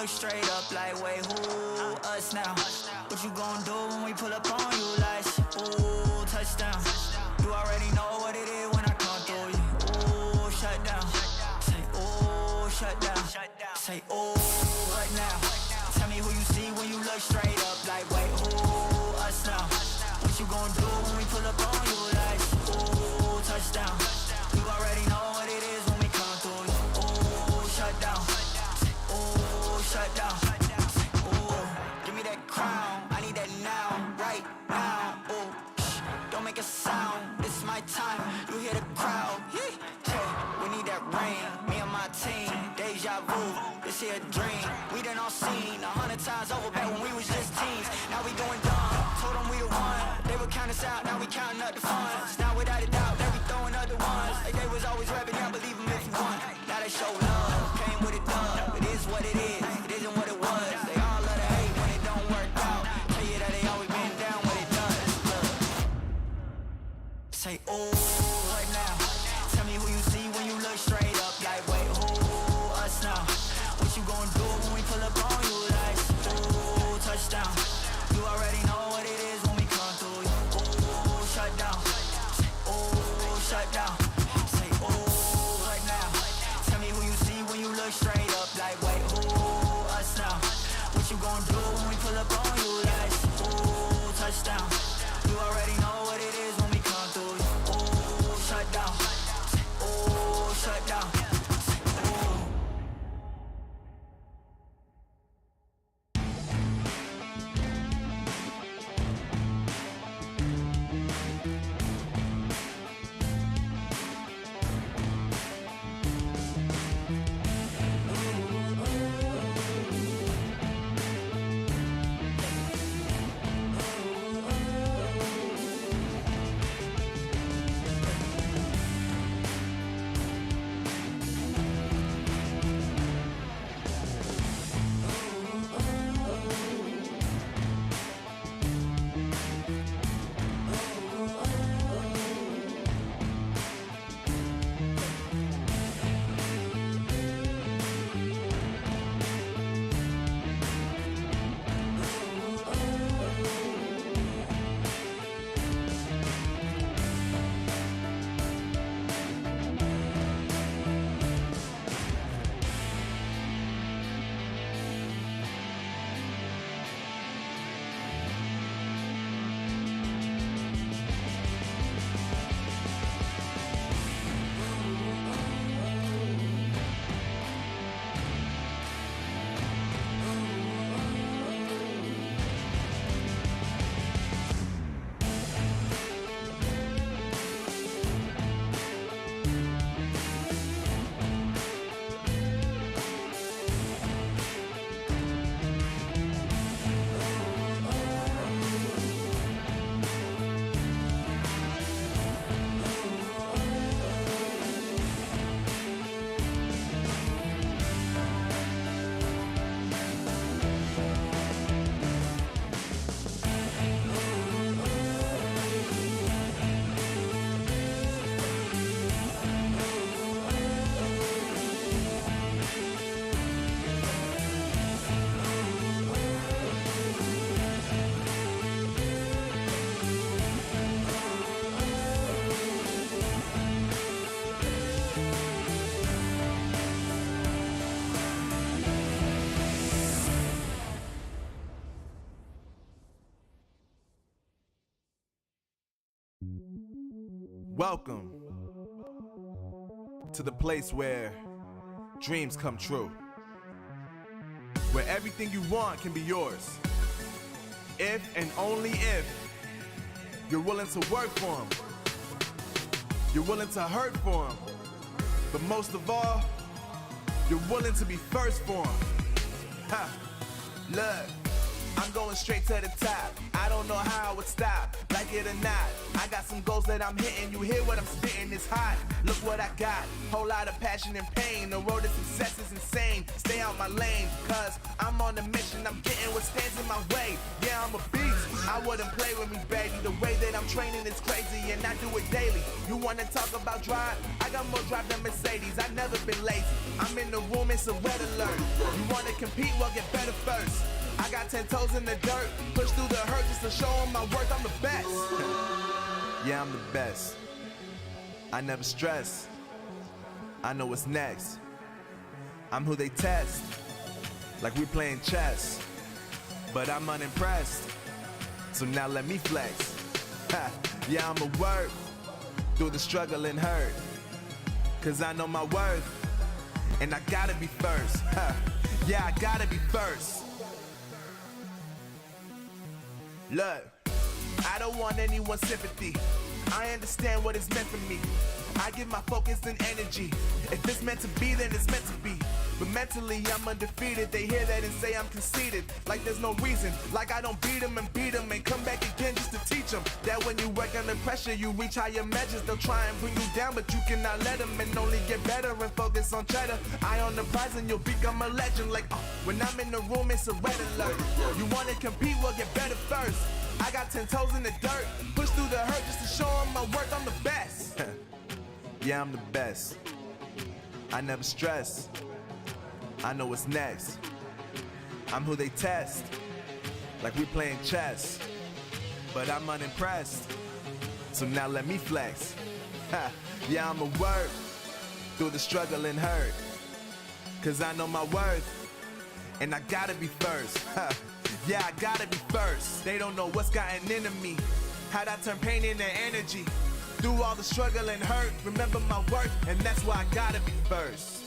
look straight up like, wait, who us now? What you gon' do when we pull up on you like, ooh, touchdown. You already know what it is when I come through you. Ooh, shut down. Say, ooh, shut down. Say, ooh, what now? Tell me who you see when you look straight up like, wait, who us now? What you gon' do when we pull up on you like, ooh, touchdown. You already know what it is when we come through you. Ooh, shut down. Ooh, shut down. Ooh, give me that crown. I need that now, right now. Ooh, don't make a sound. It's my time. You hear the crowd. Hey, we need that rain. Me and my team. Deja vu. This here a dream. We done all seen 100 times over back when we was just teens. Now we going dumb. Told them we the one. They would count us out. Now we counting up the funds. Now without a doubt, they we throwing other ones. Like they was always rapping. Yeah, believe them if you want. Now they show love. Came with a dub. It is what it is. It isn't what it was. They all love to hate when it don't work out. Tell you that they always been down when it does. Look. Say, ooh, what now? Tell me who you see when you look straight up. Like, wait, who us now? What you gon' do when we pull up on you? Like, ooh, touchdown. You already know what it is when we come through you. Ooh, shut down. Ooh, shut down. Say, ooh, what now? Tell me who you see when you look straight up. Like, wait, who us now? What you gon' do when we pull up on you? Like, ooh, touchdown. You already know what it is when we come through you. Ooh, shut down. Ooh, shut down. Ooh. Welcome to the place where dreams come true, where everything you want can be yours, if and only if you're willing to work for them, you're willing to hurt for them, but most of all, you're willing to be first for them. Ha! Look, I'm going straight to the top. I don't know how I would stop, like it or not. I got some goals that I'm hitting. You hear what I'm spitting, it's hot. Look what I got, whole lot of passion and pain. The road to success is insane. Stay out my lane, cause I'm on a mission. I'm getting what stands in my way. Yeah, I'm a beast. I wouldn't play with me, baby. The way that I'm training is crazy, and I do it daily. You wanna talk about drive? I got more drive than Mercedes. I've never been lazy. I'm in the room, it's a red alert. You wanna compete? Well, get better first. I got 10 toes in the dirt, push through the hurt just to show them my worth. I'm the best. Yeah, I'm the best. I never stress. I know what's next. I'm who they test, like we playing chess. But I'm unimpressed, so now let me flex. Ha, yeah, I'ma work through the struggle and hurt, cause I know my worth, and I gotta be first. Ha, yeah, I gotta be first. Look, I don't want anyone's sympathy. I understand what it's meant for me. I give my focus and energy. If it's meant to be, then it's meant to be. But mentally, I'm undefeated. They hear that and say I'm conceited. Like there's no reason. Like I don't beat them and come back again just to teach them that when you work under pressure, you reach higher measures. They'll try and bring you down, but you cannot let them, and only get better and focus on cheddar. Eye on the prize and you'll become a legend. Like, when I'm in the room, it's a red alert. You wanna compete? Well, get better first. I got 10 toes in the dirt, push through the hurt just to show them my worth. I'm the best. Yeah, I'm the best. I never stress. I know what's next. I'm who they test, like we playing chess. But I'm unimpressed, so now let me flex. Ha, yeah, I'ma work through the struggle and hurt, cause I know my worth, and I gotta be first. Ha, yeah, I gotta be first. They don't know what's gotten into me, how'd I turn pain into energy. Through all the struggle and hurt, remember my worth, and that's why I gotta be first.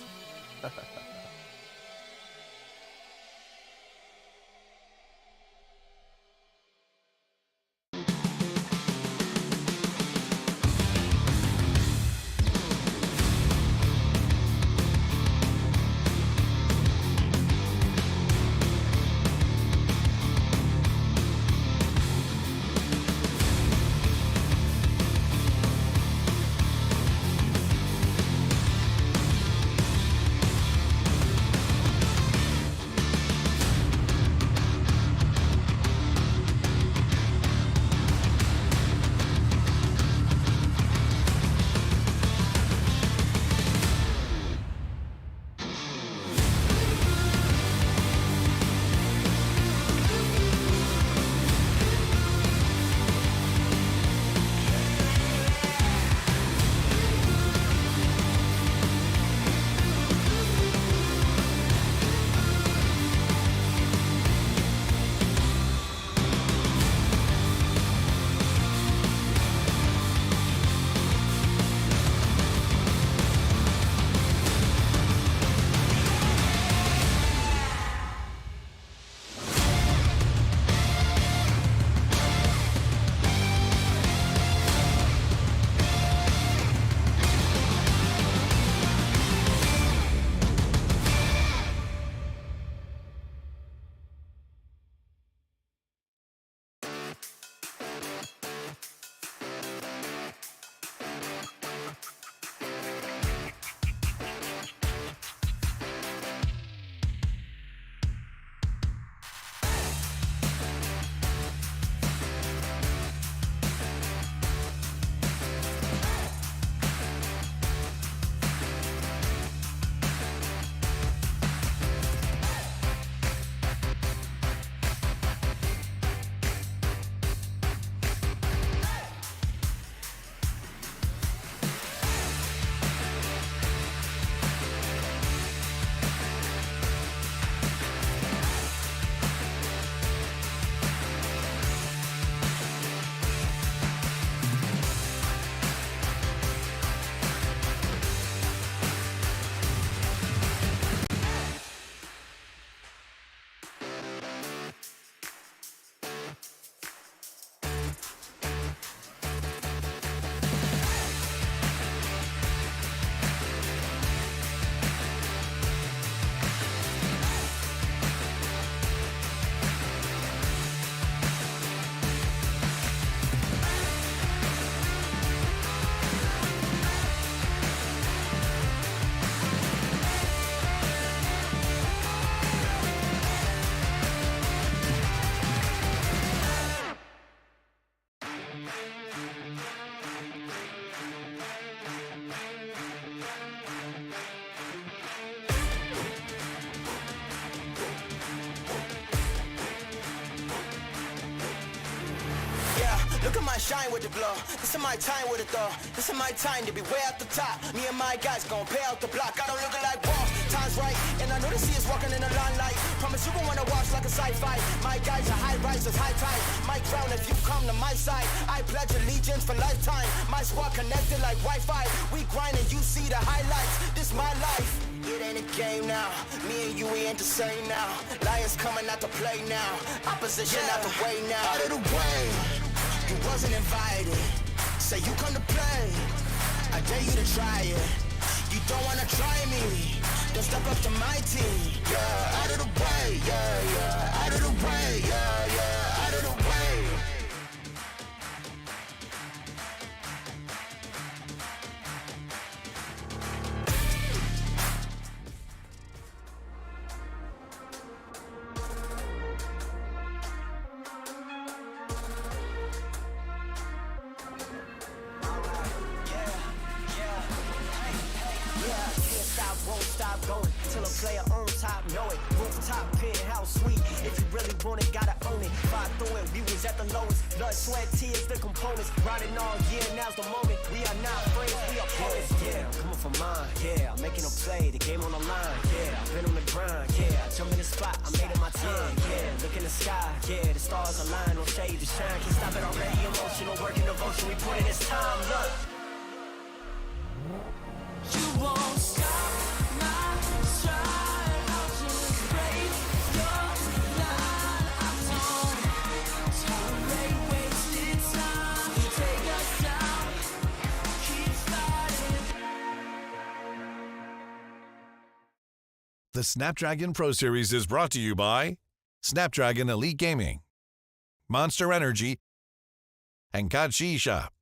Look at my shine with the glow. This is my time with it though. This is my time to be way at the top. Me and my guys gon' pay out the block. I don't look like wall. Time's right, and I know they see us walking in the limelight. Promise you gon' wanna watch like a sci-fi. My guys are high risers, high tide. My crown if you come to my side. I pledge allegiance for lifetime. My squad connected like Wi-Fi. We grind and you see the highlights. This my life. It ain't a game now. Me and you, we ain't the same now. Lions coming out to play now. Opposition out the way now. Out of the way. You wasn't invited. Say you come to play. I dare you to try it. You don't wanna try me. Then step up to my team. Yeah, out of the way. Yeah, yeah. Out of the way. Yeah, yeah. Out of the way. Won't stop going till a player on top know it. Rooftop, penthouse, sweet. If you really want it, gotta own it. Fight through it, we was at the lowest. Blood, sweat, tears, the components. Riding all year, now's the moment. We are not friends, we are opponents. Yeah, I'm coming for mine. Yeah, I'm making a play, the game on the line. Yeah, I've been on the grind. Yeah, I jump in the spot, I made it my time. Yeah, look in the sky. Yeah, the stars align, no shade to shine. Can't stop it already. Emotional work and devotion. We put in this time. Look. You won't stop. The Snapdragon Pro Series is brought to you by Snapdragon Elite Gaming, Monster Energy, and Kachi Shop.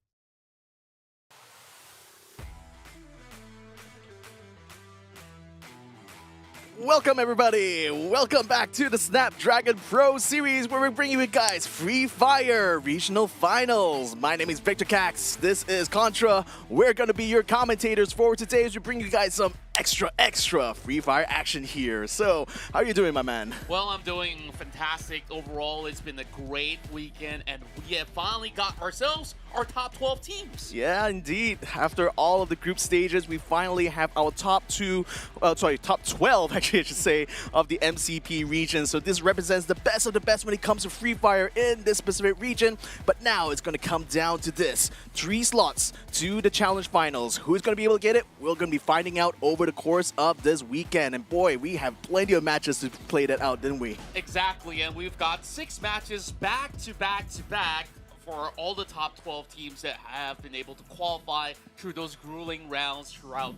Welcome everybody! Welcome back to the Snapdragon Pro Series where we bring you guys Free Fire Regional Finals. My name is Victor Cax. This is Contra. We're going to be your commentators for today as we bring you guys some extra Free Fire action here. So, how are you doing, my man? Well, I'm doing fantastic. Overall, it's been a great weekend and we have finally got ourselves our top 12 teams. Yeah, indeed. After all of the group stages, we finally have our top 12, actually, I should say, of the MCP region. So this represents the best of the best when it comes to Free Fire in this specific region. But now it's going to come down to this. 3 slots to the Challenge Finals. Who's going to be able to get it? We're going to be finding out over the course of this weekend. And boy, we have plenty of matches to play that out, didn't we? Exactly, and we've got 6 matches back to back to back for all the top 12 teams that have been able to qualify through those grueling rounds throughout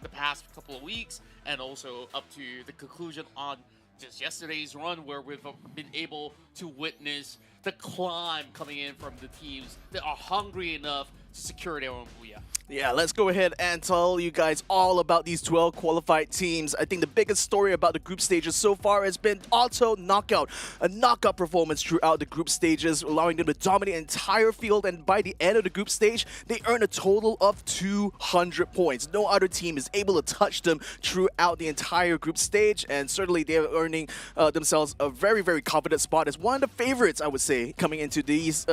the past couple of weeks, and also up to the conclusion on just yesterday's run where we've been able to witness the climb coming in from the teams that are hungry enough to secure their own booyah. Yeah, let's go ahead and tell you guys all about these 12 qualified teams. I think the biggest story about the group stages so far has been auto knockout. A knockout performance throughout the group stages, allowing them to dominate the entire field, and by the end of the group stage, they earn a total of 200 points. No other team is able to touch them throughout the entire group stage, and certainly they're earning themselves a very confident spot as one of the favorites, I would say, coming into these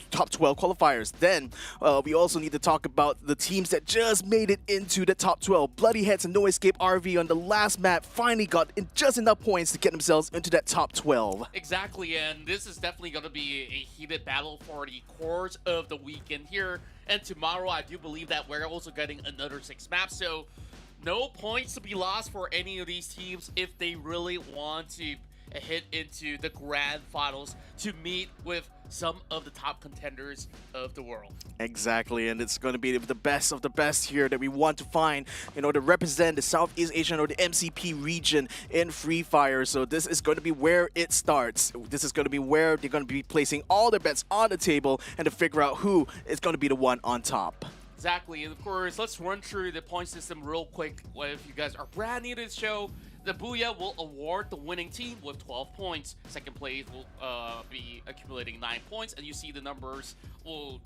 top 12 qualifiers. Then we also need to talk about the teams that just made it into the top 12. Bloody Heads and No Escape RV on the last map finally got just enough points to get themselves into that top 12. Exactly, and this is definitely going to be a heated battle for the course of the weekend here. And tomorrow, I do believe that we're also getting another 6 maps, so no points to be lost for any of these teams if they really want to hit into the grand finals to meet with some of the top contenders of the world. Exactly, and it's going to be the best of the best here that we want to find in order to represent the Southeast Asian or the MCP region in Free Fire. So this is going to be where it starts. This is going to be where they're going to be placing all their bets on the table and to figure out who is going to be the one on top. Exactly, and of course, let's run through the point system real quick. If you guys are brand new to the show, the Booyah will award the winning team with 12 points. Second place will be accumulating 9 points, and you see the numbers will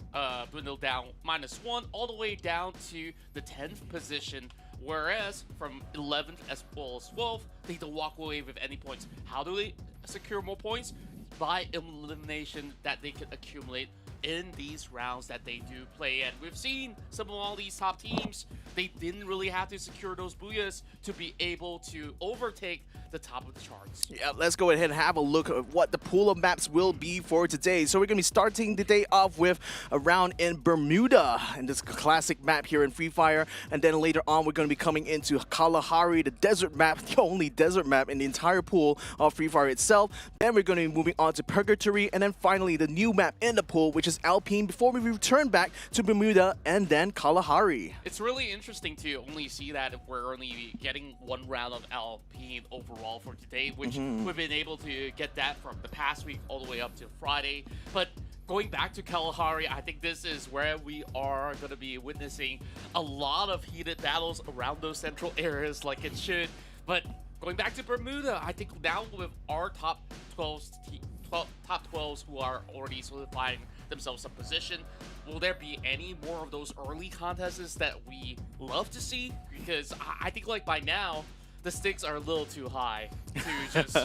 dwindle down -1 all the way down to the 10th position. Whereas from 11th as well as 12th, they don't walk away with any points. How do they secure more points? by elimination that they can accumulate in these rounds that they do play. And we've seen some of all these top teams, they didn't really have to secure those booyahs to be able to overtake the top of the charts. Yeah, let's go ahead and have a look at what the pool of maps will be for today. So we're going to be starting the day off with a round in Bermuda, and this classic map here in Free Fire. And then later on, we're going to be coming into Kalahari, the desert map, the only desert map in the entire pool of Free Fire itself. Then we're going to be moving on to Purgatory, and then finally the new map in the pool, which is Alpine, before we return back to Bermuda and then Kalahari. It's really interesting to only see that if we're only getting one round of Alpine overall for today, which we've been able to get that from the past week all the way up to Friday. But going back to Kalahari, I think this is where we are going to be witnessing a lot of heated battles around those central areas like it should. But going back to Bermuda, I think now with our top 12s who are already solidifying themselves some position, will there be any more of those early contests that we love to see? Because I think like by now, the stakes are a little too high to just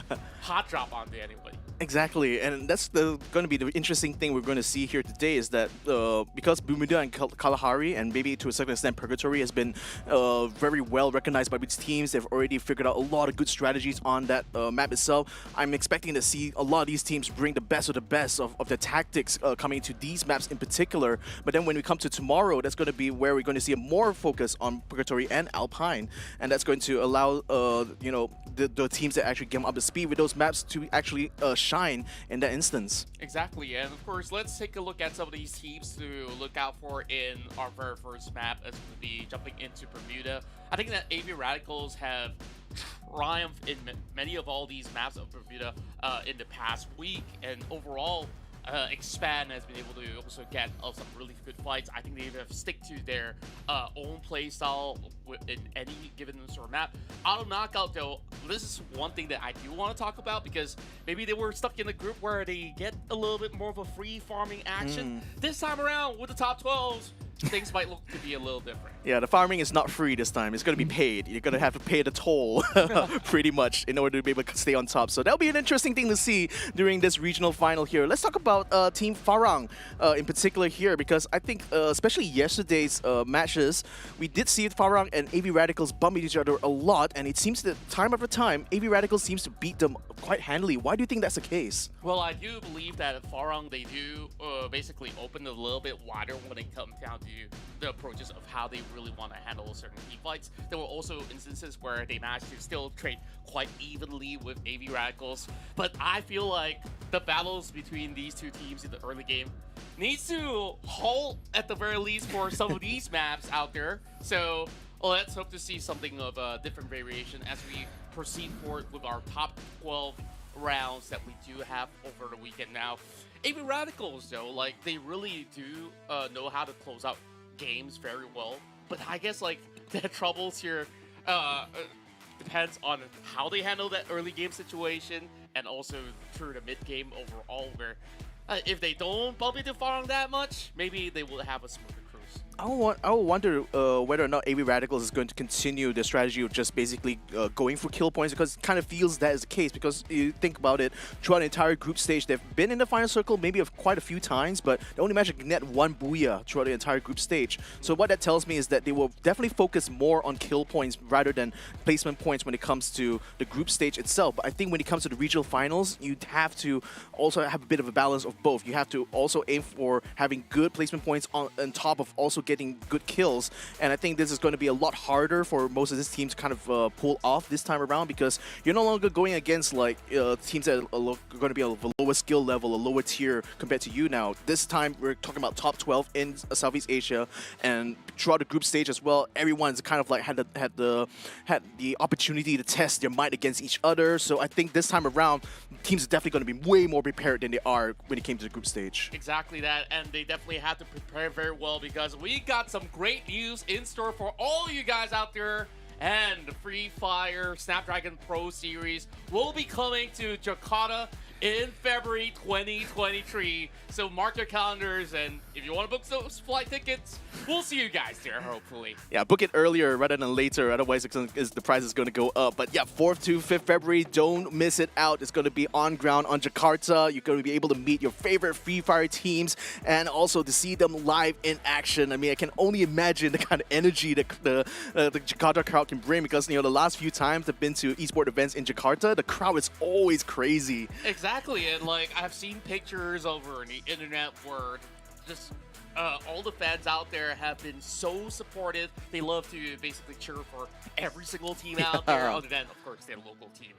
hot drop onto anybody. Exactly, and that's going to be the interesting thing we're going to see here today is that because Bermuda and Kalahari, and maybe to a certain extent Purgatory, has been very well recognized by its teams. They've already figured out a lot of good strategies on that map itself. I'm expecting to see a lot of these teams bring the best of the best of their tactics coming to these maps in particular. But then when we come to tomorrow, that's going to be where we're going to see a more focus on Purgatory and Alpine, and that's going to allow you know, the teams that actually get up to speed with those maps to actually shine in that instance. Exactly, and of course, let's take a look at some of these teams to look out for in our very first map as we'll be jumping into Bermuda. I think that AV Radicals have triumphed in many of all these maps of Bermuda in the past week, and overall, Expand has been able to also get some really good fights. I think they have stick to their own play style in any given sort of map. Auto Knockout, though, this is one thing that I do want to talk about because maybe they were stuck in a group where they get a little bit more of a free farming action. This time around with the top 12s, things might look to be a little different. Yeah, the farming is not free this time. It's going to be paid. You're going to have to pay the toll pretty much in order to be able to stay on top. So that'll be an interesting thing to see during this regional final here. Let's talk about Team Farang in particular here, because I think especially yesterday's matches, we did see Farang and AV Radicals bumping each other a lot, and it seems that time after time, AV Radicals seems to beat them quite handily. Why do you think that's the case? Well, I do believe that at Farang, they do basically open a little bit wider when it comes down to the approaches of how they really want to handle certain team fights. There were also instances where they managed to still trade quite evenly with AV Radicals, but I feel like the battles between these two teams in the early game needs to halt at the very least for some of these maps out there. So let's hope to see something of a different variation as we proceed forward with our top 12 rounds that we do have over the weekend. Now, AV Radicals, though, like, they really do know how to close out games very well, but I guess, like, the troubles here depends on how they handle that early game situation and also through the mid game overall, where if they don't bump into Farang that much, maybe they will have a smoother cruise. I will wonder whether or not AV Radicals is going to continue the strategy of just basically going for kill points, because it kind of feels that is the case. Because you think about it, throughout the entire group stage, they've been in the final circle maybe quite a few times, but they only managed to net one booyah throughout the entire group stage. So what that tells me is that they will definitely focus more on kill points rather than placement points when it comes to the group stage itself. But I think when it comes to the regional finals, you have to also have a bit of a balance of both. You have to also aim for having good placement points on top of also getting good kills, and I think this is going to be a lot harder for most of these teams to kind of pull off this time around, because you're no longer going against like teams that are going to be of a lower skill level, a lower tier compared to you now. This time we're talking about top 12 in Southeast Asia, and throughout the group stage as well, everyone's kind of like had the opportunity to test their might against each other. So I think this time around, teams are definitely going to be way more prepared than they are when it came to the group stage. Exactly that, and they definitely have to prepare very well, because we got some great news in store for all you guys out there. And the Free Fire Snapdragon Pro Series will be coming to Jakarta in February 2023. So mark your calendars, and if you want to book those flight tickets, we'll see you guys there, hopefully. Yeah, book it earlier rather than later. Otherwise, the price is going to go up. But yeah, 4th to 5th February, don't miss it out. It's going to be on ground on Jakarta. You're going to be able to meet your favorite Free Fire teams and also to see them live in action. I mean, I can only imagine the kind of energy that the Jakarta crowd can bring because, the last few times I've been to esports events in Jakarta, the crowd is always crazy. Exactly, and I've seen pictures over on the internet where just all the fans out there have been so supportive. They love to basically cheer for every single team out there, other than, of course, their local team.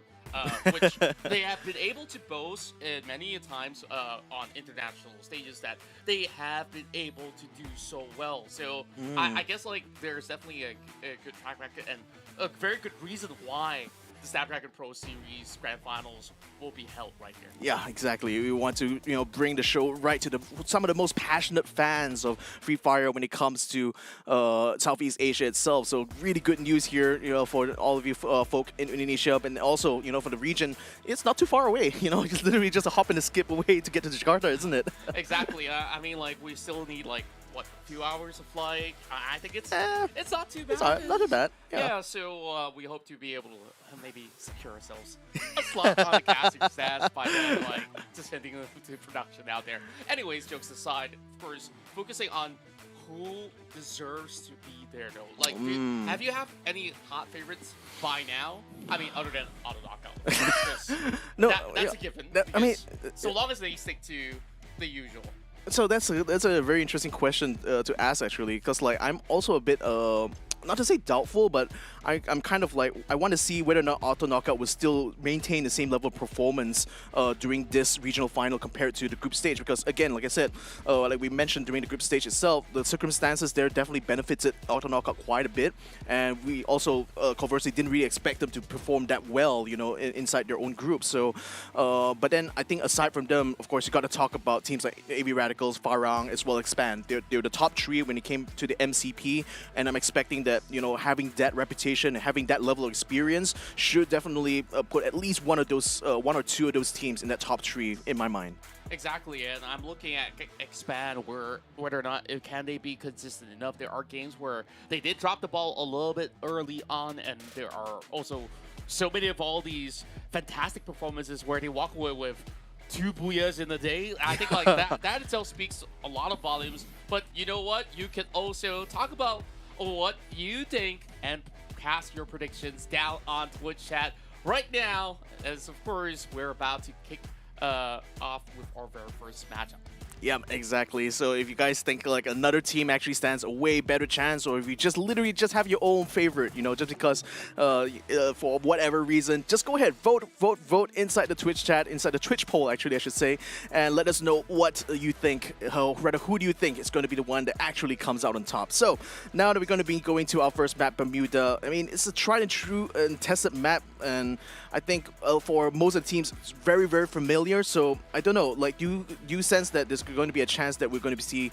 Which they have been able to boast many times on international stages that they have been able to do so well. So I guess there's definitely a good track record and a very good reason why the Snapdragon Pro Series Grand Finals will be held right here. Yeah, exactly. We want to, bring the show right to some of the most passionate fans of Free Fire when it comes to Southeast Asia itself. So really good news here, for all of you folk in Indonesia, and also, for the region. It's not too far away. It's literally just a hop and a skip away to get to Jakarta, isn't it? Exactly. I mean, we still need what, a few hours of flight? I think it's not too bad. It's not too bad. Yeah, so we hope to be able to maybe secure ourselves a slot on the casting stats by then, just sending them to production out there. Anyways, jokes aside, of course, focusing on who deserves to be there, though. Have you have any hot favorites by now? I mean, other than auto knockout. No, that's a given. So long as they stick to the usual. So that's a very interesting question to ask, actually, because I'm also a bit not to say doubtful, but I'm kind of I want to see whether or not Auto Knockout will still maintain the same level of performance during this regional final compared to the group stage. Because again, like I said, like we mentioned during the group stage itself, the circumstances there definitely benefited Auto Knockout quite a bit, and we also conversely didn't really expect them to perform that well, inside their own group. So, but then I think aside from them, of course, you got to talk about teams like AV Radicals, Farang, as well Expand. They're the top 3 when it came to the MCP, and I'm expecting that having that reputation, having that level of experience should definitely put at least one or two of those teams in that top 3 in my mind. Exactly, and I'm looking at Expand whether or not can they be consistent enough. There are games where they did drop the ball a little bit early on, and there are also so many of all these fantastic performances where they walk away with 2 booyahs in a day. I think that itself speaks a lot of volumes. But you know what? You can also talk about what you think and cast your predictions down on Twitch chat right now, as of course we're about to kick off with our very first matchup. Yeah, exactly. So if you guys think another team actually stands a way better chance, or if you just literally just have your own favorite, just because for whatever reason, just go ahead, vote inside the Twitch chat, inside the Twitch poll, actually, I should say, and let us know what you think, rather who do you think is going to be the one that actually comes out on top. So now that we're going to be going to our first map, Bermuda, I mean, it's a tried and true and tested map, and I think for most of the teams, it's very, very familiar. So I don't know, do you sense that there's going to be a chance that we're going to see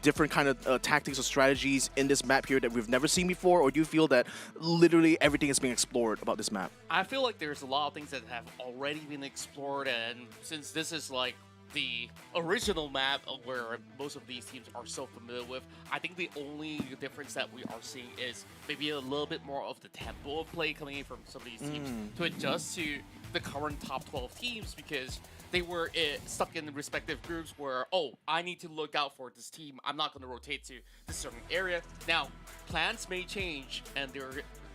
different kind of tactics or strategies in this map here that we've never seen before, or do you feel that literally everything is being explored about this map? I feel like there's a lot of things that have already been explored, and since this is the original map where most of these teams are so familiar with, I think the only difference that we are seeing is maybe a little bit more of the tempo of play coming in from some of these teams to adjust to the current top 12 teams, because they were stuck in the respective groups where, I need to look out for this team. I'm not going to rotate to this certain area. Now, plans may change, and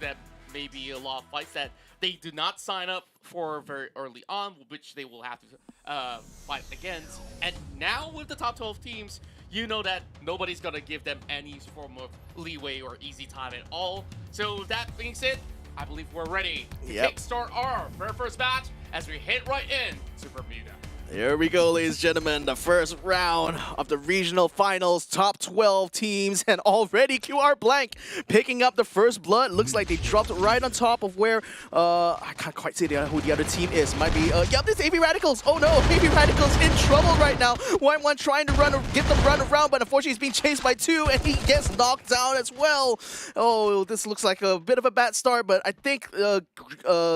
that may be a lot of fights that they do not sign up for very early on, which they will have to fight against. And now with the top 12 teams, you know that nobody's going to give them any form of leeway or easy time at all. So with that being said, I believe we're ready to kickstart our very first match as we head right in to Bermuda. Here we go, ladies and gentlemen, the first round of the regional finals, top 12 teams, and already QR Blank picking up the first blood. Looks like they dropped right on top of where, I can't quite say who the other team is. Might be, yeah, this AB Radicals. Oh no, AB Radicals in trouble right now. 1-1 trying to get them run around, but unfortunately he's being chased by 2, and he gets knocked down as well. Oh, this looks like a bit of a bad start, but I think,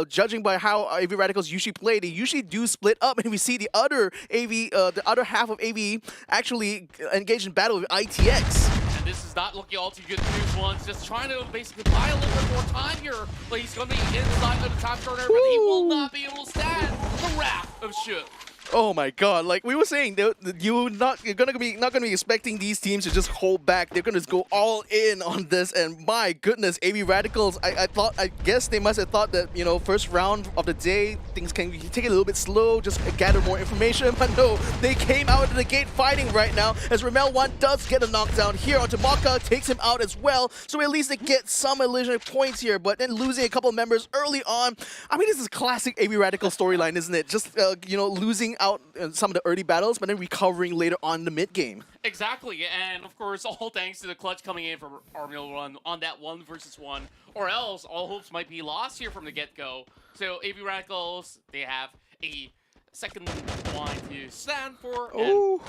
judging by how AB Radicals usually play, they usually do split up, and we see the other half of AV actually engaged in battle with ITX. And this is not looking all too good for these ones. Just trying to basically buy a little bit more time here. But he's going to be inside of the time corner, but he will not be able to stand the wrath of Shook. Oh my god, like we were saying, you're not gonna be expecting these teams to just hold back. They're gonna just go all in on this, and my goodness, AB Radicals, I guess they must have thought that, you know, first round of the day, things can take it a little bit slow, just gather more information, but no, they came out of the gate fighting right now, as Ramel 1 does get a knockdown here onto Maka, takes him out as well, so at least they get some elimination points here, but then losing a couple of members early on. I mean, this is classic AB Radical storyline, isn't it? Just, you know, losing out in some of the early battles, but then recovering later on in the mid game. Exactly, and of course, all thanks to the clutch coming in from Armil Run on that 1-versus-1, or else all hopes might be lost here from the get-go. So AB Radicals, they have a second line to stand for, and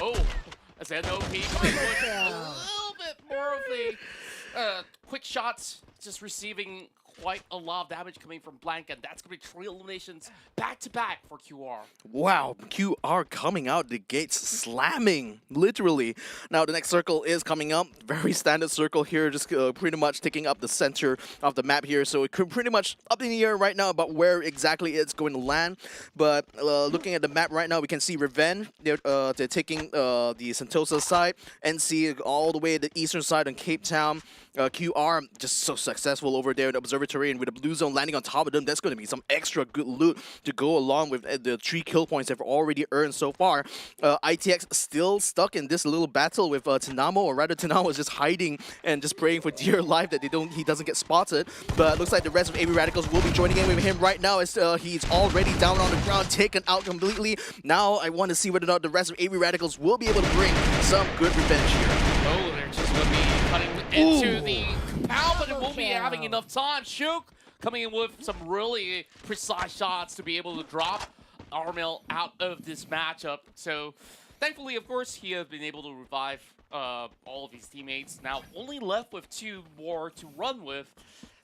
a ZOP coming with a little bit more of the quick shots, just receiving quite a lot of damage coming from Blank, and that's going to be 3 eliminations back-to-back for QR. Wow, QR coming out the gates, slamming, literally. Now the next circle is coming up. Very standard circle here, just pretty much taking up the center of the map here. So it could pretty much up in the air right now about where exactly it's going to land. But looking at the map right now, we can see Revenge. They're taking the Sentosa side, NC all the way to the eastern side on Cape Town. QR just so successful over there in the observatory, and with the blue zone landing on top of them, that's going to be some extra good loot to go along with the 3 kill points they've already earned so far. ITX still stuck in this little battle with Tanamo, or rather Tanamo is just hiding and just praying for dear life that he doesn't get spotted. But looks like the rest of AB Radicals will be joining in with him right now, as he's already down on the ground, taken out completely. Now I want to see whether or not the rest of AB Radicals will be able to bring some good revenge here. Oh, they're just going to be cutting into the compound, but it won't be having enough time. Shook coming in with some really precise shots to be able to drop Armil out of this matchup. So thankfully, of course, he has been able to revive all of his teammates. Now only left with 2 more to run with.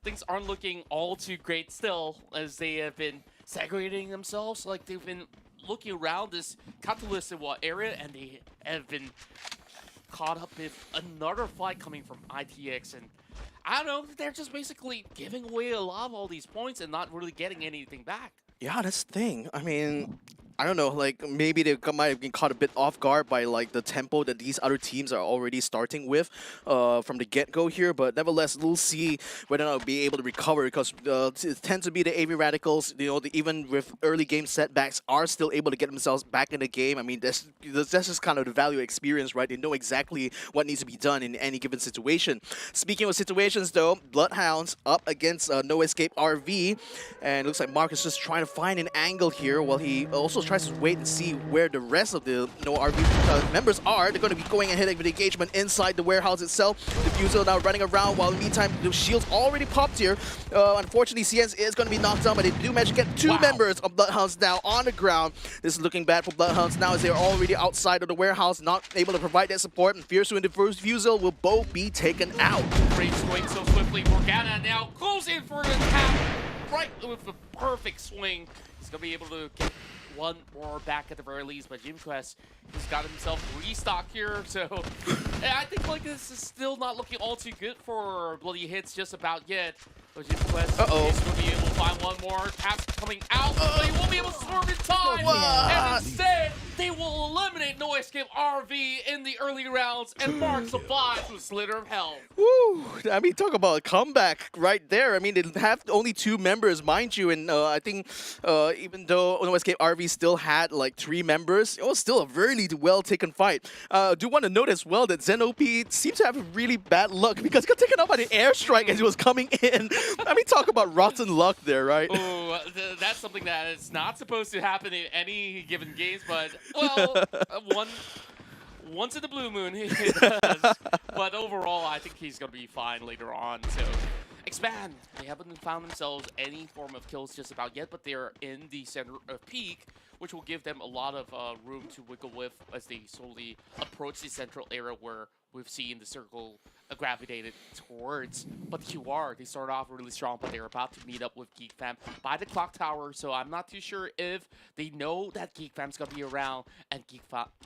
Things aren't looking all too great still, as they have been segregating themselves. Like, they've been looking around this Catalyst area, and they have been caught up with another fight coming from ITX, and I don't know, they're just basically giving away a lot of all these points and not really getting anything back. Yeah, that's the thing. I mean, I don't know, like maybe they might have been caught a bit off guard by like the tempo that these other teams are already starting with from the get-go here, but nevertheless, we'll see whether or not they'll be able to recover, because it tends to be the AV Radicals, you know, even with early game setbacks, are still able to get themselves back in the game. I mean, that's just kind of the value of experience, right? They know exactly what needs to be done in any given situation. Speaking of situations though, Bloodhounds up against No Escape RV, and it looks like Marcus just trying to find an angle here, while he also tries to wait and see where the rest of the RV members are. They're going to be going ahead with the engagement inside the warehouse itself. Diffusal now running around, while in the meantime the shield's already popped here. Unfortunately, CNs is going to be knocked down, but they do manage to get 2 members of Bloodhounds now on the ground. This is looking bad for Bloodhounds now, as they're already outside of the warehouse, not able to provide that support, and Fierce and Diffusal will both be taken out. Raid's going so swiftly. Morgana now goes in for an attack right with a perfect swing. He's going to be able to get 1 more back at the very least, but JimQuest, he's got himself restocked here, so I think like this is still not looking all too good for Bloody Hits just about yet. But JimQuest is going to be able to find 1 more. Taps coming out, but he won't be able to storm in time, and instead they will eliminate No Escape RV in the early rounds and Mark survives with Slither of Hell. Woo! I mean, talk about a comeback right there. I mean, they have only 2 members, mind you, and I think even though No Escape RV still had like 3 members, it was still a very well taken fight. I do want to note as well that Zen OP seems to have really bad luck because he got taken out by the airstrike as he was coming in. I mean, talk about rotten luck there, right? Oh, that's something that is not supposed to happen in any given games, but well, once in the blue moon, he does. But overall, I think he's going to be fine later on. So, Expand. They haven't found themselves any form of kills just about yet, but they're in the center of peak, which will give them a lot of room to wiggle with as they slowly approach the central area where we've seen the circle gravitated towards. But QR, they start off really strong, but they're about to meet up with Geek Fam by the clock tower, so I'm not too sure if they know that Geek Fam's going to be around, and Geek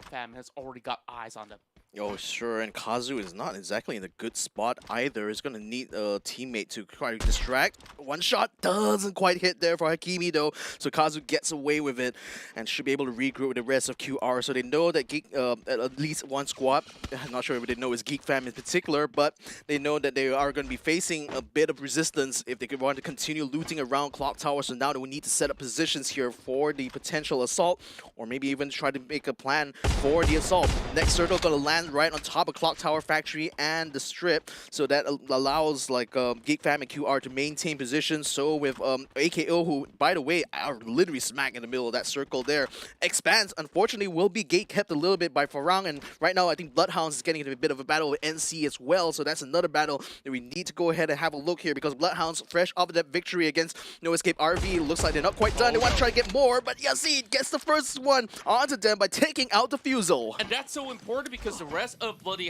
Fam has already got eyes on them. Oh, sure, and Kazu is not exactly in a good spot either. He's going to need a teammate to try to distract. One shot doesn't quite hit there for Hakimi, though, so Kazu gets away with it and should be able to regroup with the rest of QR. So they know that Geek, at least one squad, I'm not sure if they know it's Geek Fam in particular, but they know that they are going to be facing a bit of resistance if they want to continue looting around Clock Tower. So now they will need to set up positions here for the potential assault, or maybe even try to make a plan for the assault. Next circle going to land right on top of Clock Tower Factory and the Strip, so that allows like Geek Fam and QR to maintain positions. So with AKO, who by the way are literally smack in the middle of that circle there, Expands unfortunately will be gate kept a little bit by Farang, and right now I think Bloodhounds is getting into a bit of a battle with NC as well, so that's another battle that we need to go ahead and have a look here, because Bloodhounds fresh off of that victory against No Escape RV, looks like they're not quite done. They want to try to get more, but Yazid gets the first one onto them by taking out the Fusel. And that's so important because the rest of Bloody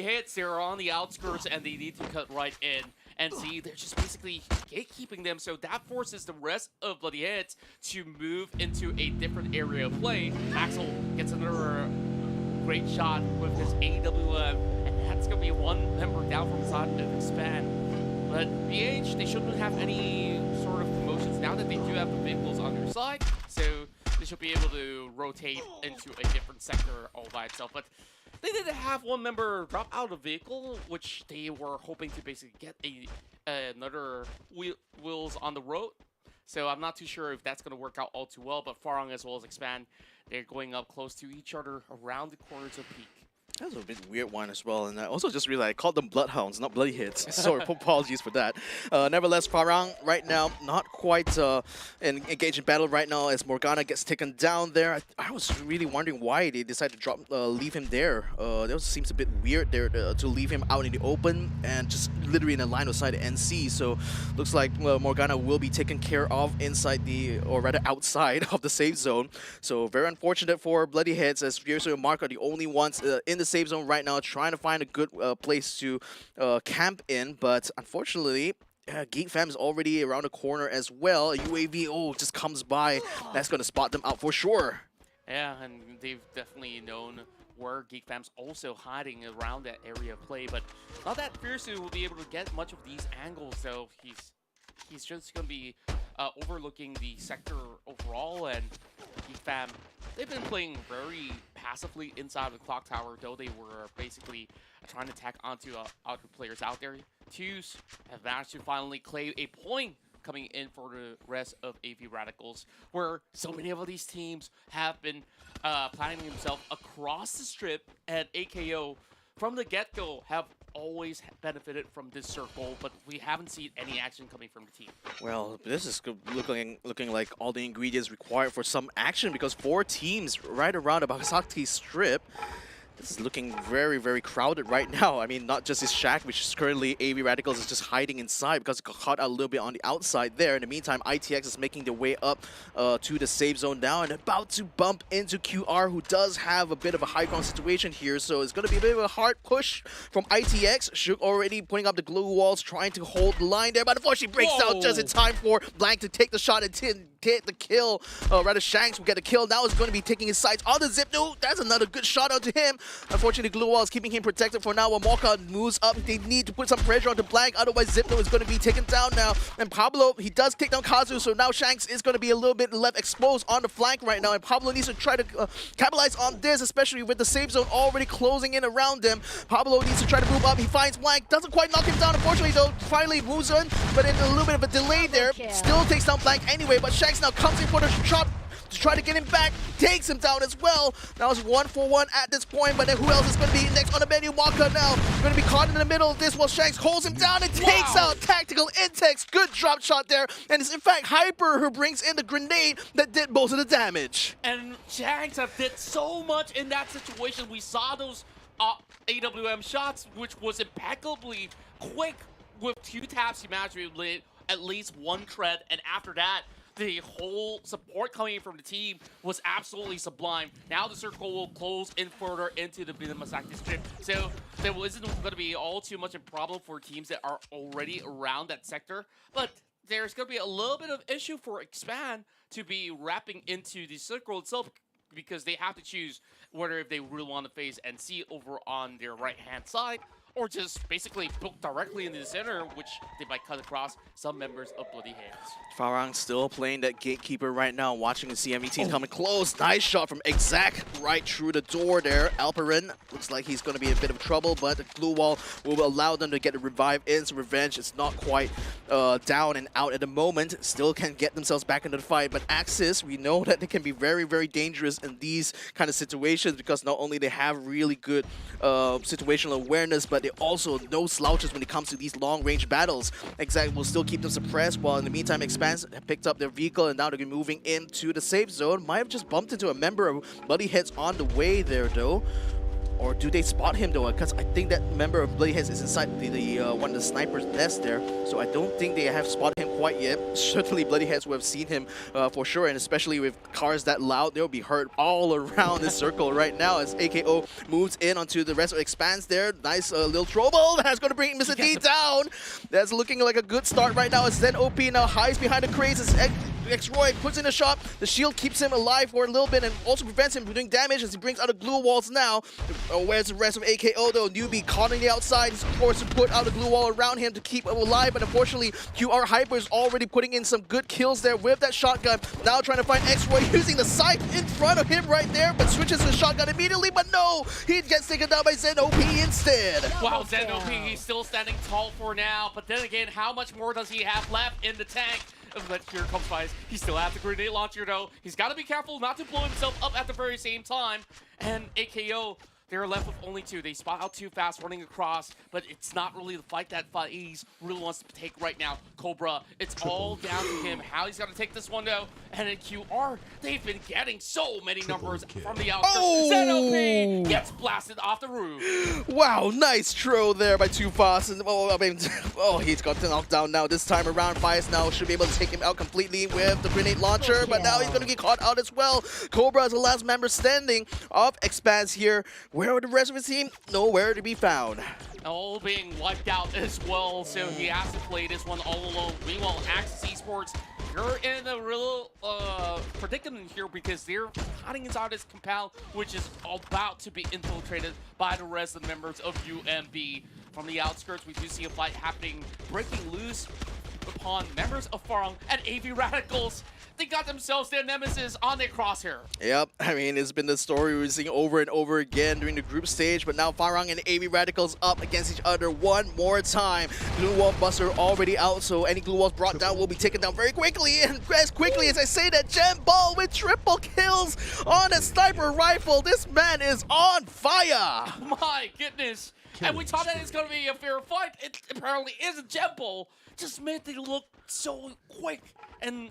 Hits, they're on the outskirts and they need to cut right in. And see, they're just basically gatekeeping them, so that forces the rest of Bloody Hits to move into a different area of play. Axel gets another great shot with his AWM, and that's going to be one member down from the side of Expand. But BH, they shouldn't have any sort of promotions now that they do have the vehicles on their side, so they should be able to rotate into a different sector all by itself. But they did have one member drop out of the vehicle, which they were hoping to basically get another wheels on the road. So I'm not too sure if that's going to work out all too well, but Farang as well as Expand, they're going up close to each other around the corners of Peak. That was a bit weird one as well, and I also just realized I called them Bloodhounds, not Bloody Hits. Sorry, apologies for that. Nevertheless, Farang right now not quite engaged in battle right now as Morgana gets taken down there. I was really wondering why they decided to leave him there. That seems a bit weird there to leave him out in the open and just literally in a line of sight of NC. So looks like Morgana will be taken care of inside or rather outside of the safe zone. So very unfortunate for Bloody Hits, as Fierce and Mark are the only ones in the safe zone right now, trying to find a good place to camp in, but unfortunately Geek Fam is already around the corner as well. A UAV just comes by. That's going to spot them out for sure. Yeah, and they've definitely known where Geek Fam's also hiding around that area of play, but not that Fierce will be able to get much of these angles, so he's just going to be overlooking the sector overall. And Geek Fam, they've been playing very passively inside the clock tower, though they were basically trying to attack onto other players out there. Twos have managed to finally claim a point coming in for the rest of AV Radicals, where so many of these teams have been planning themselves across the strip, and AKO from the get-go have always benefited from this circle, but we haven't seen any action coming from the team. Well, this is looking like all the ingredients required for some action, because 4 teams right around the Bakasaki strip. This is looking very, very crowded right now. I mean, not just his shack, which is currently AV Radicals is just hiding inside because it got caught out a little bit on the outside there. In the meantime, ITX is making their way up to the safe zone now and about to bump into QR, who does have a bit of a high ground situation here. So it's going to be a bit of a hard push from ITX. Shook already putting up the glue walls, trying to hold the line there, but unfortunately breaks out just in time for Blank to take the shot and get the kill. Rather, Shanks will get the kill. Now it's going to be taking his sights on the Zip. No, that's another good shot out to him. Unfortunately, Glue Wall is keeping him protected for now. While Mocha moves up, they need to put some pressure on the Blank, otherwise Zipno is going to be taken down now. And Pablo, he does take down Kazu, so now Shanks is going to be a little bit left exposed on the flank right now, and Pablo needs to try to capitalize on this, especially with the safe zone already closing in around him. Pablo needs to try to move up. He finds Blank, doesn't quite knock him down, unfortunately, though. Finally moves in, but in a little bit of a delay there. Still takes down Blank anyway, but Shanks now comes in for the shot to try to get him back, takes him down as well. Now it's 1-for-1 at this point, but then who else is going to be next on the menu? Waka now going to be caught in the middle of this while Shanks holds him down and takes out Tactical Intex. Good drop shot there, and it's in fact Hyper who brings in the grenade that did most of the damage. And Shanks have did so much in that situation. We saw those AWM shots, which was impeccably quick. With 2 taps, he managed to lit at least 1 tread, and after that, the whole support coming in from the team was absolutely sublime. Now the circle will close in further into the Binamasaki district, so there isn't going to be all too much a problem for teams that are already around that sector, but there's going to be a little bit of issue for Expand to be wrapping into the circle itself, because they have to choose whether if they really want to face NC over on their right-hand side, or just basically book directly into the center, which they might cut across some members of Bloody Hands. Farang still playing that gatekeeper right now, watching the CME team coming close. Nice shot from Exact right through the door there. Alperin looks like he's going to be in a bit of trouble, but the Glue Wall will allow them to get the revive in. So Revenge is not quite down and out at the moment. Still can get themselves back into the fight, but Axis, we know that they can be very, very dangerous in these kind of situations, because not only they have really good situational awareness, but they also no slouches when it comes to these long-range battles. Exact will still keep them suppressed, while in the meantime, Expanse have picked up their vehicle and now they're moving into the safe zone. Might have just bumped into a member of Bloody Heads on the way there, though. Or do they spot him though? Because I think that member of Bloody Heads is inside the one of the snipers' nest there. So I don't think they have spotted him quite yet. Certainly Bloody Heads will have seen him for sure, and especially with cars that loud, they'll be heard all around this circle right now as AKO moves in onto the rest of Expanse there. Nice little trouble. That's going to bring Mr. D down. That's looking like a good start right now as Zen OP now hides behind the crates as X-Roy puts in a shot. The shield keeps him alive for a little bit and also prevents him from doing damage as he brings out the Glue Walls now. Where's the rest of AKO though? Newbie caught on the outside. He's forced to put out a Glue Wall around him to keep him alive, but unfortunately QR Hyper is already putting in some good kills there with that shotgun. Now trying to find X-Roy using the sight in front of him right there, but switches to the shotgun immediately, but no! He gets taken down by Zen OP instead. Wow, Zen OP, he's still standing tall for now, but then again, how much more does he have left in the tank? But here comes Vice. He still has the grenade launcher though. He's got to be careful not to blow himself up at the very same time. And AKO, they're left with only 2. They spot out too fast running across, but it's not really the fight that FaZe really wants to take right now. Cobra, it's all down to him. How he's got to take this one though. And in QR, they've been getting so many numbers from the outskirts. ZOP gets blasted off the roof. Wow, nice throw there by Too Fast. And he's got knocked down now. This time around, Bias now should be able to take him out completely with the grenade launcher, but now he's going to get caught out as well. Cobra is the last member standing of Expanse here. Where are the rest of his team? Nowhere to be found. All being wiped out as well, so he has to play this one all alone. Meanwhile, Axis Esports, you're in a real predicament here because they're hiding inside this compound, which is about to be infiltrated by the rest of the members of UMB. From the outskirts, we do see a fight happening, breaking loose upon members of Farang and AV Radicals. They got themselves their nemesis on their crosshair. Yep, I mean, it's been the story we've seen over and over again during the group stage, but now Farang and AV Radicals up against each other one more time. Glue Wall Buster already out, so any Glue Walls brought down will be taken down very quickly. And as quickly as I say that, Gem Ball with triple kills on a sniper rifle. This man is on fire. My goodness. And we thought that it's going to be a fair fight. It apparently is a Gem Ball. Just made it look so quick. And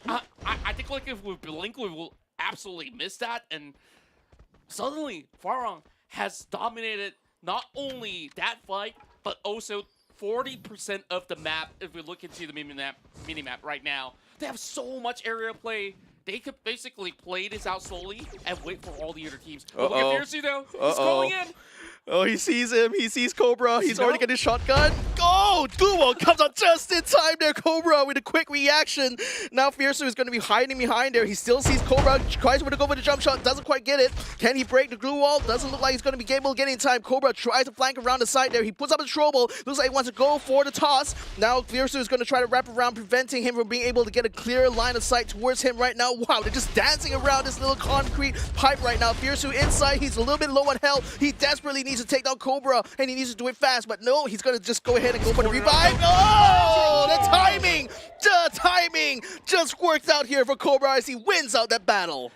I think like if we blink, we will absolutely miss that. And suddenly, Farang has dominated not only that fight, but also 40% of the map. If we look into the mini-map right now, they have so much area play. They could basically play this out slowly and wait for all the other teams. But look at Fiercey though. He's going in. Oh, he sees him. He sees Cobra. He's already getting shotgun. Oh, Glue comes out just in time there. Cobra with a quick reaction. Now Fiercer is going to be hiding behind there. He still sees Cobra. Tries to go for the jump shot. Doesn't quite get it. Can he break the glue wall? Doesn't look like he's going to be able to get in time. Cobra tries to flank around the side there. He puts up a trouble. Looks like he wants to go for the toss. Now Fiercer is going to try to wrap around, preventing him from being able to get a clear line of sight towards him right now. Wow, they're just dancing around this little concrete pipe right now. Fiercer inside. He's a little bit low on health. He desperately needs to take down Cobra, and he needs to do it fast, but no, he's gonna just go ahead and go for the revive. Oh, the timing just works out here for Cobra as he wins out that battle.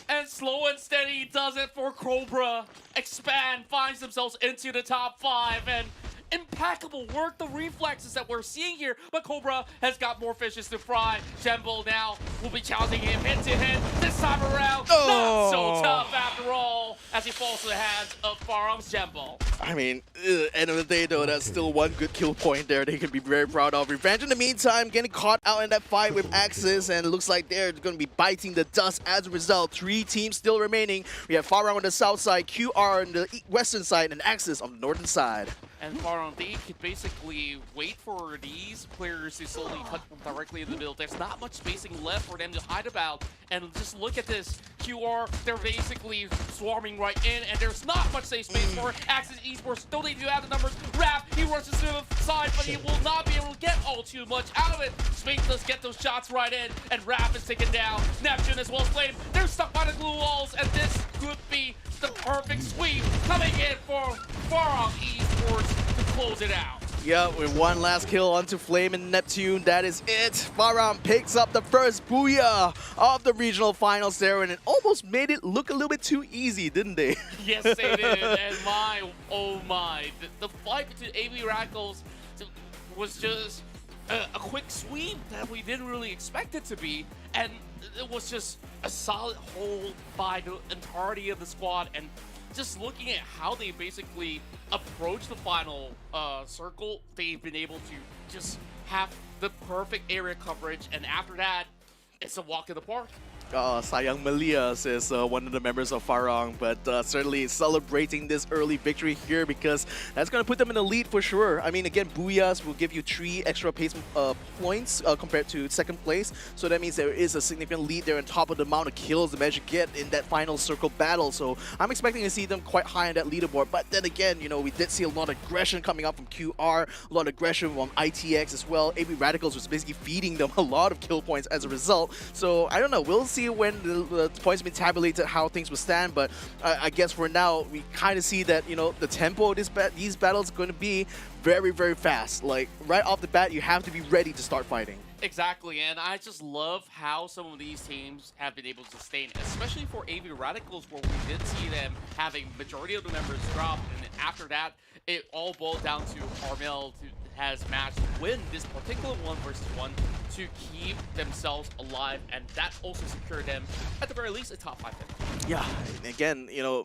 And slow and steady does it for Cobra. Expand finds themselves into the top 5, and impeccable work, the reflexes that we're seeing here, but Cobra has got more fishes to fry. Jembo now will be challenging him hit-to-hit. This time around, not so tough after all, as he falls to the hands of Farong's Jembo. I mean, end of the day though, that's still one good kill point there they can be very proud of. Revenge in the meantime, getting caught out in that fight with Axis, and it looks like they're going to be biting the dust as a result. 3 teams still remaining. We have Farong on the south side, QR on the western side, and Axis on the northern side. And Farong, they could basically wait for these players to slowly cut directly in the middle. There's not much spacing left for them to hide about. And just look at this. QR, they're basically swarming right in, and there's not much safe space for Axis Esports. Don't need to add the numbers. Raph, he rushes to the side, but he will not be able to get all too much out of it. Space does get those shots right in, and Raph is taken down. Neptune as well as Flame. They're stuck by the glue walls, and this could be the perfect sweep coming in for Farong Esports to close it out. Yeah, with one last kill onto Flame and Neptune, that is it. Farong picks up the first booyah of the regional finals there, and it almost made it look a little bit too easy, didn't they? Yes, they did, and oh my, the fight between AV Radicals was just a quick sweep that we didn't really expect it to be, and it was just a solid hold by the entirety of the squad. And just looking at how they basically approach the final circle, they've been able to just have the perfect area coverage, and after that, it's a walk in the park. Sayang Malias is one of the members of Farong, but certainly celebrating this early victory here because that's going to put them in the lead for sure. I mean, again, Booyahs will give you 3 extra pace points compared to second place, so that means there is a significant lead there on top of the amount of kills the Magic get in that final circle battle. So I'm expecting to see them quite high on that leaderboard, but then again, you know, we did see a lot of aggression coming up from QR, a lot of aggression from ITX as well. AB Radicals was basically feeding them a lot of kill points as a result. So I don't know, we'll see when the points have been tabulated how things will stand, but I guess for now we kind of see that, you know, the tempo of these battles is going to be very, very fast. Like right off the bat, you have to be ready to start fighting. Exactly, and I just love how some of these teams have been able to sustain, especially for AV Radicals, where we did see them having majority of the members drop, and after that, it all boiled down to Carmel has managed to win this particular 1v1 to keep themselves alive, and that also secured them, at the very least, a top 5 finish. Yeah, again, you know,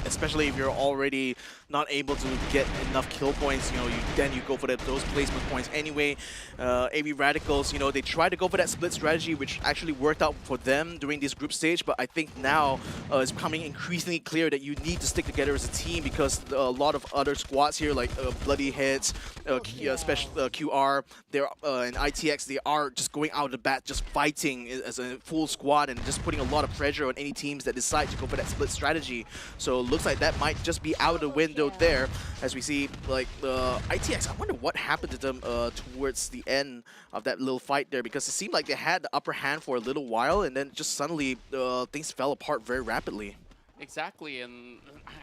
especially if you're already not able to get enough kill points, you know, then you go for those placement points anyway. AV Radicals, you know, they tried to go for that split strategy, which actually worked out for them during this group stage, but I think now it's becoming increasingly clear that you need to stick together as a team because a lot of other squads here, like Bloody Heads, special QR, and ITX, they are just going out of the bat, just fighting as a full squad and just putting a lot of pressure on any teams that decide to go for that split strategy. So it looks like that might just be out of the window there, as we see like ITX. I wonder what happened to them towards the end of that little fight there, because it seemed like they had the upper hand for a little while, and then just suddenly things fell apart very rapidly. Exactly, and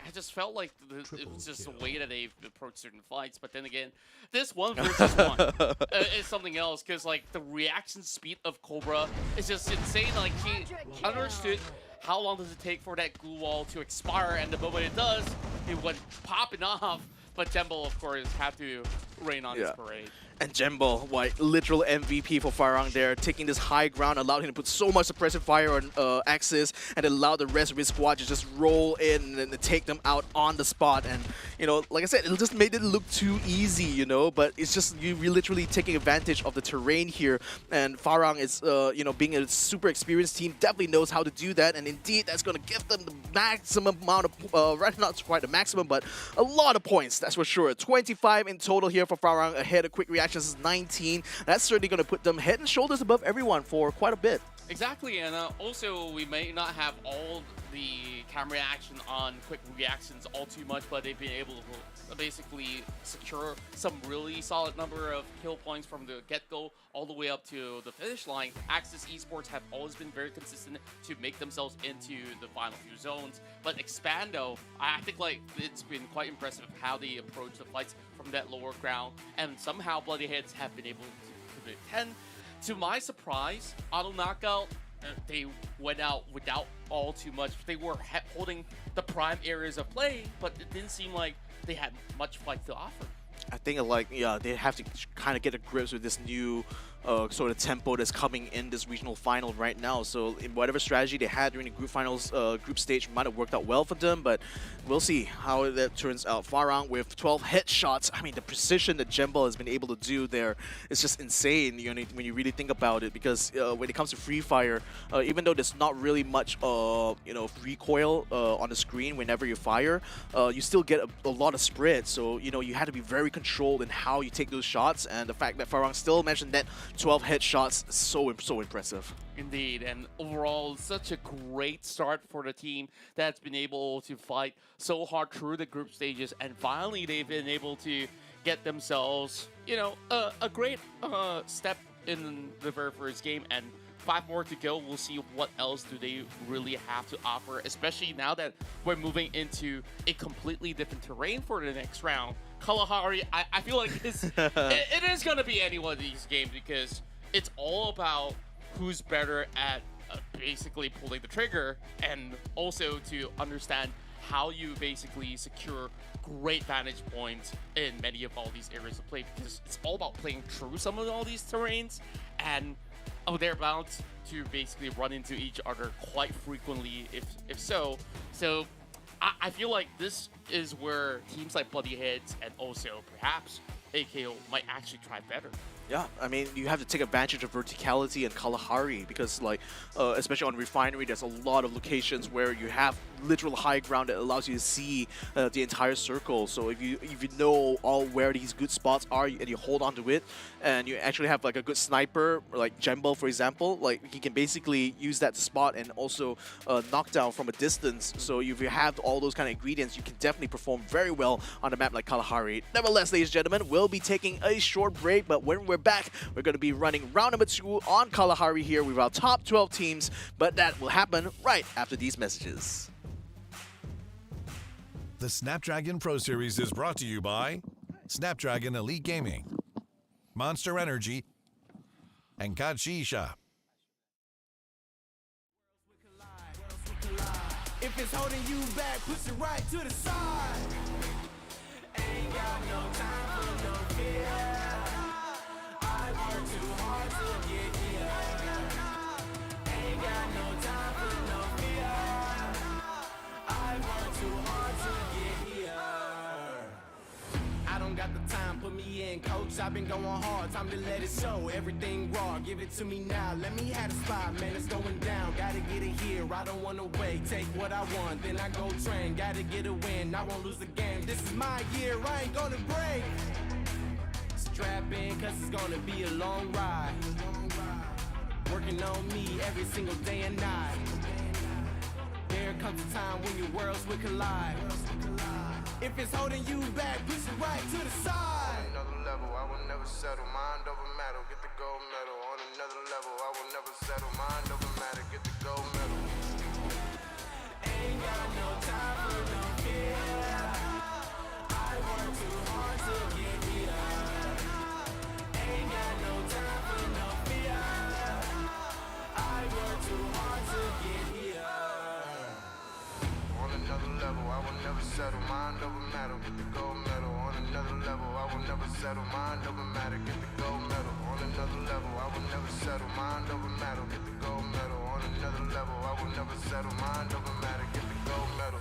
I just felt like it was just the way that they've approached certain fights. But then again, this 1v1 is something else, because like the reaction speed of Cobra is just insane. Like he understood how long does it take for that glue wall to expire, and the moment it does, it went popping off. But Jembo, of course, had to rain on his parade. And Jembo, like literal MVP for Farang there, taking this high ground, allowed him to put so much suppressive fire on Axis, and allowed the rest of his squad to just roll in and take them out on the spot. And you know, like I said, it just made it look too easy, you know. But it's just you're literally taking advantage of the terrain here. And Farang is, you know, being a super experienced team, definitely knows how to do that. And indeed, that's going to give them the maximum amount of, right, not quite the maximum, but a lot of points. That's for sure. 25 in total here for Farang ahead of Quick Reactions is 19. That's certainly going to put them head and shoulders above everyone for quite a bit. Exactly, and also we may not have all the camera action on Quick Reactions all too much, but they've been able to basically secure some really solid number of kill points from the get-go all the way up to the finish line. Axis Esports have always been very consistent to make themselves into the final few zones, but Expando, I think like it's been quite impressive how they approach the fights from that lower ground, and somehow Bloody Heads have been able to commit 10. To my surprise, auto knockout, they went out without all too much. They were holding the prime areas of play, but it didn't seem like they had much fight to offer. I think like, yeah, they have to kind of get a grips with this new sort of tempo that's coming in this regional final right now. So in whatever strategy they had during the group finals, group stage might have worked out well for them, but we'll see how that turns out. Farang with 12 headshots. I mean, the precision that Jembo has been able to do there is just insane, you know, when you really think about it, because when it comes to Free Fire, even though there's not really much, you know, recoil on the screen whenever you fire, you still get a lot of spread. So, you know, you had to be very controlled in how you take those shots, and the fact that Farang still mentioned that 12 headshots, so impressive. Indeed, and overall, such a great start for the team that's been able to fight so hard through the group stages, and finally they've been able to get themselves, you know, a great step in the very first game, and 5 more to go. We'll see what else do they really have to offer, especially now that we're moving into a completely different terrain for the next round. Kalahari, I feel like it is going to be any one of these games, because it's all about who's better at basically pulling the trigger, and also to understand how you basically secure great vantage points in many of all these areas of play, because it's all about playing through some of all these terrains, and they're bound to basically run into each other quite frequently if so. So I feel like this is where teams like Bloody Heads and also perhaps AKO might actually try better. Yeah, I mean, you have to take advantage of verticality and Kalahari, because like, especially on Refinery, there's a lot of locations where you have literal high ground that allows you to see the entire circle. So if you know all where these good spots are and you hold on to it, and you actually have like a good sniper, like Jembo for example, like he can basically use that to spot and also knock down from a distance. So if you have all those kind of ingredients, you can definitely perform very well on a map like Kalahari. Nevertheless, ladies and gentlemen, we'll be taking a short break, but when we're back, we're going to be running round number 2 on Kalahari here with our top 12 teams, but that will happen right after these messages. The Snapdragon Pro Series is brought to you by Snapdragon Elite Gaming, Monster Energy, and Kachi Shop. If it's holding you back, push it right to the side. Ain't got no time for no fear. I work too hard to get here. Ain't got no time for no fear. I work too hard to get here. I don't got the time, put me in, coach. I've been going hard, time to let it show. Everything raw, give it to me now. Let me have the spot, man, it's going down. Gotta get it here, I don't wanna wait. Take what I want, then I go train. Gotta get a win, I won't lose the game. This is my year, I ain't gonna break. Strap in, cause it's gonna be a long ride. Working on me every single day and night. There comes a time when your worlds will collide. If it's holding you back, push it right to the side. On another level, I will never settle. Mind over matter, get the gold medal. On another level, I will never settle. Mind over matter, get the gold medal. Ain't got no time for no fear. I work too hard to get here. Ain't got no time for no fear. I work too hard to get here. On another level, I will never settle, mind over matter, get the gold medal. On another level, I will never settle, mind over matter, get the gold medal. On another level, I will never settle, mind over matter, get the gold medal. On another level, I will never settle, mind over matter, get the gold medal.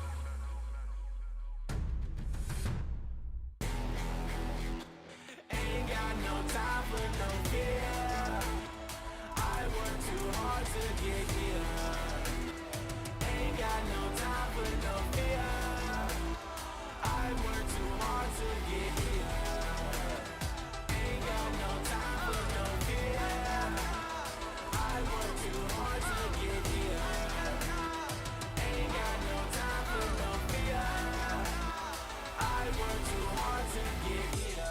Ain't got no time for no fear. I work too hard to get here. Ain't got no time for no fear. I work too hard to get here. Ain't got no time for no fear. I work too hard to get here. Ain't got no time for no fear. I work too hard to get here.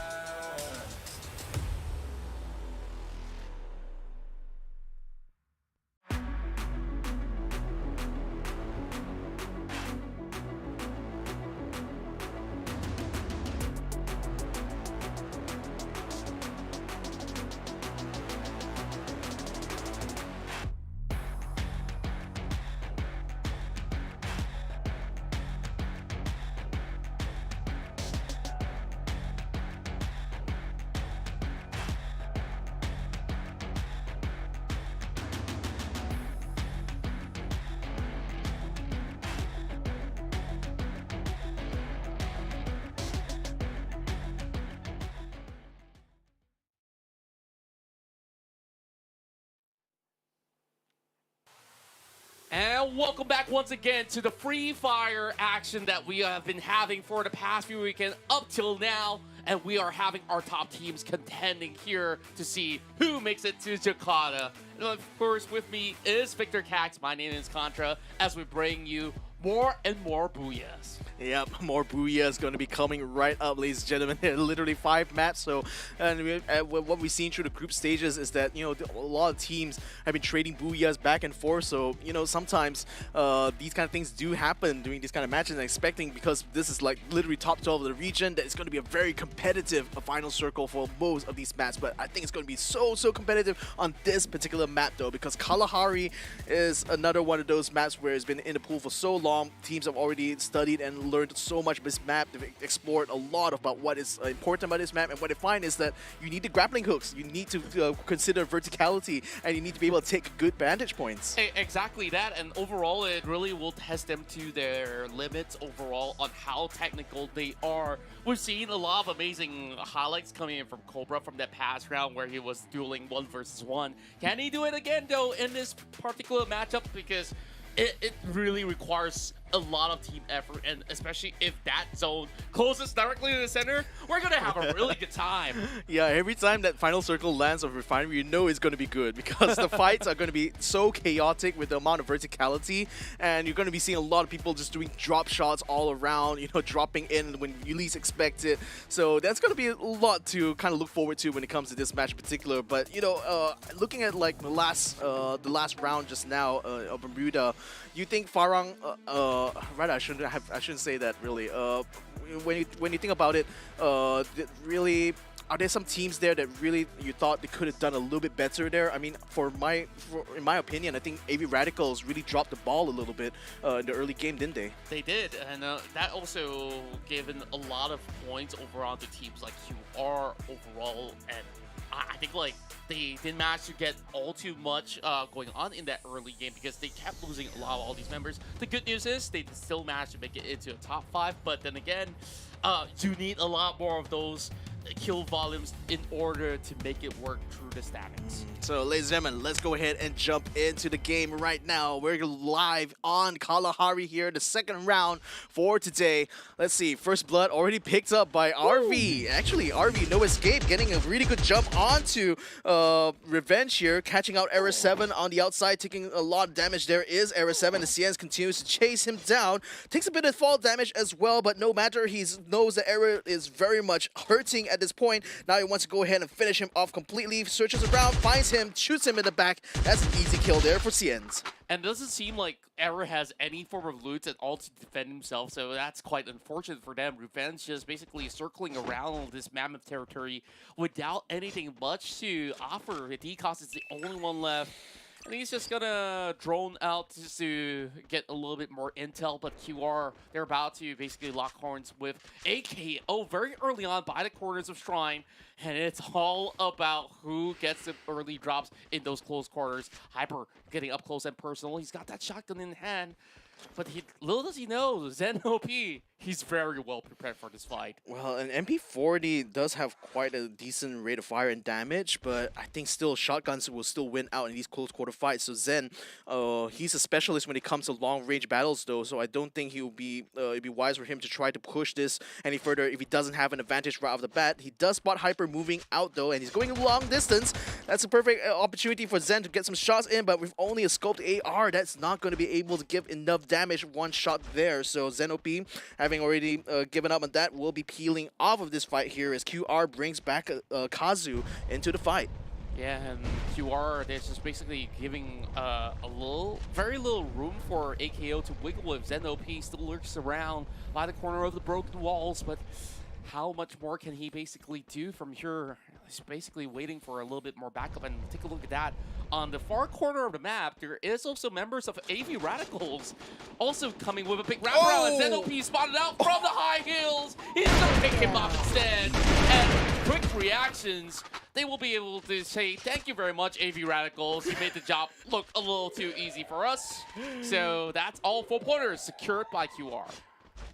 And welcome back once again to the Free Fire action that we have been having for the past few weekends up till now. And we are having our top teams contending here to see who makes it to Jakarta. And of course, with me is Victor Cax. My name is Contra, as we bring you more and more booyahs. Yep, more Booyah is going to be coming right up, ladies and gentlemen. There are literally 5 maps. So, what we've seen through the group stages is that, you know, a lot of teams have been trading Booyahs back and forth. So, you know, sometimes these kind of things do happen during these kind of matches. And expecting, because this is like literally top 12 of the region, that it's going to be a very competitive final circle for most of these maps. But I think it's going to be so competitive on this particular map, though, because Kalahari is another one of those maps where it's been in the pool for so long. Teams have already studied and learned so much of this map. They've explored a lot about what is important about this map, and what they find is that you need the grappling hooks, you need to consider verticality, and you need to be able to take good vantage points. Exactly that, and overall it really will test them to their limits overall on how technical they are. We've seen a lot of amazing highlights coming in from Cobra from that past round where he was dueling 1 versus 1. Can he do it again though in this particular matchup? Because it really requires a lot of team effort, and especially if that zone closes directly to the center, we're gonna have a really good time. Yeah, every time that final circle lands of Refinery, you know it's going to be good, because the fights are going to be so chaotic with the amount of verticality, and you're going to be seeing a lot of people just doing drop shots all around, you know, dropping in when you least expect it. So that's going to be a lot to kind of look forward to when it comes to this match in particular. But, you know, looking at like the last round just now of Bermuda, you think Farang right, I shouldn't say that really. When you think about it, really, are there some teams there that really you thought they could have done a little bit better there? I mean, in my opinion, I think AV Radicals really dropped the ball a little bit in the early game, didn't they? They did, and that also given a lot of points overall to teams like QR overall, and I think like they didn't manage to get all too much going on in that early game because they kept losing a lot of all these members. The good news is they still managed to make it into a top 5, but then again, you need a lot more of those kill volumes in order to make it work through the standings. So, ladies and gentlemen, let's go ahead and jump into the game right now. We're live on Kalahari here, the second round for today. Let's see, first blood already picked up by RV. Actually, RV, no escape, getting a really good jump onto Revenge here, catching out Era 7 on the outside, taking a lot of damage. There is Era 7. The CNs continues to chase him down. Takes a bit of fall damage as well, but no matter, he knows the Era is very much hurting at this point. Now he wants to go ahead and finish him off completely. Searches around, finds him, shoots him in the back. That's an easy kill there for CNs. And it doesn't seem like Era has any form of loot at all to defend himself, so that's quite unfortunate for them. Revenge just basically circling around this mammoth territory without anything much to offer. DCOS is the only one left. And he's just gonna drone out just to get a little bit more intel, but QR, they're about to basically lock horns with AKO very early on by the corners of Shrine, and it's all about who gets the early drops in those close quarters. Hyper getting up close and personal. He's got that shotgun in hand. But little does he know, Zen OP, he's very well prepared for this fight. Well, an MP40 does have quite a decent rate of fire and damage, but I think still shotguns will still win out in these close quarter fights. So Zen, he's a specialist when it comes to long range battles though, so I don't think he'll be it'd be wise for him to try to push this any further if he doesn't have an advantage right off the bat. He does spot Hyper moving out though, and he's going a long distance. That's a perfect opportunity for Zen to get some shots in, but with only a scoped AR, that's not going to be able to give enough damage one shot there. So Zen OP, having already given up on that, will be peeling off of this fight here as QR brings back Kazu into the fight. Yeah, and QR, they're just basically giving very little room for AKO to wiggle if Zen OP still lurks around by the corner of the broken walls, but how much more can he basically do from here? He's basically waiting for a little bit more backup, and take a look at that. On the far corner of the map, there is also members of AV Radicals also coming with a big wraparound, and Zen OP spotted out from the high hills. He's gonna pick him up instead, and quick reactions. They will be able to say, thank you very much, AV Radicals. You made the job look a little too easy for us. So that's all 4 pointers secured by QR.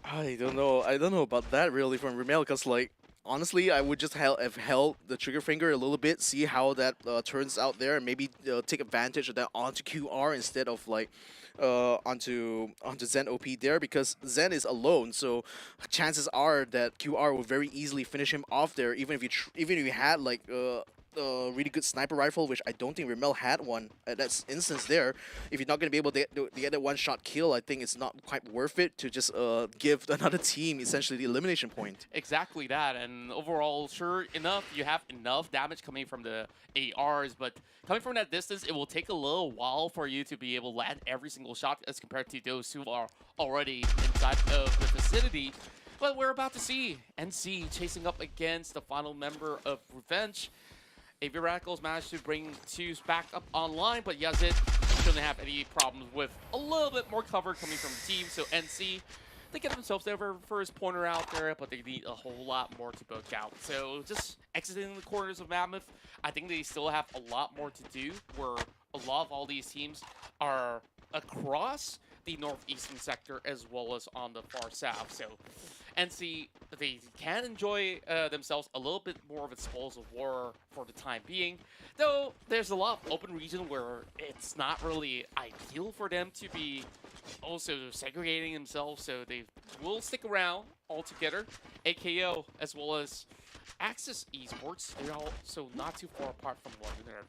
I don't know about that really from Ramel, because like honestly, I would just have held the trigger finger a little bit, see how that turns out there, and maybe take advantage of that onto QR instead of like onto Zen OP there, because Zen is alone, so chances are that QR will very easily finish him off there, even if you had like a really good sniper rifle, which I don't think Ramel had one at that instance there. If you're not going to be able to get that one-shot kill, I think it's not quite worth it to just give another team essentially the elimination point. Exactly that, and overall, sure enough, you have enough damage coming from the ARs, but coming from that distance, it will take a little while for you to be able to land every single shot as compared to those who are already inside of the vicinity. But we're about to see NC chasing up against the final member of Revenge. AV Radicals managed to bring Twos back up online, but Yazid shouldn't have any problems with a little bit more cover coming from the team. So NC, they get themselves their first pointer out there, but they need a whole lot more to book out. So just exiting the corners of Mammoth, I think they still have a lot more to do, where a lot of all these teams are across the northeastern sector as well as on the far south. So NC, they can enjoy themselves a little bit more of a spoils of war for the time being, though there's a lot of open region where it's not really ideal for them to be also segregating themselves, so they will stick around all together. AKO as well as Axis Esports, they're also not too far apart from one another.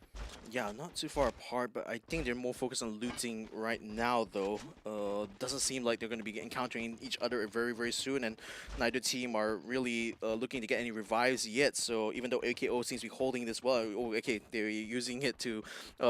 Yeah, not too far apart, but I think they're more focused on looting right now, though. Doesn't seem like they're going to be encountering each other very, very soon, and neither team are really looking to get any revives yet. So even though AKO seems to be holding this well, okay, they're using it to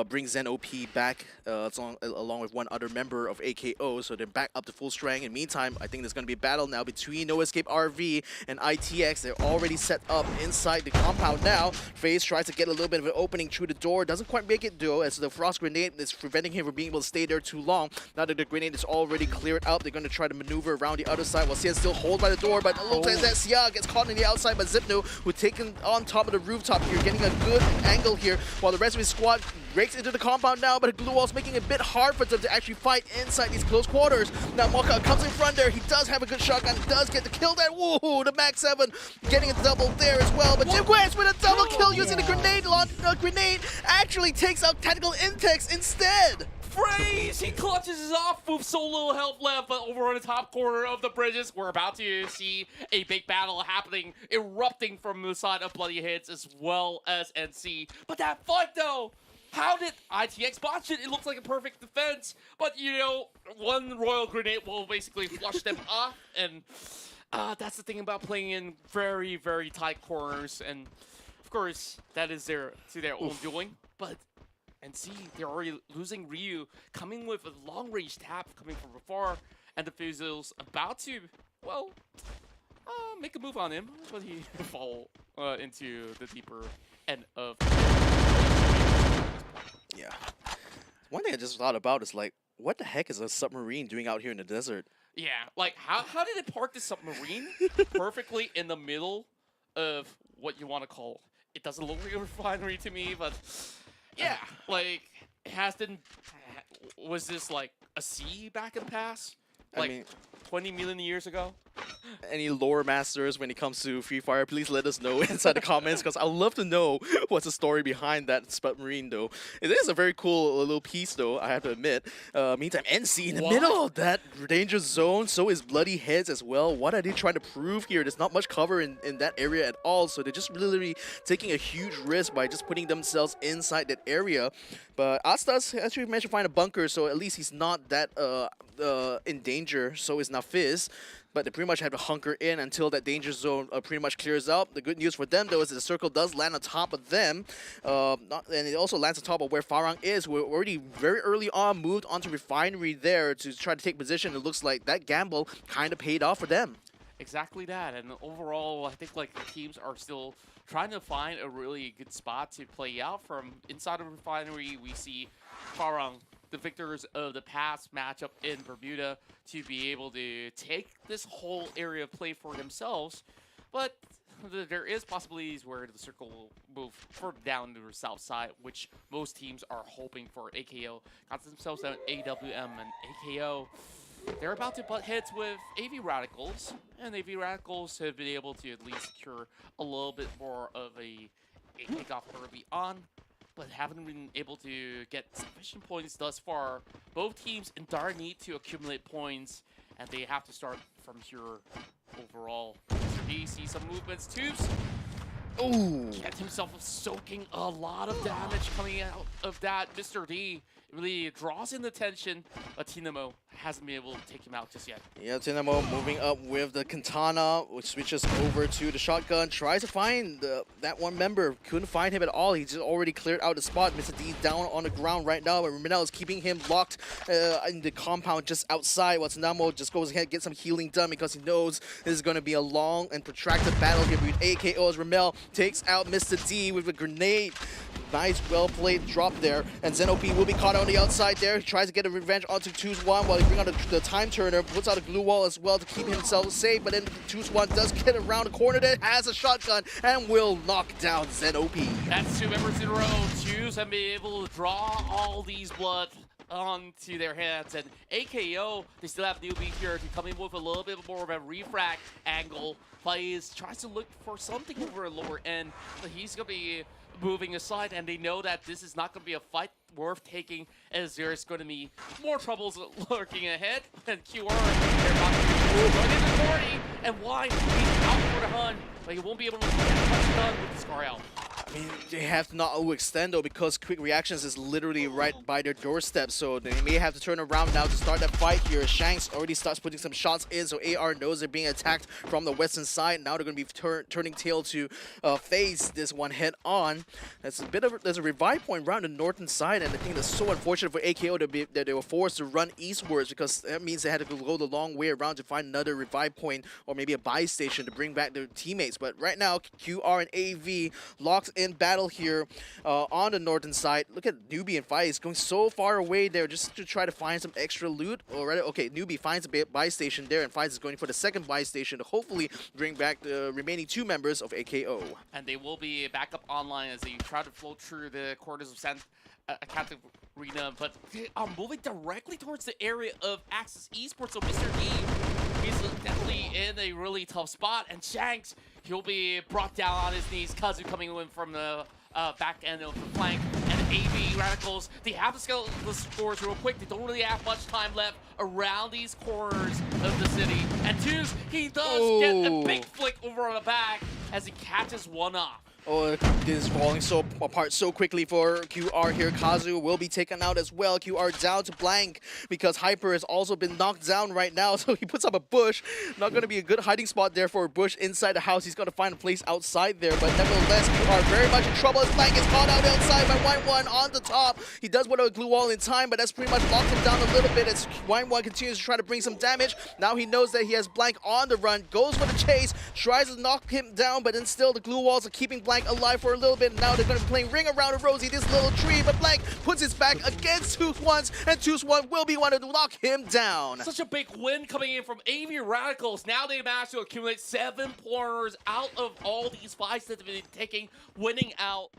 bring Zen OP back along with one other member of AKO, so they're back up to full strength. In the meantime, I think there's going to be a battle now between No Escape RV and ITX. They're already set up inside the compound now. FaZe tries to get a little bit of an opening through the door, doesn't quite make it though, as the frost grenade is preventing him from being able to stay there too long. Now that the grenade is already cleared up, they're going to try to maneuver around the other side while Sien's still hold by the door, but it looks like that Sia gets caught on the outside by Zipno, who taken on top of the rooftop here, getting a good angle here, while the rest of his squad breaks into the compound now, but the glue wall's making it a bit hard for them to actually fight inside these close quarters. Now Mocha comes in front there, he does have a good shotgun, does get the kill there. Woohoo, the Max 7 getting a double there as well, but Jim Quest with a double kill using the grenade launch. Grenade actually takes out Tactical Intex instead. FaZe, he clutches his off with so little health left, but over on the top corner of the bridges, we're about to see a big battle happening, erupting from the side of Bloody Hits as well as NC. But that fight though, how did ITX botch it? It looks like a perfect defense, but you know, one Royal Grenade will basically flush them off, and that's the thing about playing in very, very tight corners, and of course, that is to their own doing, but NC, they're already losing Ryu, coming with a long-range tap coming from afar, and the Fizzle's about to, well, make a move on him, but he fall into the deeper end of. Yeah. One thing I just thought about is like, what the heck is a submarine doing out here in the desert? Yeah, like how did it park the submarine perfectly in the middle of what you want to call? It doesn't look like a refinery to me, but yeah, like it has been. Was this like a sea back in the past? Like I mean, 20 million years ago? any lore masters when it comes to Free Fire, please let us know inside the comments because I'd love to know what's the story behind that submarine though. It is a very cool little piece though, I have to admit. Meantime, NC in the middle of that danger zone, so is Bloody Heads as well. What are they trying to prove here? There's not much cover in that area at all, so they're just literally taking a huge risk by just putting themselves inside that area. But Astas, as we mentioned, find a bunker, so at least he's not that in danger, so is Nafiz. But they pretty much have to hunker in until that danger zone pretty much clears out. The good news for them, though, is that the circle does land on top of them. And it also lands on top of where Farang is. We're already very early on moved onto Refinery there to try to take position. It looks like that gamble kind of paid off for them. Exactly that, and overall, I think like the teams are still trying to find a really good spot to play out from. Inside of Refinery, we see Farang, the victors of the past matchup in Bermuda, to be able to take this whole area of play for themselves. But there is possibilities where the circle will move further down to the south side, which most teams are hoping for. AKO got themselves an AWM, and AKO, they're about to butt heads with AV Radicals, and AV Radicals have been able to at least secure a little bit more of a takeoff early on, but haven't been able to get sufficient points thus far. Both teams in dire need to accumulate points, and they have to start from here overall. Mr. D sees some movements. Tubes get himself soaking a lot of damage coming out of that. Mr. D really draws in the attention, but Tinamo hasn't been able to take him out just yet. Yeah, Tinamo moving up with the Katana, which switches over to the shotgun, tries to find that one member. Couldn't find him at all. He just already cleared out the spot. Mr. D down on the ground right now, but Minel is keeping him locked in the compound just outside, while Tinamo just goes ahead and gets some healing done because he knows this is going to be a long and protracted battle here between AKO as Ramel takes out Mr. D with a grenade. Nice, well-played drop there, and Zenop will be caught on the outside there. He tries to get a revenge onto 2-1 while he brings out the time turner, puts out a glue wall as well to keep himself safe, but then 2-1 does get around the corner there, has a shotgun, and will knock down Zenop. That's two members in a row. Choose and be able to draw all these blood onto their hands, and AKO, they still have Newbie here to come in with a little bit more of a refract angle. Tries to look for something over a lower end, but he's going to be moving aside, and they know that this is not going to be a fight worth taking, as there's going to be more troubles lurking ahead. And QR, they're about to run into 40, and why? He's out for the hunt, but he won't be able to get much done with the Scar out. I mean, they have to not overextend though, because quick reactions is literally right by their doorstep, so they may have to turn around now to start that fight here. Shanks already starts putting some shots in, so AR knows they're being attacked from the western side. Now they're going to be turning tail to face this one head on. There's a revive point around the northern side, and I think that's so unfortunate for AKO that they were forced to run eastwards, because that means they had to go the long way around to find another revive point or maybe a buy station to bring back their teammates. But right now, QR and AV locked in battle here on the northern side. Look at Newbie and Fies going so far away there just to try to find some extra loot. Already, okay, Newbie finds a buy station there, and Fies is going for the second buy station to hopefully bring back the remaining two members of AKO. And they will be back up online as they try to float through the corridors of Catholic Arena, but they are moving directly towards the area of Axis Esports. So Mr. D, he's definitely in a really tough spot, and Shanks, he'll be brought down on his knees. Kazu coming in from the back end of the flank, and AV Radicals, they have to scale the scores real quick. They don't really have much time left around these corners of the city. And Twos, he does get a big flick over on the back as he catches one off. Oh, this is falling apart so quickly for QR here. Kazu will be taken out as well. QR down to blank because Hyper has also been knocked down right now. So he puts up a bush. Not going to be a good hiding spot there for a bush inside the house. He's going to find a place outside there. But nevertheless, QR very much in trouble as blank is caught out outside by Wine1 on the top. He does put a glue wall in time, but that's pretty much locked him down a little bit as Wine1 continues to try to bring some damage. Now he knows that he has blank on the run. Goes for the chase. Tries to knock him down, but then still the glue walls are keeping blank Blank alive for a little bit. Now they're going to be playing Ring Around Rosie, this little tree, but Blank puts his back against Tooth1, and Tooth1 will be one to knock him down. Such a big win coming in from AV Radicals. Now they managed to accumulate 7 pointers out of all these fights that they've been taking, winning out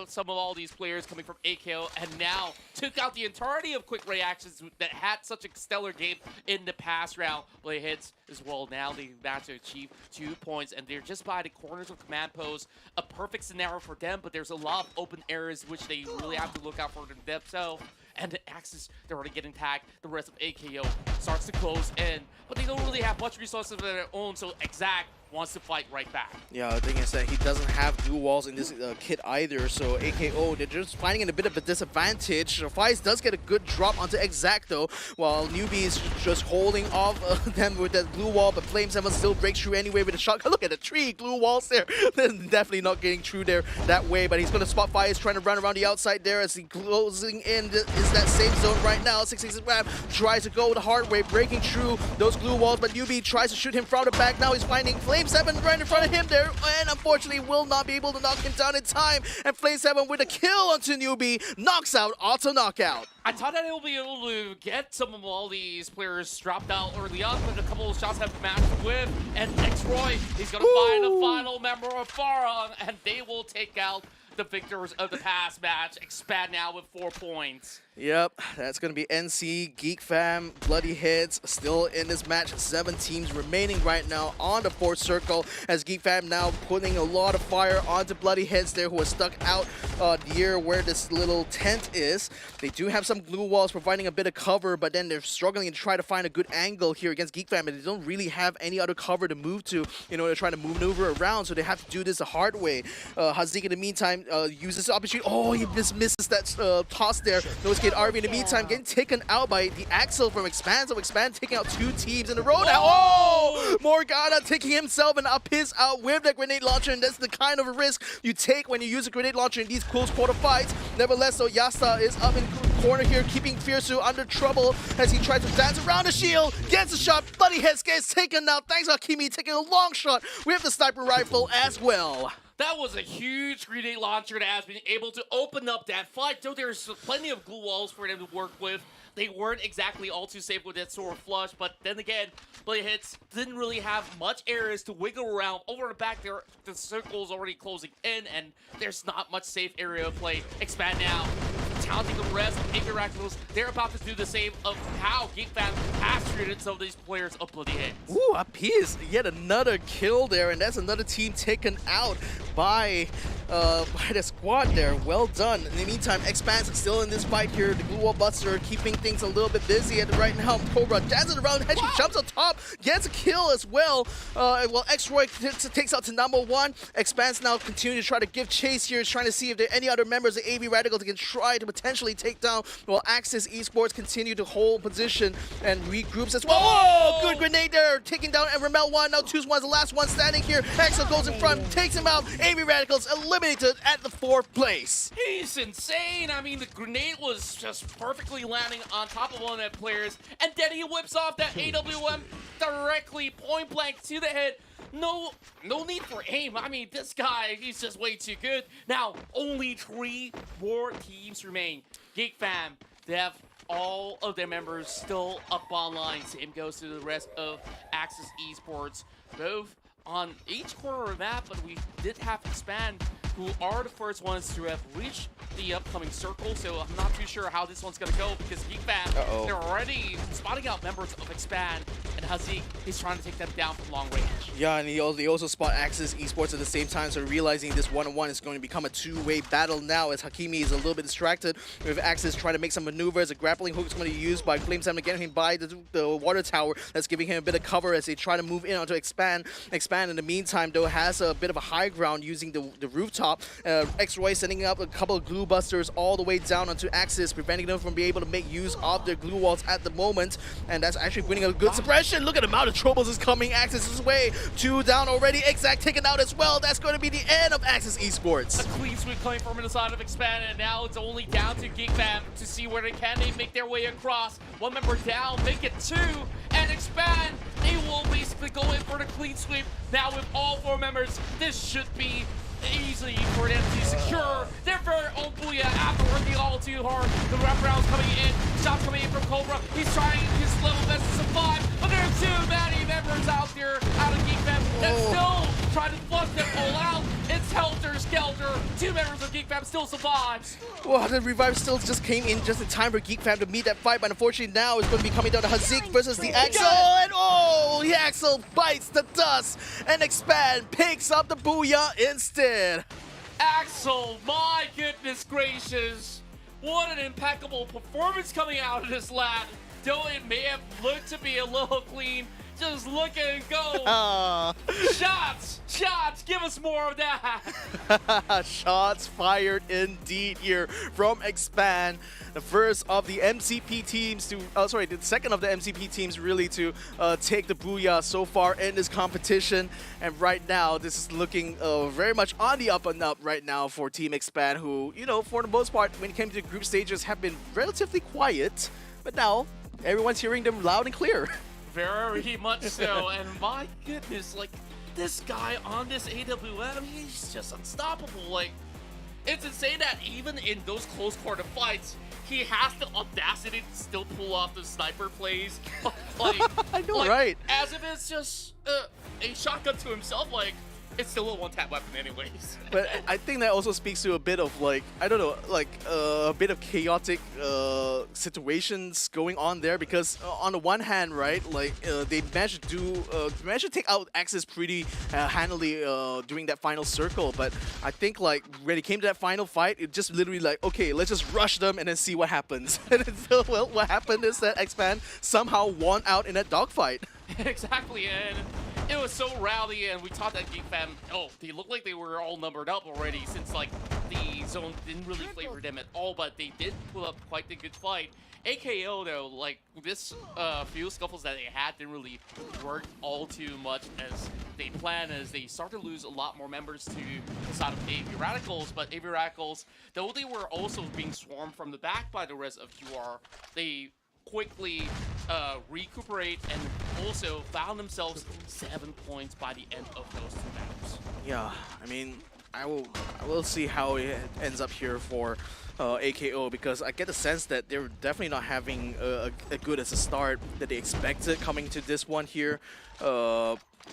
some of all these players coming from AKO, and now took out the entirety of Quick Reactions that had such a stellar game in the past round. Play hits as well. Now they managed to achieve 2 points, and they're just by the corners of command post. A perfect scenario for them, but there's a lot of open areas which they really have to look out for themselves. And the Axis, they're already getting tagged. The rest of AKO starts to close in, but they don't really have much resources of their own, so Exact wants to fight right back. Yeah, the thing is that he doesn't have blue walls in this kit either, so AKO, they're just finding in a bit of a disadvantage. Faiz does get a good drop onto Exact though, while Newbie is just holding off them with that blue wall, but Flame 7 still breaks through anyway with a shot. Look at the 3 blue walls there. They're definitely not getting through there that way, but he's going to spot Faiz trying to run around the outside there as he closing in is that safe zone right now. 666 tries to go the hard way, breaking through those glue walls, but Newbie tries to shoot him from the back. Now he's finding Flame 7 right in front of him there, and unfortunately will not be able to knock him down in time. And Flame 7 with a kill onto Newbie, knocks out, auto knockout. I thought that he'll be able to get some of all these players dropped out early on, but a couple of shots have matched with, and X-Roy, he's going to find the final member of Farong, and they will take out the victors of the past match. Expand now with 4 points. Yep, that's going to be NC, Geek Fam, Bloody Heads still in this match. 7 teams remaining right now on the 4th circle, as Geek Fam now putting a lot of fire onto Bloody Heads there, who are stuck out near where this little tent is. They do have some glue walls providing a bit of cover, but then they're struggling to try to find a good angle here against Geek Fam, and they don't really have any other cover to move to. You know, they're trying to maneuver around, so they have to do this the hard way. Hazik in the meantime uses the opportunity. Oh, he just misses that toss there. Nose RV in the meantime getting taken out by the Axel from Expand. So Expand taking out 2 teams in a row now. Oh! Morgana taking himself and up his out with the grenade launcher, and that's the kind of a risk you take when you use a grenade launcher in these close quarter fights. Nevertheless, so Yasta is up in corner here, keeping Fiersu under trouble as he tries to dance around the shield, gets a shot, Bloody Heads gets taken out. Thanks Hakimi taking a long shot with the sniper rifle as well. That was a huge grenade launcher that has been able to open up that fight, though there's plenty of glue walls for them to work with. They weren't exactly all too safe with that sword flush, but then again, Blade Hits didn't really have much areas to wiggle around. Over the back there, the circle's already closing in, and there's not much safe area to play. Expand now, talenting the rest of AV Radicals. They're about to do the same of how Geek Fam has treated some of these players of Bloody Hits. Ooh, up is yet another kill there, and that's another team taken out by the squad there. Well done. In the meantime, Expand's still in this fight here. The Glue Wall Buster keeping things a little bit busy at the right now. Cobra dances around, and she jumps on top, gets a kill as well. Well, X-Roy takes out to number 1. Expands now continue to try to give chase here, trying to see if there are any other members of AV Radicals that can try to potentially take down, while Axis Esports continue to hold position and regroups as well. Oh, good grenade there, taking down Ramel 1. Now Tooth1's the last one standing here. Axel goes in front, takes him out. AV Radicals eliminated at the 4th place. He's insane. I mean, the grenade was just perfectly landing on top of one of the players, and then he whips off that AWM directly point blank to the head. No need for aim. I mean, this guy, he's just way too good. Now, only 3 more teams remain. Geek Fam, they have all of their members still up online. Same goes to the rest of Axis Esports. Both on each corner of the map, but we did have Expand, who are the first ones to have reached the upcoming circle, so I'm not too sure how this one's gonna go, because Geek Fam, they're already spotting out members of Expand, and Hazik, he's trying to take them down from long range. Yeah, and they also spot Axis Esports at the same time, so realizing this one-on-one is going to become a 2-way battle now, as Hakimi is a little bit distracted with Axis trying to make some maneuvers. A grappling hook is going to be used by Flame 7 to get him by the water tower. That's giving him a bit of cover as they try to move in onto Expand. Expand, in the meantime, though, has a bit of a high ground using the rooftop. X-Roy sending up a couple of glue busters all the way down onto Axis, preventing them from being able to make use of their glue walls at the moment, and that's actually winning a good suppression. Look at the amount of troubles is coming Axis' way. 2 down already. Exact taken out as well. That's going to be the end of Axis Esports. A clean sweep coming from the side of Expand, and now it's only down to Geek Fam to see where they make their way across. 1 member down, make it 2, and Expand, they will basically go in for the clean sweep. Now with all 4 members, this should be easy for them to secure their very own booyah after working all too hard. The wraparounds coming in, shots coming in from Cobra. He's trying his level best to survive, but there are too many members out there out of Geek Fam and still trying to flush them all out. It's Helter Skelter. 2 members of Geek Fam still survives. Well, the revive still just came in just in time for Geek Fam to meet that fight, but unfortunately now it's going to be coming down to Hazik versus the Axel, and oh, the Axel bites the dust, and Expand picks up the booyah instead. Axel, my goodness gracious. What an impeccable performance coming out of this lad. Though it may have looked to be a little clean, just look at it go. Shots, give us more of that. Shots fired indeed here from Expand. The first of the MCP teams to, the second of the MCP teams really to take the booyah so far in this competition. And right now, this is looking very much on the up and up right now for Team Expand, who, you know, for the most part, when it came to the group stages, have been relatively quiet. But now, everyone's hearing them loud and clear. Very much so, and my goodness, like, this guy on this AWM, he's just unstoppable. Like, it's insane that even in those close quarter fights, he has the audacity to still pull off the sniper plays. Like, I know, right? As if it's just a shotgun to himself, like, it's still a one-tap weapon anyways. But I think that also speaks to a bit of, like, I don't know, like a bit of chaotic situations going on there, because on the one hand, right, like they managed to take out Axis pretty handily during that final circle, but I think like when it came to that final fight, it just literally like, okay, let's just rush them and then see what happens. And so, well, what happened is that Expand somehow won out in that dogfight. Exactly, and it was so rowdy, and we thought that Geek Fam, they looked like they were all numbered up already, since like the zone didn't really favor them at all, but they did pull up quite a good fight. AKO though, like this few scuffles that they had didn't really work all too much as they planned, as they started to lose a lot more members to the side of AV Radicals, but AV Radicals, though they were also being swarmed from the back by the rest of QR, they quickly recuperate and also found themselves 7 points by the end of those 2 maps. Yeah, I mean, I will see how it ends up here for AKO, because I get the sense that they're definitely not having a good as a start that they expected coming to this one here.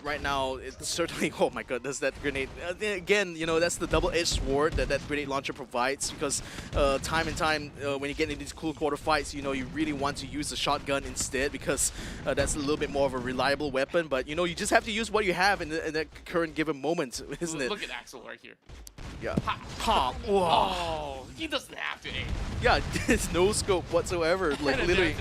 Right now, it's certainly, oh my goodness, that grenade. Again, you know, that's the double-edged sword that that grenade launcher provides, because time and time, when you get into these cool quarter fights, you know, you really want to use the shotgun instead, because that's a little bit more of a reliable weapon. But, you know, you just have to use what you have in the current given moment, isn't it? Look at Axel right here. Yeah. Ha! Oh, he doesn't have to aim. Yeah, it's no scope whatsoever. Like, literally,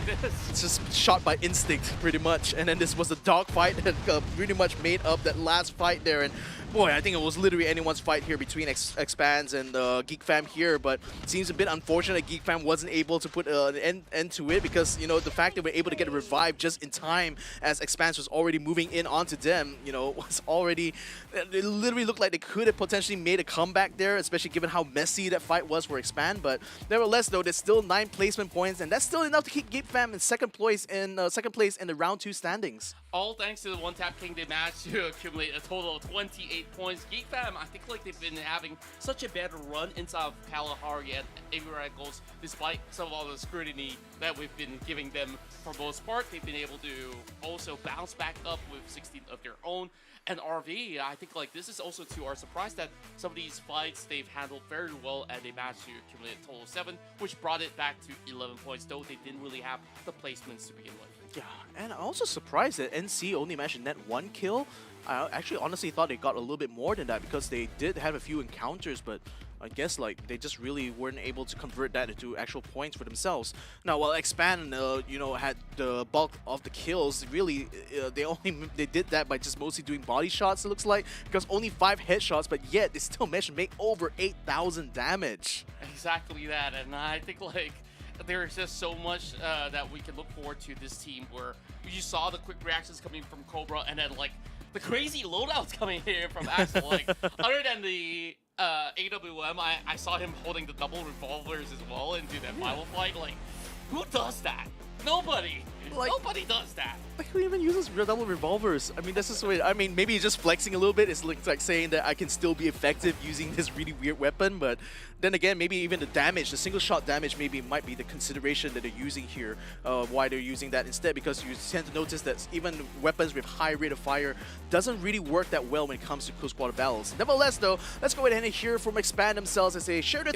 it's just shot by instinct, pretty much. And then this was a dog fight that pretty much made up that last fight there. And boy, I think it was literally anyone's fight here between Expands and Geek Fam here. But it seems a bit unfortunate that Geek Fam wasn't able to put an end to it, because, you know, the fact that we're able to get a revive just in time as Expands was already moving in onto them, you know, was already, it literally looked like they could have potentially made a comeback there, especially given how messy that fight was for Expand. But nevertheless, though, there's still 9 placement points, and that's still enough to keep Geek Fam in second place in the round 2 standings. All thanks to the one-tap king, they managed to accumulate a total of 28 points. Geek Fam, I think like they've been having such a bad run inside of Kalahari and AV Radicals, despite some of all the scrutiny that we've been giving them for most part. They've been able to also bounce back up with 16 of their own. And RV, I think like this is also to our surprise that some of these fights they've handled very well, and they managed to accumulate a total of 7, which brought it back to 11 points, though they didn't really have the placements to begin with. Yeah, and I'm also surprised that NC only managed to net 1 kill. I actually honestly thought they got a little bit more than that, because they did have a few encounters, but I guess like they just really weren't able to convert that into actual points for themselves. Now, while Expand, you know, had the bulk of the kills, really they did that by just mostly doing body shots. It looks like, because only 5 headshots, but yet they still managed to make over 8,000 damage. Exactly that, and I think like there's just so much that we can look forward to this team, where you saw the quick reactions coming from Cobra, and then like the crazy loadouts coming here from Axel. Like, other than the AWM, I saw him holding the double revolvers as well into that final fight. Like, who does that? Nobody. Like- Nobody does that. Like, who even uses double revolvers? I mean, this is what I mean. Maybe he's just flexing a little bit. It's like saying that I can still be effective using this really weird weapon. But then again, maybe even the damage, the single shot damage, maybe might be the consideration that they're using here. Why they're using that instead? Because you tend to notice that even weapons with high rate of fire doesn't really work that well when it comes to close quarter battles. Nevertheless, though, let's go ahead and hear from Expand themselves as they share their.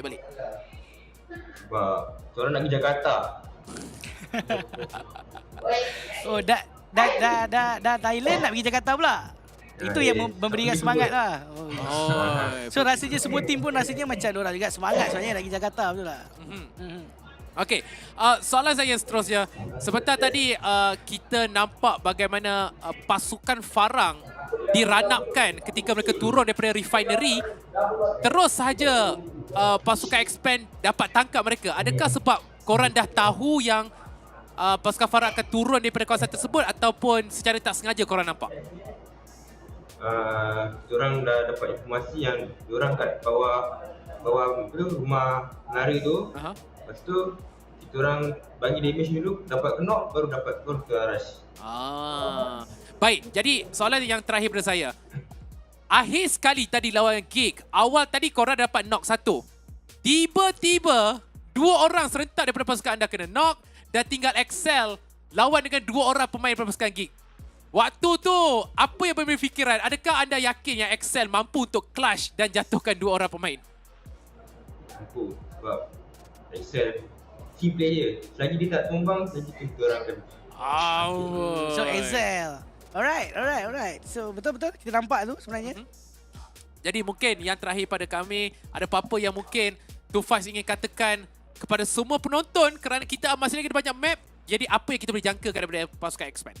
Sebab korang nak pergi Jakarta. Oh, dah Thailand nak pergi Jakarta pula. Itu yang memberikan semangat lah. So rasanya semua tim pun rasanya macam orang juga semangat soalnya nak pergi Jakarta, betul tak? Okey, soalan saya seterusnya. Sebentar tadi kita nampak bagaimana pasukan Farang diranapkan ketika mereka turun daripada refinery. Terus sahaja pasukan Expand dapat tangkap mereka. Adakah sebab korang dah tahu yang pasukan Farang akan turun daripada kawasan tersebut ataupun secara tak sengaja korang nampak? Diorang dah dapat informasi yang diorang kat bawah rumah menara tu. Lepas tu kita orang bagi damage dulu, dapat knock baru ke rush. Baik, jadi soalan yang terakhir pada saya. Akhir sekali tadi lawan Gig, awal tadi korang dapat knock satu. Tiba-tiba 2 orang serentak daripada pasukan anda kena knock dan tinggal Excel lawan dengan 2 orang pemain daripada pasukan Gig. Waktu tu, apa yang berfikiran? Adakah anda yakin yang Excel mampu untuk clash dan jatuhkan 2 orang pemain? Mampu, sebab Excel team player. Selagi dia tak tumbang, selagi kita orang akan. So Excel. Alright. So betul-betul kita nampak tu sebenarnya. Jadi mungkin yang terakhir pada kami, ada apa-apa yang mungkin Tufaz ingin katakan kepada semua penonton kerana kita masih lagi ada banyak map. Jadi apa yang kita boleh jangkakan daripada pasukan Expand?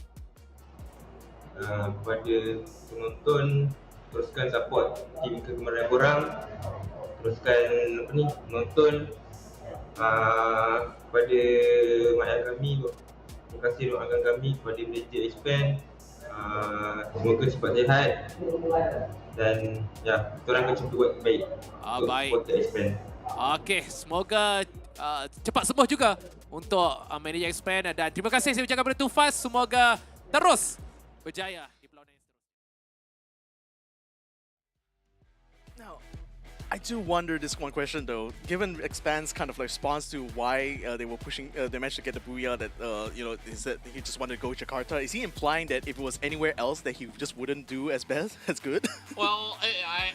Kepada penonton, teruskan support tim kegemaran korang. Teruskan menonton. Kepada mak ayah kami, terima kasih doakan kami kepada manager Expand. Semoga cepat sihat dan ya, kita orang akan cuba buat baik. Baik. Okey, semoga cepat sembuh juga untuk manager Expand dan terima kasih saya ucapkan kepada Tufaz, semoga terus berjaya di perlawanan ini. Now, I do wonder this one question though. Given Expand's kind of like response to why they were pushing, they managed to get the booyah that he said he just wanted to go Jakarta. Is he implying that if it was anywhere else that he just wouldn't do as good? Well,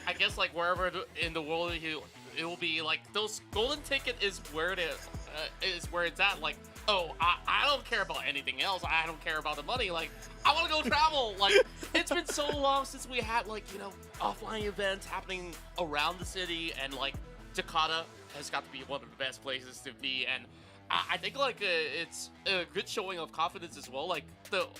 I guess like wherever in the world it will be like those golden ticket is where it is where it's at. Like, oh, I don't care about anything else. I don't care about the money. Like, I want to go travel. Like, it's been so long since we had like offline events happening around the city, and like Jakarta has got to be one of the best places to be. And I think like it's a good showing of confidence as well. Like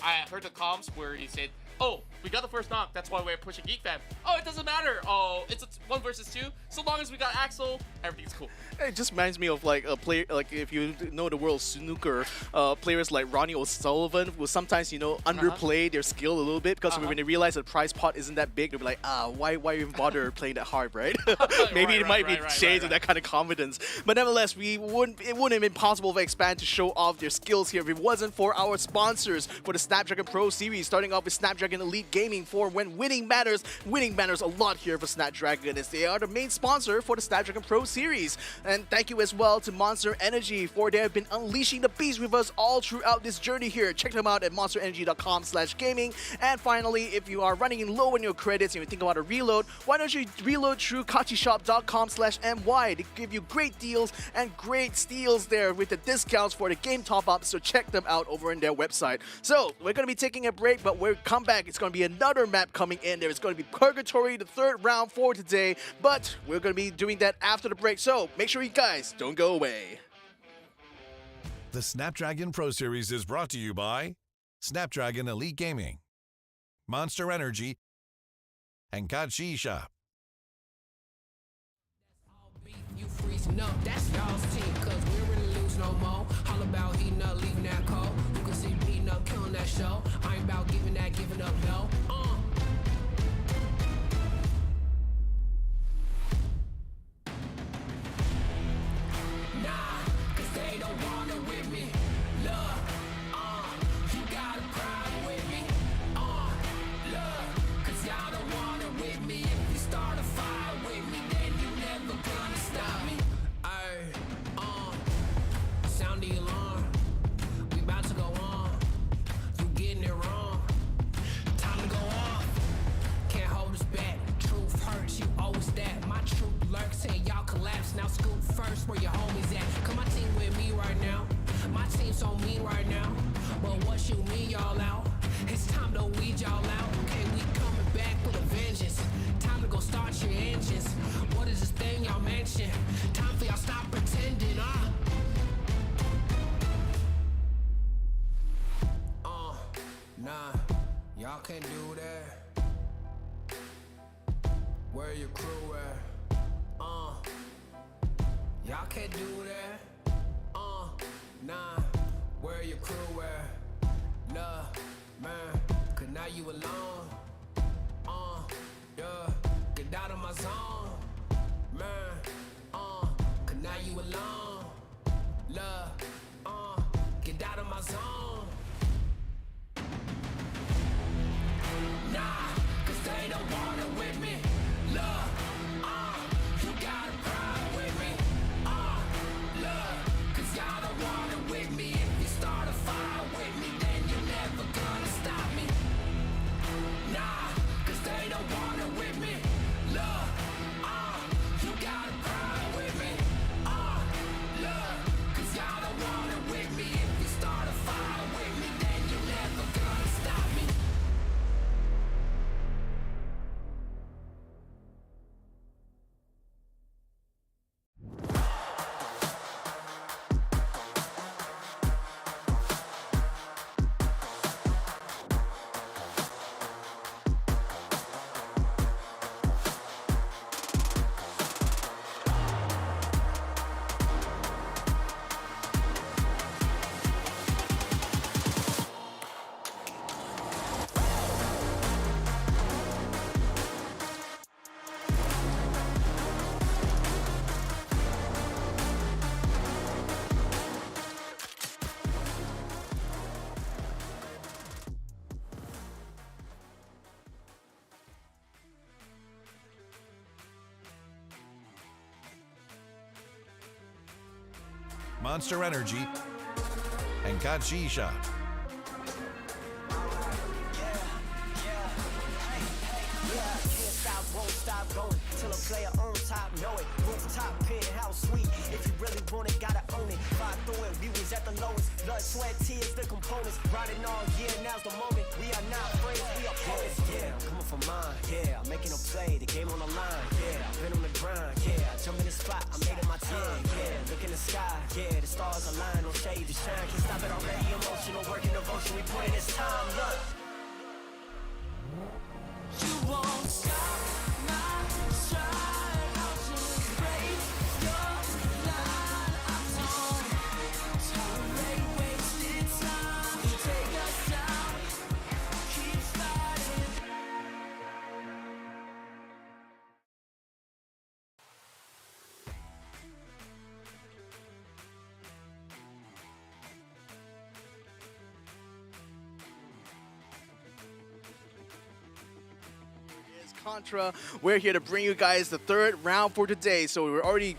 I heard the comms where he said, "Oh, we got the first knock. That's why we're pushing Geek Fam. Oh, it doesn't matter. Oh, it's a 1 versus 2. So long as we got Axel, everything's cool." It just reminds me of like a player, like if you know the world of snooker, players like Ronnie O'Sullivan will sometimes underplay their skill a little bit because when they realize the prize pot isn't that big, they'll be like, why even bother playing that hard, right? Maybe it might be shades of that kind of confidence. But nevertheless, it wouldn't have been possible for Expand to show off their skills here if it wasn't for our sponsors for the Snapdragon Pro Series, starting off with Snapdragon Elite Gaming for when winning matters. Winning matters a lot here for Snapdragon, as they are the main sponsor for the Snapdragon Pro Series. And thank you as well to Monster Energy, for they have been unleashing the beast with us all throughout this journey here. Check them out at monsterenergy.com/gaming. And finally, if you are running low on your credits and you think about a reload, why don't you reload through kachishop.com/my? They give you great deals and great steals there with the discounts for the game top-ups, so check them out over in their website. So, we're going to be taking a break, but when we come back, it's going to be another map coming in there. It's going to be Purgatory, the 3rd round for today, but we're going to be doing that after the break, so make sure you guys don't go away. The Snapdragon Pro Series is brought to you by Snapdragon Elite Gaming, Monster Energy, and Kachi Shop. You freezing up, that's y'all's team, cause we don't really lose no more. All about heating up, leaving that cold. You can see me heating up, killing that show. I ain't about giving up, no. Nah, cause they don't want it with me. Look, so mean right now. But what you mean, y'all out? It's time to weed y'all out. Okay, we coming back with a vengeance. Time to go start your engines. What is this thing y'all mention? Time for y'all stop pretending, Nah, y'all can't do that. Where your crew at? Y'all can't do that. Nah, where your crew at? Love, man, cause now you alone. Yeah, get out of my zone. Man, cause now you alone. Love, get out of my zone. Nah, cause they don't want it with me. Love, you got a problem with me. Love, cause y'all don't want it with me. If you start a fire with me, then you're never gonna stop me. Nah, cause they don't want it with me. Love, you got a problem with me. Love, cause y'all don't want it with me. If you start a fire with me, then you're never gonna stop me. Monster Energy, and Kachi Shop. Won't stop going till a player on top know it. Rooftop penthouse suite. If you really want it, gotta own it. Fly through it, we was at the lowest. Blood, sweat, tears, the components. Riding all year, now's the moment. We are not afraid, we are opponents. Yeah, I'm coming for mine. Yeah, I'm making a play, the game on the line. Yeah, I've been on the grind. Yeah, I jump in the spot, I made it my time. Yeah, look in the sky. Yeah, the stars align, no shade to shine. Can't stop it already, emotional, working devotion. We put in this time, look. You won't stop my stride. I'll just break your line. I don't tolerate wasted time. You take us down, keep fighting. Contra. We're here to bring you guys the third round for today. So we're already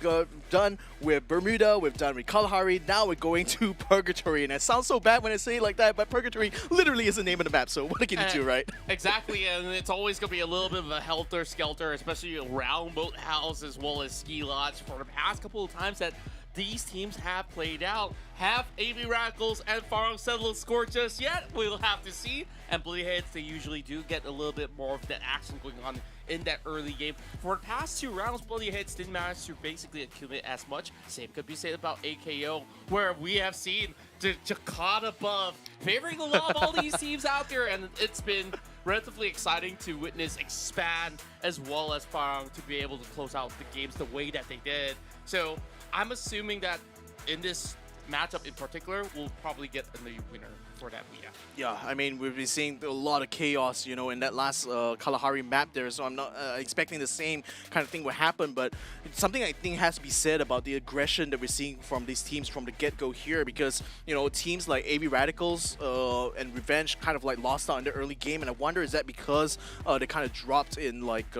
done with Bermuda, we've done with Kalahari, now we're going to Purgatory. And it sounds so bad when I say it like that, but Purgatory literally is the name of the map, so what can you do, right? Exactly, and it's always going to be a little bit of a helter-skelter, especially around Boathouse as well as Ski Lodge. For the past couple of times that these teams have played out, have AB Radicals and Farm Settlers scored just yet? We'll have to see. And Bleedheads, they usually do get a little bit more of that action going on in that early game. For the past two rounds, Bleedheads didn't manage to basically accumulate as much. Same could be said about AKO, where we have seen the Jakarta buff favoring a lot of all these teams out there, and it's been relatively exciting to witness expand as well as Farm to be able to close out the games the way that they did. So I'm assuming that in this matchup in particular, we'll probably get a new winner for that. Yeah, I mean, we've been seeing a lot of chaos, you know, in that last Kalahari map there, so I'm not expecting the same kind of thing will happen, but something I think has to be said about the aggression that we're seeing from these teams from the get-go here, because, you know, teams like AB Radicals and Revenge kind of like lost out in the early game, and I wonder, is that because they kind of dropped in like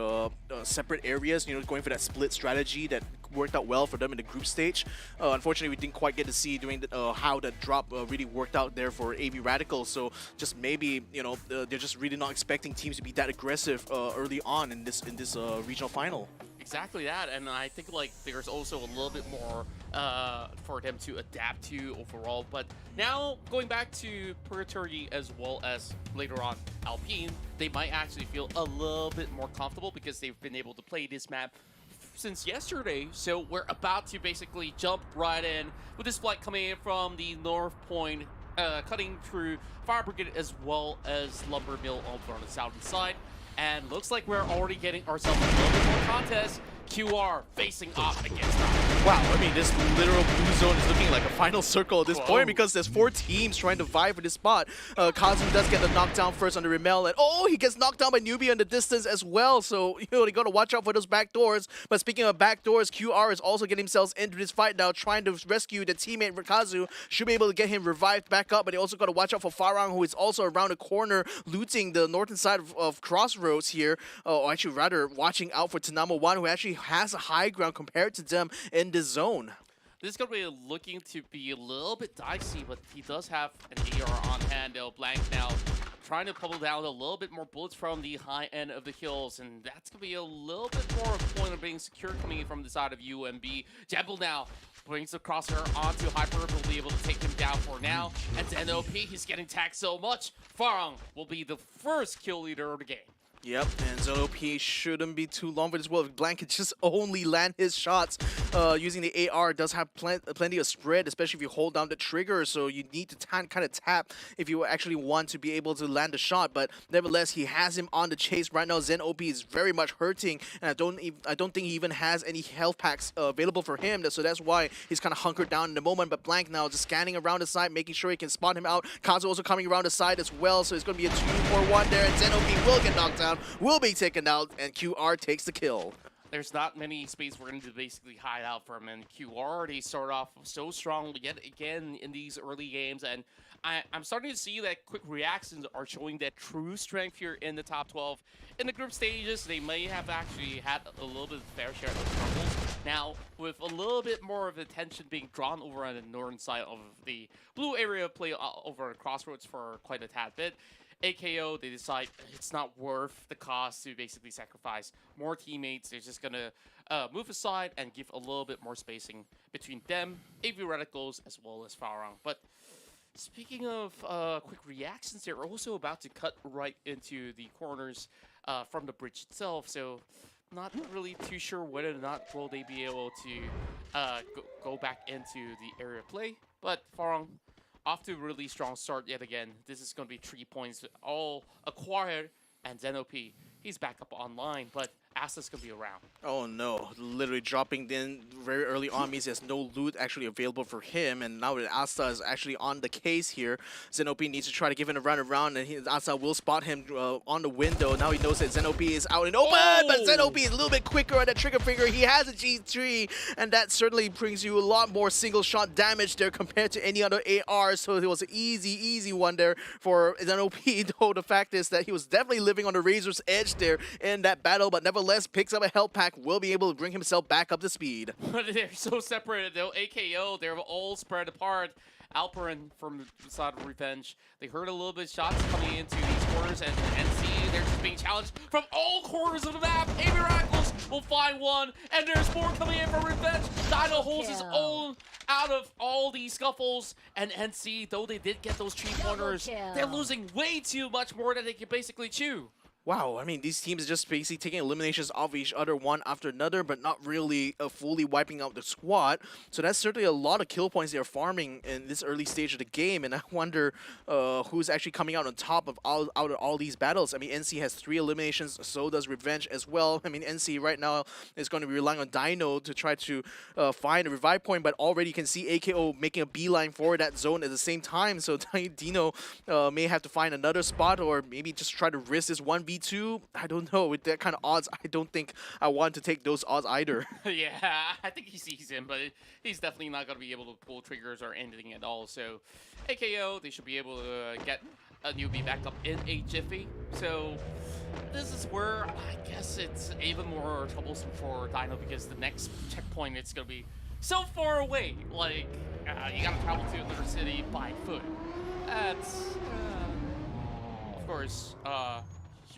separate areas, you know, going for that split strategy that worked out well for them in the group stage. Unfortunately, we didn't quite get to see during the, how that drop really worked out there for AB Radicals. So just maybe, you know, they're just really not expecting teams to be that aggressive early on in this regional final. Exactly that, and I think like there's also a little bit more for them to adapt to overall. But now going back to Purgatory as well as later on Alpine, they might actually feel a little bit more comfortable because they've been able to play this map since yesterday. So we're about to basically jump right in with this flight coming in from the North Point, cutting through Fire Brigade as well as Lumber Mill over on the southern side. And looks like we're already getting ourselves a little bit more contest. QR facing off against us. Wow, I mean, this literal blue zone is looking like a final circle at this point because there's 4 teams trying to vie for this spot. Kazu does get the knockdown first on the Rimmel, and he gets knocked down by Newbie in the distance as well. So, they got to watch out for those back doors. But speaking of back doors, QR is also getting himself into this fight now, trying to rescue the teammate Kazu. Should be able to get him revived back up, but they also got to watch out for Farang, who is also around the corner, looting the northern side of Crossroads here. Or actually, rather, watching out for Tanamo 1, who actually has a high ground compared to them in this zone. This is going to be looking to be a little bit dicey, but he does have an AR on hand, though. Blank now trying to pull down a little bit more bullets from the high end of the hills, and that's going to be a little bit more of a point of being secure coming in from the side of UMB. Jebel now brings the crosshair onto Hyper, will be able to take him down for now. And then OP, he's getting tagged so much. Farang will be the first kill leader of the game. Yep, and ZOP shouldn't be too long for this. Well, if Blank can just only land his shots using the AR, does have plenty of spread, especially if you hold down the trigger. So you need to kind of tap if you actually want to be able to land a shot. But nevertheless, he has him on the chase right now. Zen OP is very much hurting, and I don't think he even has any health packs available for him. So that's why he's kind of hunkered down in the moment. But Blank now just scanning around the side, making sure he can spot him out. Kazu also coming around the side as well. So it's going to be a 2-4-1 there, and Zen OP will get knocked down. Will be taken out, and QR takes the kill. There's not many space for him to basically hide out from, and QR, they start off so strong yet again in these early games, and I'm starting to see that quick reactions are showing that true strength here in the top 12. In the group stages, they may have actually had a little bit of fair share of struggles. Now, with a little bit more of attention being drawn over on the northern side of the blue area of play over Crossroads for quite a tad bit, AKO, they decide it's not worth the cost to basically sacrifice more teammates. They're just going to move aside and give a little bit more spacing between them, AV Reticles, as well as Farang. But speaking of quick reactions, they're also about to cut right into the corners from the bridge itself. So not really too sure whether or not will they be able to go back into the area play. But Farang, off to a really strong start yet again. This is going to be 3 points all acquired, and Zenop, he's back up online, but Asta's going to be around. Oh no, literally dropping in very early on means there's no loot actually available for him, and now that Asta is actually on the case here, Zenop needs to try to give him a run around, and Asta will spot him on the window. Now he knows that Zenop is out and open, but Zenop is a little bit quicker on that trigger finger. He has a G3, and that certainly brings you a lot more single shot damage there compared to any other AR, so it was an easy one there for Zenop, though the fact is that he was definitely living on the razor's edge there in that battle, but nevertheless picks up a health pack, will be able to bring himself back up to speed. But they're so separated though. AKO, they're all spread apart. Alperin from the side of Revenge, they heard a little bit of shots coming into these corners, and NC, they're just being challenged from all corners of the map. AV Radicals will find one, and there's more coming in from Revenge. Dino holds his own out of all these scuffles, and NC, though they did get those 3 corners, they're losing way too much more than they can basically chew. Wow, I mean, these teams are just basically taking eliminations off each other one after another, but not really fully wiping out the squad. So that's certainly a lot of kill points they're farming in this early stage of the game, and I wonder who's actually coming out on top of all these battles. I mean, NC has 3 eliminations, so does Revenge as well. I mean, NC right now is going to be relying on Dino to try to find a revive point, but already you can see AKO making a beeline for that zone at the same time, so Dino may have to find another spot or maybe just try to risk this 1v2. I don't know. With that kind of odds, I don't think I want to take those odds either. Yeah, I think he sees him, but he's definitely not going to be able to pull triggers or anything at all. So, AKO, they should be able to get a newbie back up in a jiffy. So, this is where I guess it's even more troublesome for Dino because the next checkpoint, it's going to be so far away. Like, you got to travel to another city by foot. That's, of course,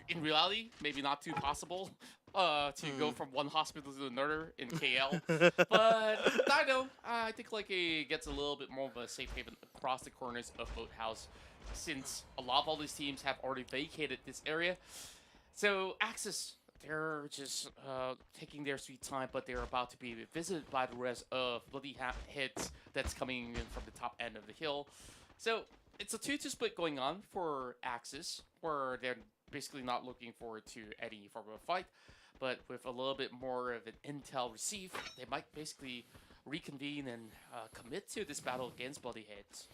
in reality, maybe not too possible, to go from one hospital to another in KL. But Dino, I think like it gets a little bit more of a safe haven across the corners of Boathouse, since a lot of all these teams have already vacated this area. So Axis, they're just taking their sweet time, but they're about to be visited by the rest of Bloody Hits that's coming in from the top end of the hill. So it's a 2-2 split going on for Axis, where they're basically not looking forward to any form of a fight, but with a little bit more of an intel received, they might basically reconvene and commit to this battle against Bloody Hits.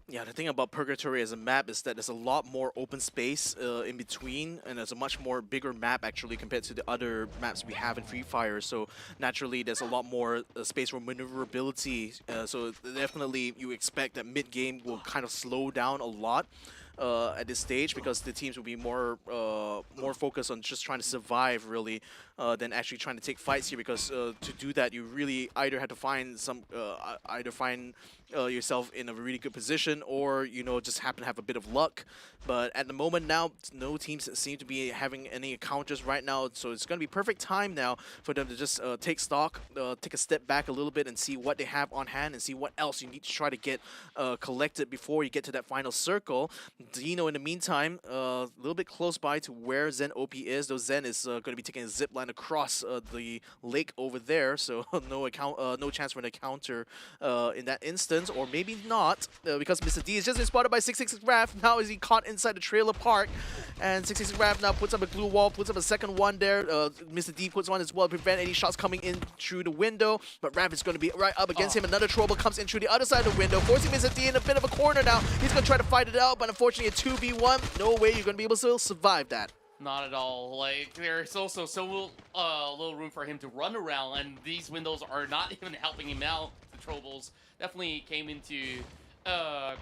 Yeah, the thing about Purgatory as a map is that there's a lot more open space in between, and there's a much more bigger map actually compared to the other maps we have in Free Fire. So naturally, there's a lot more space for maneuverability. So definitely, you expect that mid game will kind of slow down a lot at this stage, because the teams will be more focused on just trying to survive really than actually trying to take fights here, because to do that you really either have to find yourself in a really good position, or just happen to have a bit of luck. But at the moment now, no teams seem to be having any encounters right now, so it's going to be perfect time now for them to just take stock, take a step back a little bit and see what they have on hand and see what else you need to try to get collected before you get to that final circle. Dino, in the meantime, a little bit close by to where Zen OP is, though Zen is going to be taking a zip line across the lake over there, so no chance for an encounter in that instance, or maybe not, because Mr. D has just been spotted by 666 Raph. Now is he caught inside the trailer park, and 666 Raph now puts up a glue wall, puts up a second one there. Mr. D puts one as well to prevent any shots coming in through the window, but Raph is going to be right up against him. Another trouble comes in through the other side of the window, forcing Mr. D in a bit of a corner now. He's going to try to fight it out, but unfortunately a 2v1, no way you're going to be able to survive that. Not at all. Like, there's also so little room for him to run around, and these windows are not even helping him out. The troubles definitely came into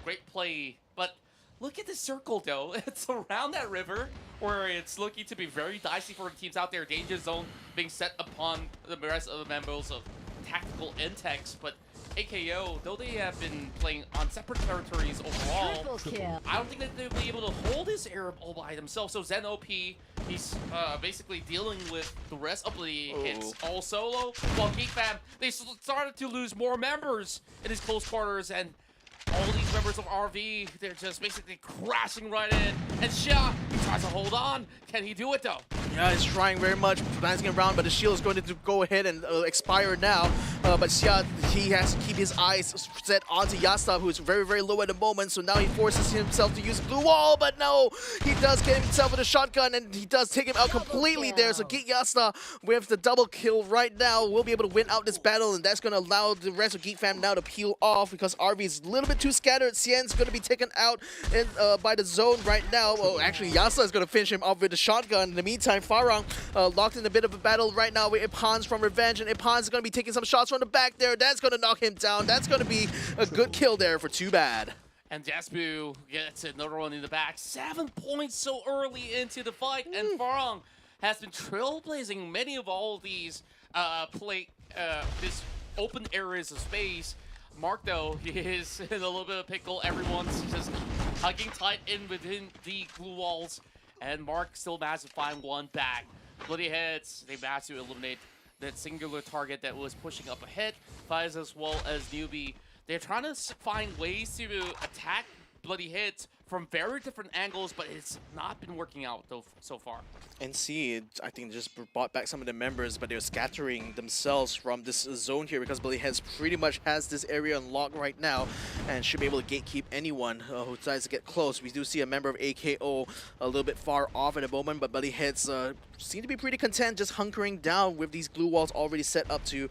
great play, but look at the circle though. It's around that river where it's looking to be very dicey for the teams out there. Danger zone being set upon the rest of the members of Tactical Intex, but AKO, though they have been playing on separate territories overall, I don't think that they'll be able to hold this area all by themselves. So Zen OP, he's basically dealing with the rest of the hits all solo, while Geek Fam, they started to lose more members in his close quarters, and all these members of RV, they're just basically crashing right in. And Xia, he tries to hold on. Can he do it though? Yeah, he's trying very much, glancing around, but the shield is going to go ahead and expire now. But Xia, he has to keep his eyes set onto Yasta, who is very, very low at the moment. So now he forces himself to use blue wall, but no, he does get himself with a shotgun, and he does take him out completely there. So Geek Yasta, with the double kill right now, will be able to win out this battle, and that's going to allow the rest of Geek Fam now to peel off, because RV is a little bit too scattered. Xian's going to be taken out by the zone right now. Well, actually, Yasta is going to finish him off with the shotgun. In the meantime, Farang locked in a bit of a battle right now with Ipans from Revenge, and Ipans is going to be taking some shots from the back there. That's going to knock him down. That's going to be a good kill there for Too Bad. And Jaspu gets another one in the back. 7 points so early into the fight, and Farang has been trailblazing many of all these this open areas of space. Mark, though, he is in a little bit of a pickle. Everyone's just hugging tight in within the glue walls, and Mark still managed to find one back. Bloody Heads, they managed to eliminate that singular target that was pushing up ahead. Fies as well as Newbie. They're trying to find ways to attack Bloody Heads from very different angles, but it's not been working out though so far. NC, I think, just brought back some of the members, but they're scattering themselves from this zone here, because Bloody Heads pretty much has this area unlocked right now and should be able to gatekeep anyone who tries to get close. We do see a member of AKO a little bit far off at the moment, but Bloody Heads seem to be pretty content just hunkering down with these glue walls already set up to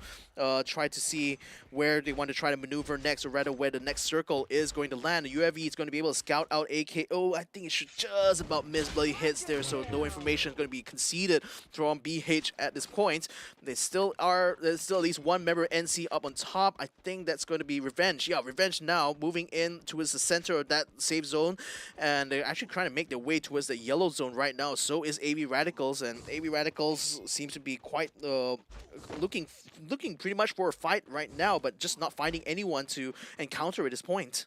try to see where they want to try to maneuver next, or rather where the next circle is going to land. The UAV is going to be able to scout out AKO. I think it should just about miss Bloody Heads there, so no information is going to be conceded from BH at this point. There's still at least one member NC up on top. I think that's going to be Revenge. Yeah, Revenge now moving in towards the center of that safe zone, and they're actually trying to make their way towards the yellow zone right now. So is AV Radicals, and AV Radicals seems to be quite looking pretty much for a fight right now, but just not finding anyone to encounter at this point.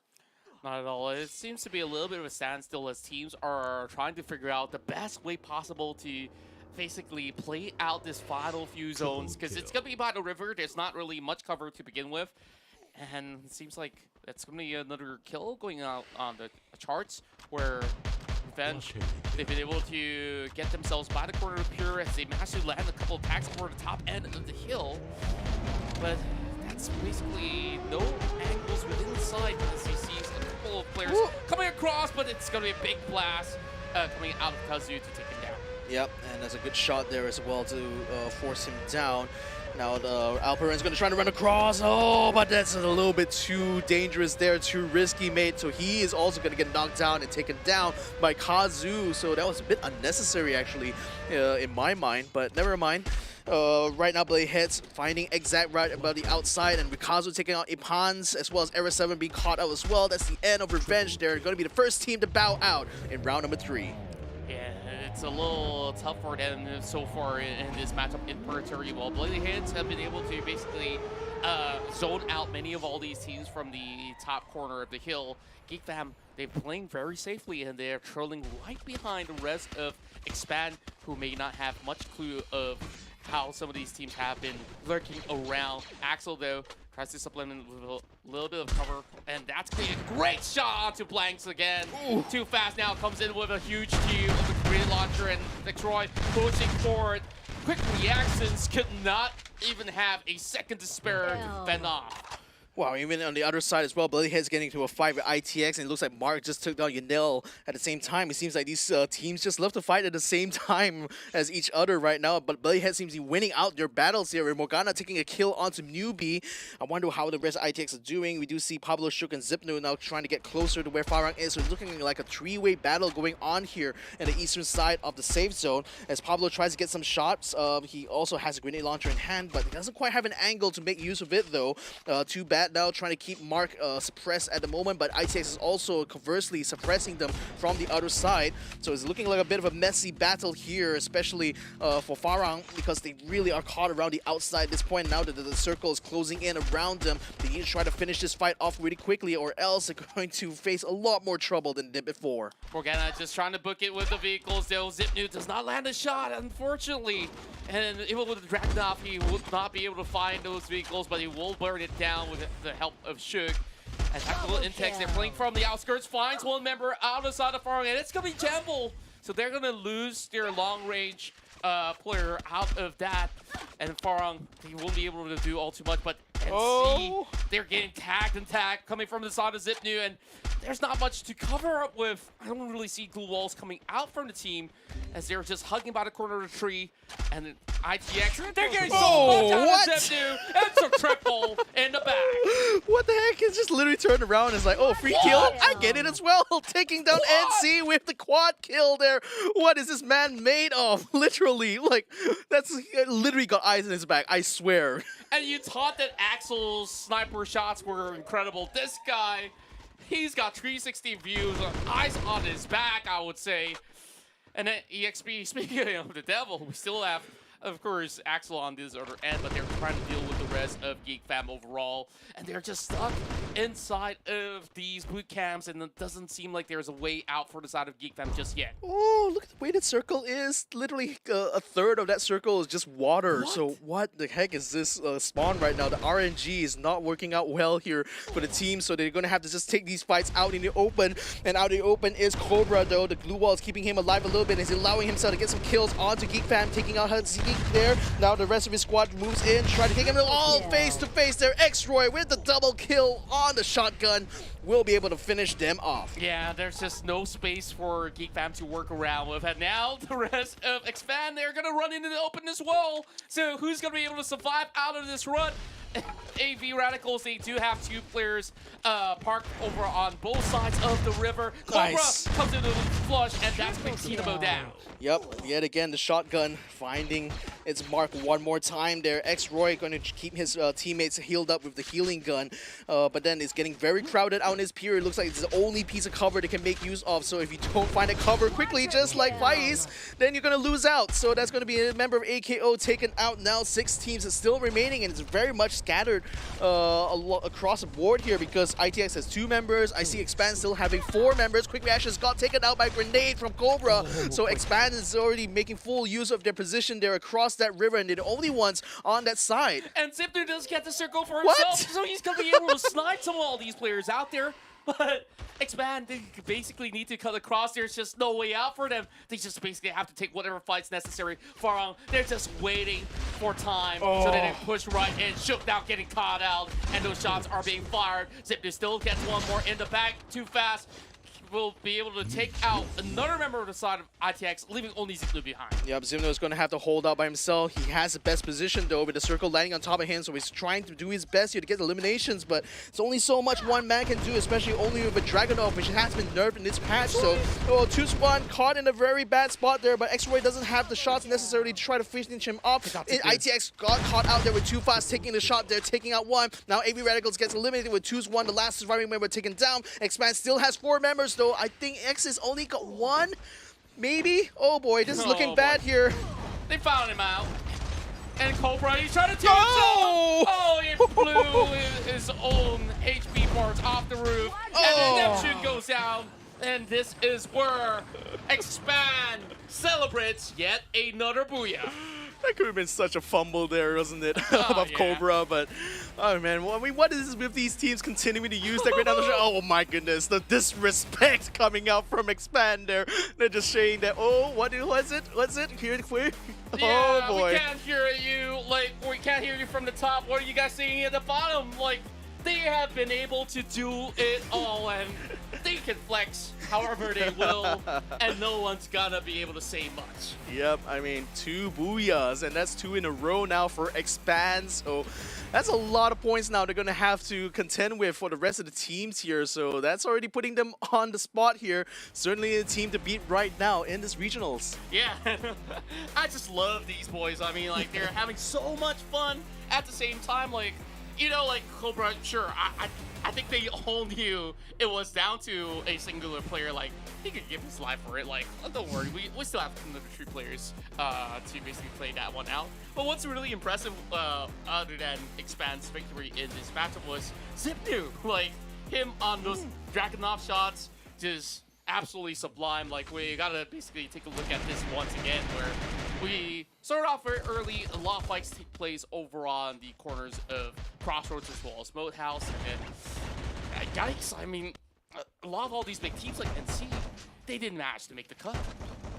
Not at all. It seems to be a little bit of a standstill as teams are trying to figure out the best way possible to basically play out this final few zones, because it's going to be by the river. There's not really much cover to begin with. And it seems like it's going to be another kill going out on the charts, where Revenge, they've been able to get themselves by the corner of Pure as they managed to land a couple of attacks over the top end of the hill. But that's basically no angles within the side, as you see a couple of players coming across, but it's going to be a big blast coming out of Kazu to take him down. Yep, and there's a good shot there as well to force him down. Now the Alperen's going to try to run across. Oh, but that's a little bit too dangerous there, too risky, mate. So he is also going to get knocked down and taken down by Kazu. So that was a bit unnecessary, actually, in my mind. But never mind. Right now, Bladeheads finding exact right about the outside, and Kazu taking out Ipans, as well as Era 7 being caught out as well. That's the end of Revenge. They're going to be the first team to bow out in round number 3. Yeah, it's a little tough for them so far in this matchup in Purgatory. While Bloody Hands have been able to basically zone out many of all these teams from the top corner of the hill, Geek Fam, they're playing very safely, and they're trailing right behind the rest of Expand, who may not have much clue of how some of these teams have been lurking around. Axel, though, tries to supplement with a little bit of cover, and that's going to be a great shot onto Blanks again. Ooh. Too fast now, comes in with a huge Q of the grenade launcher, and Troy pushing forward. Quick reactions, could not even have a second to spare to fend off. Wow, even on the other side as well, Bloodyhead's getting into a fight with ITX, and it looks like Mark just took down Yanil at the same time. It seems like these teams just love to fight at the same time as each other right now, but Bloodyhead seems to be winning out their battles here. Morgana taking a kill onto Newbie. I wonder how the rest of ITX are doing. We do see Pablo Shook and Zipnu now trying to get closer to where Farang is, so it's looking like a three-way battle going on here in the eastern side of the safe zone. As Pablo tries to get some shots, he also has a grenade launcher in hand, but he doesn't quite have an angle to make use of it, though. Too bad now, trying to keep Mark suppressed at the moment, but ITX is also conversely suppressing them from the other side. So it's looking like a bit of a messy battle here, especially for Farang, because they really are caught around the outside at this point. Now that the circle is closing in around them, they need to try to finish this fight off really quickly, or else they're going to face a lot more trouble than they did before. Morgana just trying to book it with the vehicles, though. Zipnu does not land a shot, unfortunately. And even with the Dragunov, he will not be able to find those vehicles, but he will burn it down with the help of Shug. And Tactical Intex, they're playing from the outskirts, finds one member out of the side of Farang, and it's going to be Jamble. So they're going to lose their long-range player out of that. And Farang, he won't be able to do all too much, but NC, they're getting tagged and tagged coming from the side of Zipnu, and there's not much to cover up with. I don't really see glue walls coming out from the team, as they're just hugging by the corner of the tree. And then ITX, they're getting so much out of Zipnu. It's a triple in the back. What the heck? He's just literally turned around and is like, oh, free kill? I get it as well. Taking down NC with the quad kill there. What is this man made of? Literally, like, that's literally got eyes in his back, I swear. And you thought that Axel's sniper shots were incredible. This guy, he's got 360 views, eyes on his back, I would say. And then EXP, speaking of the devil, we still have, of course, Axel on this other end, but they're trying to deal with the rest of Geek Fam overall. And they're just stuck inside of these boot camps, and it doesn't seem like there's a way out for the side of Geek Fam just yet. Oh, look at the way that circle is. Literally a third of that circle is just water. What? So what the heck is this spawn right now? The RNG is not working out well here for the team, so they're going to have to just take these fights out in the open. And out in the open is Cobra, though. The glue wall is keeping him alive a little bit, and he's allowing himself to get some kills onto Geek Fam, taking out Zeke there. Now the rest of his squad moves in, trying to take him all face to face there. X-Roy with the double kill on the shotgun will be able to finish them off. Yeah, there's just no space for Geek Fam to work around with. And now the rest of Expand, they're going to run into the open as well. So who's going to be able to survive out of this run? AV Radicals, they do have two players parked over on both sides of the river. Cobra comes into the flush, and that's going to Timo down. Yep, yet again, the shotgun finding It's Mark one more time there. X-Roy going to keep his teammates healed up with the healing gun, but then it's getting very crowded out in his period. Looks like it's the only piece of cover they can make use of, so if you don't find a cover quickly, just like Faiz, then you're going to lose out. So that's going to be a member of AKO taken out now. 6 teams are still remaining, and it's very much scattered across the board here because ITX has 2 members. I see Expand still having 4 members. Quick Reactions got taken out by Grenade from Cobra, so Expand is already making full use of their position there across that river, and they're the only ones on that side. And Zipner does get the circle for himself, so he's going to be able to snipe some of all these players out there. But Expand, they basically need to cut across. There's just no way out for them. They just basically have to take whatever fight's necessary. Farang, they're just waiting for time so they can push right in. Shook now getting caught out, and those shots are being fired. Zipner still gets one more in the back. Too fast. Will be able to take out another member of the side of ITX, leaving only Zipno behind. Yep, Zipno is going to have to hold out by himself. He has the best position, though, with the circle landing on top of him, so he's trying to do his best here to get eliminations, but it's only so much one man can do, especially only with a Dragunov, which has been nerfed in this patch. So, 2-1 caught in a very bad spot there, but X-Roy doesn't have the shots necessarily to try to finish him off. ITX got caught out there with 2 fast taking the shot there, taking out 1. Now, AV Radicals gets eliminated with 2-1, the last surviving member taken down. Expand still has 4 members, though. I think X has only got 1, maybe? Oh boy, this is looking bad here. They found him out. And Cobra, he's trying to do himself. Oh, he blew his own HP parts off the roof. And then Neptune goes down. And this is where Expand celebrates yet another booyah. That could have been such a fumble there, wasn't it? Of Cobra, but oh man, well, I mean, what is this with these teams continuing to use that great other? Oh my goodness, the disrespect coming out from Expand there. They're just saying that, oh, what was it? Was it? Here, Yeah, oh boy. We can't hear you. Like, we can't hear you from the top. What are you guys seeing at the bottom? Like, they have been able to do it all, and they can flex however they will, and no one's gonna be able to say much. Yep, I mean, 2 booyahs, and that's 2 in a row now for Expand, so that's a lot of points now they're gonna have to contend with for the rest of the teams here, so that's already putting them on the spot here. Certainly a team to beat right now in this regionals. Yeah, I just love these boys. I mean, like, they're having so much fun at the same time, like, you know, like, Cobra, sure, I think they all knew it was down to a singular player. Like, he could give his life for it. Like, don't worry, we still have another 3 players to basically play that one out. But what's really impressive, other than Expand's victory in this matchup, was Zipnu. Like, him on those Dragunov shots, just absolutely sublime. Like, we gotta basically take a look at this once again, where we started off very early. A lot of fights take place over on the corners of Crossroads as well as Moat House. And yikes, I mean, a lot of all these big teams like NC, they didn't manage to make the cut.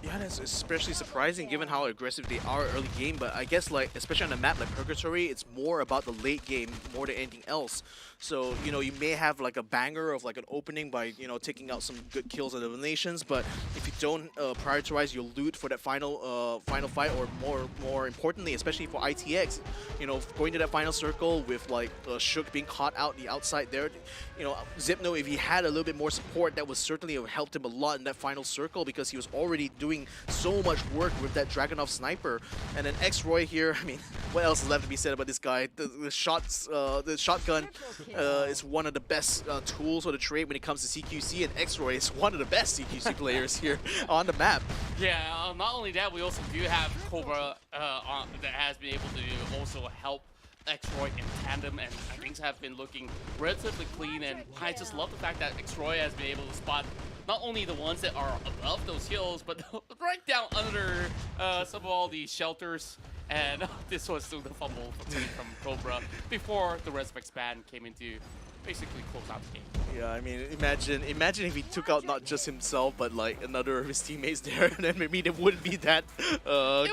Yeah, that's especially surprising given how aggressive they are early game, but I guess, like, especially on a map like Purgatory, it's more about the late game more than anything else. So, you know, you may have like a banger of like an opening by, you know, taking out some good kills and eliminations, but if you don't prioritize your loot for that final fight, or more importantly, especially for ITX, you know, going to that final circle with like Shook being caught out the outside there, you know, Zipno, if he had a little bit more support, that would certainly have helped him a lot in that final circle, because he was already doing so much work with that Dragunov sniper. And then X-Roy here, I mean, what else is left to be said about this guy? The shotgun is one of the best tools for the trade when it comes to CQC, and X-Roy is one of the best CQC players here on the map. Yeah, not only that, we also do have Cobra that has been able to also help X-Roy in tandem, and things have been looking relatively clean, and I just love the fact that X-Roy has been able to spot not only the ones that are above those hills, but right down under some of all these shelters. And this was still the fumble from Cobra before the rest of Expand came in to basically close out the game. Yeah, I mean, imagine if he took out not just himself, but like another of his teammates there, and then maybe they wouldn't be that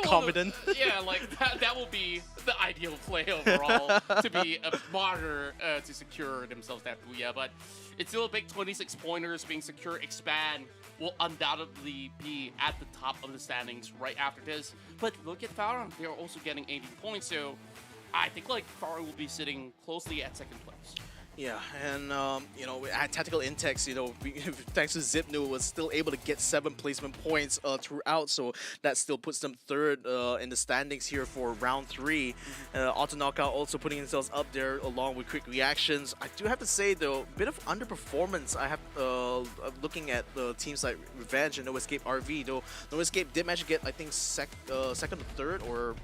confident. Yeah, like that will be the ideal play overall, to be a martyr to secure themselves that booyah. But it's still a big 26 pointers being secure. Expand will undoubtedly be at the top of the standings right after this. But look at Farang, they're also getting 18 points, so I think like Farang will be sitting closely at second place. Yeah, and at Tactical Intex, thanks to Zipnu, was still able to get 7 placement points throughout, so that still puts them third in the standings here for round 3. Auto Knockout also putting themselves up there along with Quick Reactions. I do have to say though, a bit of underperformance. I have looking at the teams like Revenge and No Escape RV. Though No Escape did manage to get, I think, second or third, or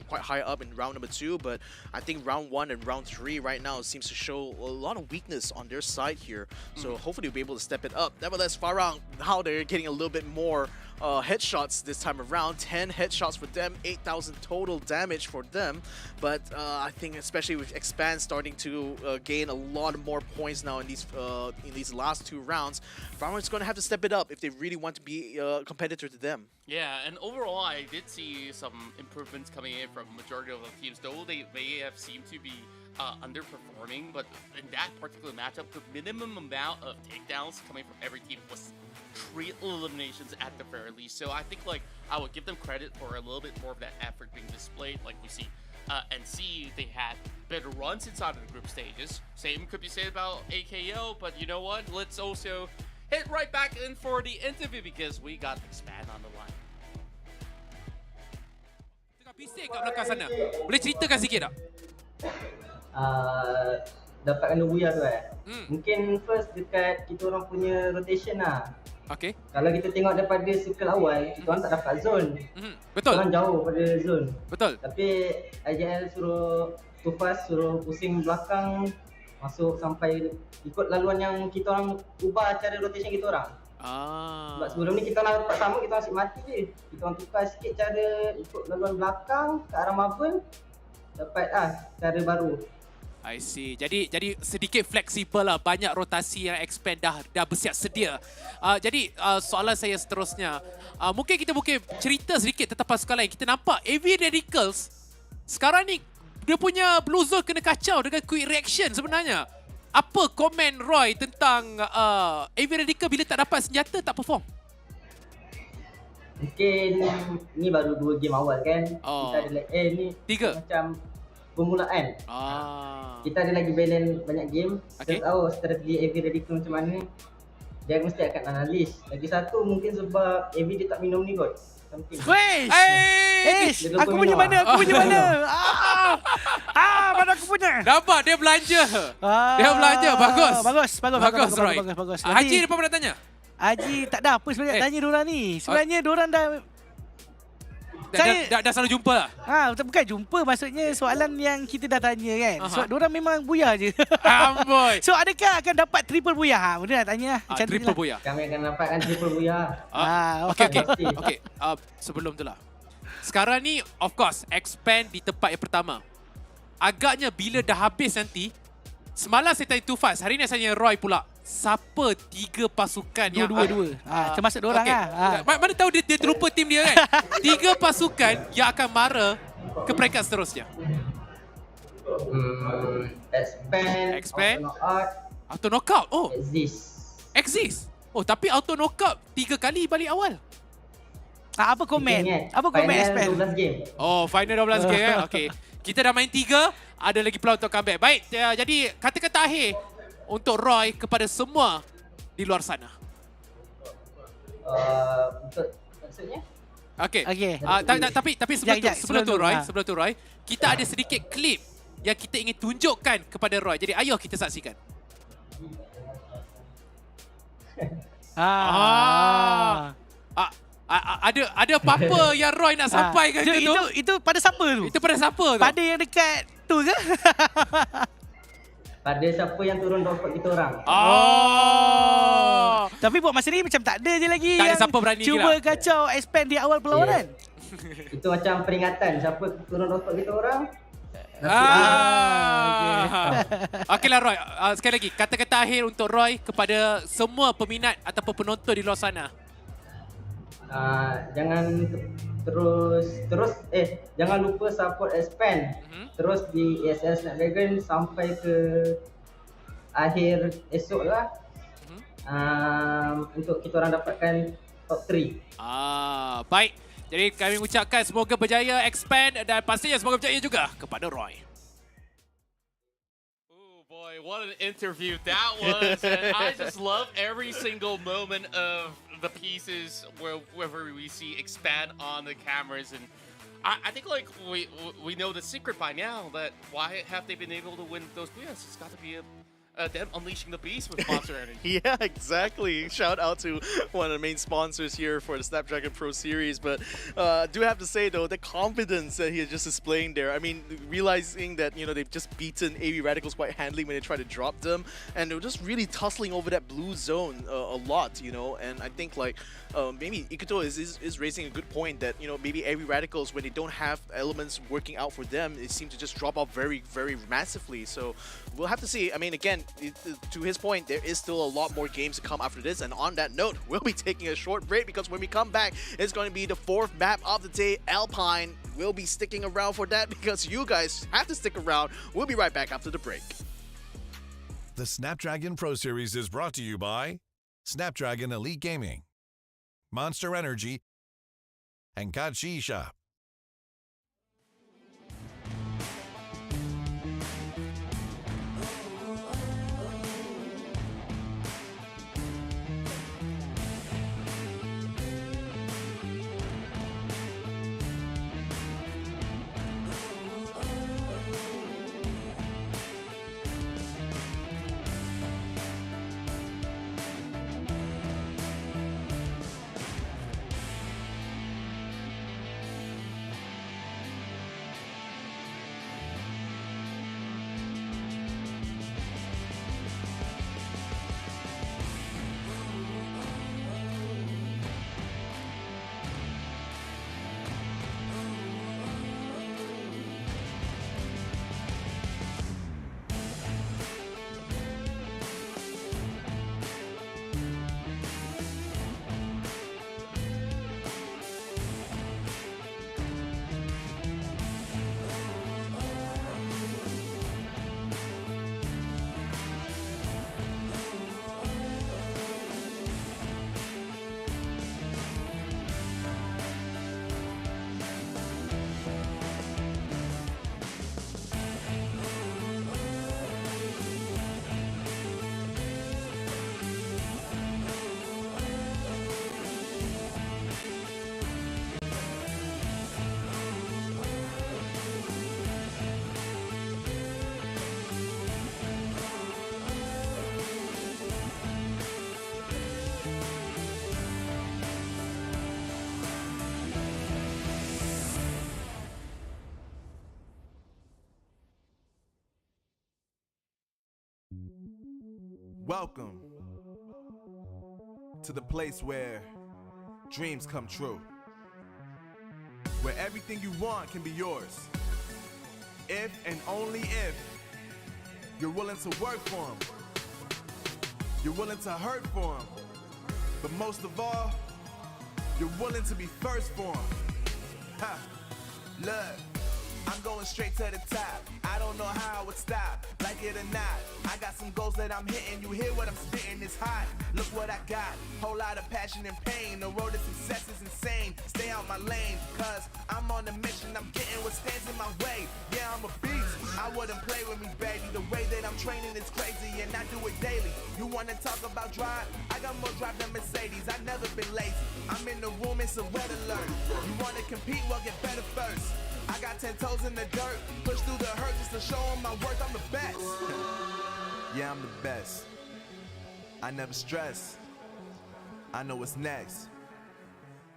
quite high up in round number 2. But I think round 1 and round 3 right now seems to show a lot of weakness on their side here, so hopefully we'll be able to step it up. Nevertheless, Farang, now they're getting a little bit more headshots this time around. 10 headshots for them, 8,000 total damage for them. But I think especially with Expand starting to gain a lot more points now in these last 2 rounds, Farang is going to have to step it up if they really want to be a competitor to them. Yeah, and overall, I did see some improvements coming in from majority of the teams, though they may have seemed to be underperforming, but in that particular matchup, the minimum amount of takedowns coming from every team was 3 eliminations at the very least. So I think I would give them credit for a little bit more of that effort being displayed. Like we see NC, they had better runs inside of the group stages. Same could be said about AKO, but you know what? Let's also hit right back in for the interview because we got Expand on the line. Tengah bising kat belakang sana. Boleh ceritakan sikit tak? Dapat kena buya tu Mungkin first dekat kita orang punya rotation lah. Okay. Kalau kita tengok daripada circle awal, kita orang tak dapat zone. Betul. Kita orang jauh pada zone. Betul. Tapi IJL suruh Tufas suruh pusing belakang, masuk sampai ikut laluan yang kita orang ubah cara rotation kita orang. Sebab sebelum ni kita orang dapat sama, kita orang asyik mati je. Kita orang tukar sikit cara ikut laluan belakang ke arah marble, dapat cara baru. I see. Jadi sedikit fleksibel lah. Banyak rotasi yang Expand dah bersiap sedia. Jadi soalan saya seterusnya. Mungkin kita cerita sedikit tentang pasukan lain. Kita nampak AV Radicals sekarang ni dia punya blue zone kena kacau dengan quick reaction sebenarnya. Apa komen Roy tentang AV Radical bila tak dapat senjata, tak perform? Mungkin ni baru 2 game awal kan. Kita ada ni 3 macam permulaan. Kita ada lagi balance banyak game. Kita tahu strategi AV Radical macam mana. Dia mesti akan analis. Lagi satu mungkin sebab AV dia tak minum ni kot. Aku punya mana? Mana aku punya? Nampak dia belanja. Dia belanja. Bagus Roy. Bagus. Haji apa nak tanya? Haji tak ada apa sebenarnya tanya diorang ni. Sebenarnya diorang dah dah selalu jumpa lah. Bukan jumpa, maksudnya soalan yang kita dah tanya kan. Sebab diorang memang buyar je. Amboi. So adakah akan dapat triple buyar? Benda nak tanya lah. Triple buyar. Kami akan dapatkan triple buyar. Okay. Sebelum tu lah. Sekarang ni of course Expand di tempat yang pertama. Agaknya bila dah habis nanti, semalam saya tanya Tufas, hari ni saya tanya Roy pula. Siapa 3 pasukan yang dua termasuk diorang lah. Mana tahu dia terlupa tim dia kan. 3 pasukan yang akan mara ke peringkat seterusnya. Expand, Auto Knockout. Exist. Tapi Auto Knockout 3 kali balik awal. Apa komen? Apa komen Expand? Final 12 game. Final 12 game kan. Okay. Kita dah main 3, ada lagi peluang untuk comeback. Baik, jadi kata-kata akhir untuk Roy kepada semua di luar sana. Untuk maksudnya? Okay. Tapi sebelum tu Roy, kita ada sedikit klip yang kita ingin tunjukkan kepada Roy. Jadi ayo kita saksikan. Ada apa-apa yang Roy nak sampaikan ke tu? Itu pada siapa tu? Itu pada siapa tu? Pada yang dekat tu ke? Pada siapa yang turun droplet kita orang. Tapi buat masa ni macam tak ada je lagi tak yang ada siapa berani cuba kacau Expand di awal perlawanan. Itu macam peringatan siapa turun droplet kita orang. Okeylah Roy, sekali lagi kata-kata akhir untuk Roy kepada semua peminat ataupun penonton di luar sana. Jangan jangan lupa support Expand. Terus di ESL Snapdragon sampai ke akhir esok lah. Untuk kita orang dapatkan top 3. Baik. Jadi kami ucapkan semoga berjaya Expand dan pastinya semoga berjaya juga kepada Roy. what an interview that was. And I just love every single moment of the pieces wherever we see expand on the cameras. And I think like we know the secret by now, that why have they been able to win those Booyahs? It's got to be them unleashing the beast with Monster Energy. Yeah, exactly. Shout out to one of the main sponsors here for the Snapdragon Pro Series. But do have to say though, the confidence that he is just displaying there. I mean, realizing that they've just beaten AV Radicals quite handily when they try to drop them, and they're just really tussling over that blue zone a lot. And I think like maybe Ikuto is raising a good point that maybe AV Radicals, when they don't have elements working out for them, it seems to just drop off very, very massively. So we'll have to see. I mean, again, to his point, there is still a lot more games to come after this. And on that note, we'll be taking a short break, because when we come back, it's going to be the 4th map of the day, Alpine. We'll be sticking around for that, because you guys have to stick around. We'll be right back after the break. The Snapdragon Pro Series is brought to you by Snapdragon Elite Gaming, Monster Energy, and Kachi Shop. Welcome to the place where dreams come true, where everything you want can be yours, if and only if you're willing to work for them, you're willing to hurt for them, but most of all, you're willing to be first for them. Ha! Look, I'm going straight to the top. I don't know how I would stop, like it or not. I got some goals that I'm hitting. You hear what I'm spitting? It's hot. Look what I got. Whole lot of passion and pain. The road to success is insane. Stay out my lane, cause I'm on a mission. I'm getting what stands in my way. Yeah, I'm a beast. I wouldn't play with me, baby. The way that I'm training is crazy, and I do it daily. You wanna talk about drive? I got more drive than Mercedes. I never been lazy. I'm in the room, it's a red alert. You wanna compete? Well, get better first. I got 10 toes in the dirt, push through the hurt just to show them my worth. I'm the best. Yeah, I'm the best. I never stress. I know what's next.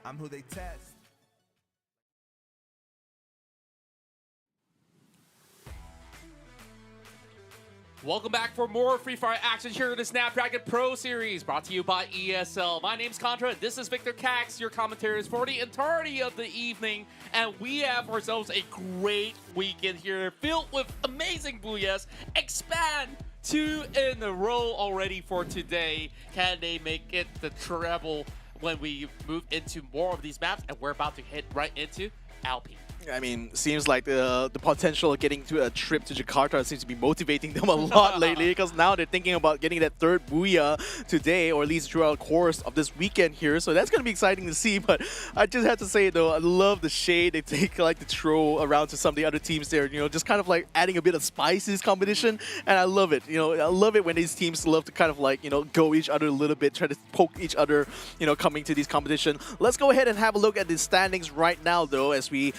I'm who they test. Welcome back for more Free Fire action here in the Snapdragon Pro Series, brought to you by ESL. My name's Contra, this is Victor Cax, your commentators for the entirety of the evening, and we have ourselves a great weekend here, filled with amazing Booyahs. Expand 2 in a row already for today. Can they make it the treble when we move into more of these maps? And we're about to hit right into Alpine. I mean, seems like the potential of getting to a trip to Jakarta seems to be motivating them a lot lately, because now they're thinking about getting that third booyah today, or at least throughout the course of this weekend here. So that's going to be exciting to see. But I just have to say, though, I love the shade they take, like, to throw around to some of the other teams there. You know, just kind of like adding a bit of spice to this competition. And I love it. You know, I love it when these teams love to kind of like, you know, go each other a little bit, try to poke each other, you know, coming to these competition. Let's go ahead and have a look at the standings right now, though, as we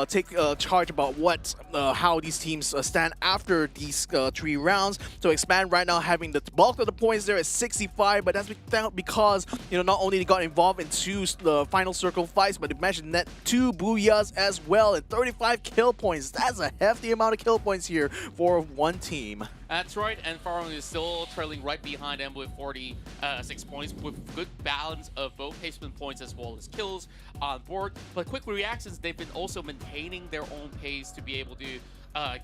take charge about how these teams stand after these 3 rounds. So Expand right now having the bulk of the points there at 65, but that's because, you know, not only they got involved in 2 final circle fights, but they managed to net 2 booyahs as well and 35 kill points. That's a hefty amount of kill points here for one team. That's right, and Farong is still trailing right behind them with 46 points, with good balance of both placement points as well as kills on board. But quick reactions, they've been also maintaining their own pace to be able to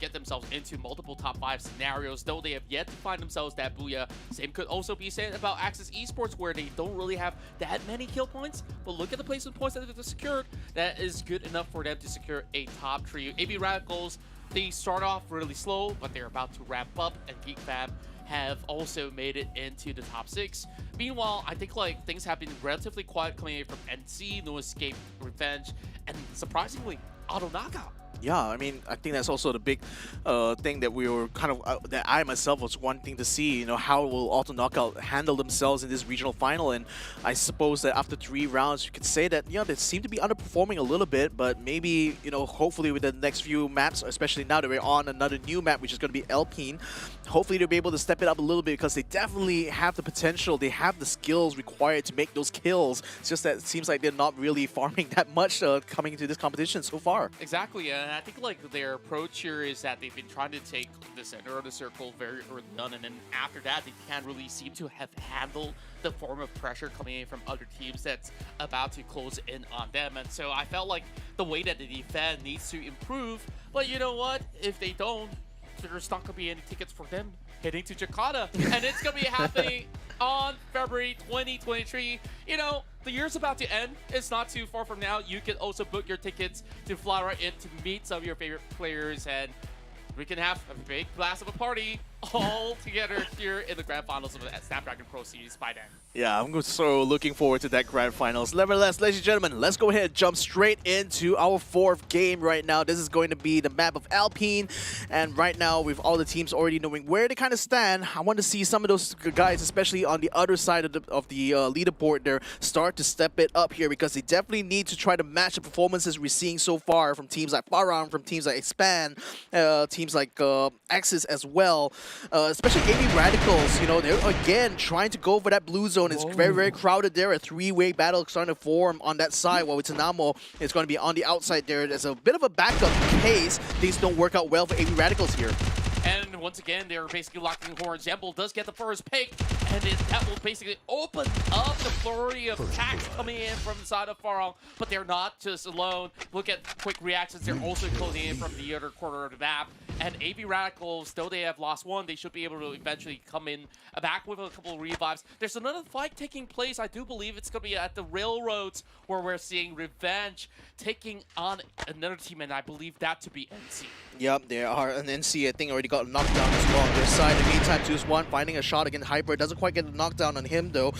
get themselves into multiple top 5 scenarios, though they have yet to find themselves that booyah. Same could also be said about Axis Esports, where they don't really have that many kill points, but look at the placement points that they've secured. That is good enough for them to secure a top 3. AB Radicals, they start off really slow, but they're about to ramp up, and Geek Fam have also made it into the top 6. Meanwhile, I think like things have been relatively quiet coming in from NC, No Escape, Revenge, and surprisingly, Auto Knockout. Yeah, I mean, I think that's also the big thing that we were kind of, that I myself was wanting to see, you know, how will Auto Knockout handle themselves in this regional final. And I suppose that after 3 rounds, you could say that, you know, they seem to be underperforming a little bit, but maybe, you know, hopefully with the next few maps, especially now that we're on another new map, which is going to be Alpine, hopefully they'll be able to step it up a little bit, because they definitely have the potential, they have the skills required to make those kills. It's just that it seems like they're not really farming that much coming into this competition so far. Exactly, and I think like their approach here is that they've been trying to take the center of the circle very early on, and then after that they can't really seem to have handled the form of pressure coming in from other teams that's about to close in on them. And so I felt like the way that they defend needs to improve, but you know what, if they don't, there's not going to be any tickets for them heading to Jakarta, and it's going to be happening on February 2023. You know, the year's about to end. It's not too far from now. You can also book your tickets to fly right in to meet some of your favorite players, and we can have a big blast of a party all together here in the grand finals of the Snapdragon Pro Series by then. Yeah, I'm so looking forward to that grand finals. Nevertheless, ladies and gentlemen, let's go ahead and jump straight into our 4th game right now. This is going to be the map of Alpine, and right now with all the teams already knowing where they kind of stand, I want to see some of those guys, especially on the other side of the leaderboard there, start to step it up here, because they definitely need to try to match the performances we're seeing so far from teams like Farang, from teams like Expand, teams like Axis as well. Especially AB Radicals, you know, they're again trying to go for that blue zone. It's very, very crowded there. A 3-way battle starting to form on that side, while Tanamo is going to be on the outside there. There's a bit of a backup in case things don't work out well for AB Radicals here. And once again, they're basically locking horns. Jembel does get the first pick, and that will basically open up the flurry of attacks coming in from the side of Farong. But they're not just alone. Look at quick reactions. They're also closing in from the other corner of the map. And AB Radicals, though they have lost 1, they should be able to eventually come in back with a couple of revives. There's another fight taking place. I do believe it's going to be at the Railroads, where we're seeing Revenge taking on another team, and I believe that to be NC. Yep, there are an NC, I think, already got knocked down as well on their side. In the meantime, Zeus1 finding a shot against Hyper. Doesn't quite get a knockdown on him, though.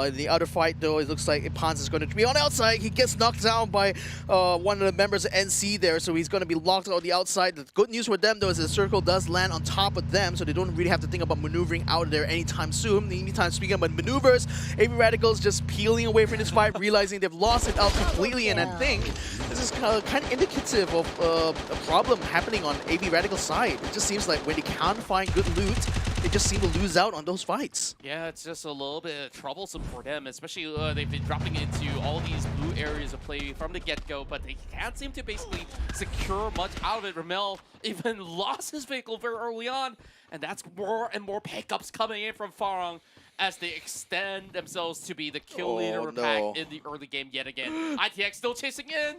In the other fight, though, it looks like Ipans is going to be on the outside. He gets knocked down by one of the members of NC there, so he's going to be locked on the outside. The good news for them, though, is the circle does land on top of them, so they don't really have to think about maneuvering out of there anytime soon. In the meantime, speaking about maneuvers, AB Radicals just peeling away from this fight, realizing they've lost it out completely, and I think this is kind of indicative of a problem happening on AB Radical's side. It just seems like when they can't find good loot, they just seem to lose out on those fights. Yeah, it's just a little bit troublesome for them, especially they've been dropping into all these blue areas of play from the get-go, but they can't seem to basically secure much out of it. Ramel even lost his vehicle very early on, and that's more and more pickups coming in from Farong as they extend themselves to be the kill leader of the pack in the early game yet again. ITX still chasing in.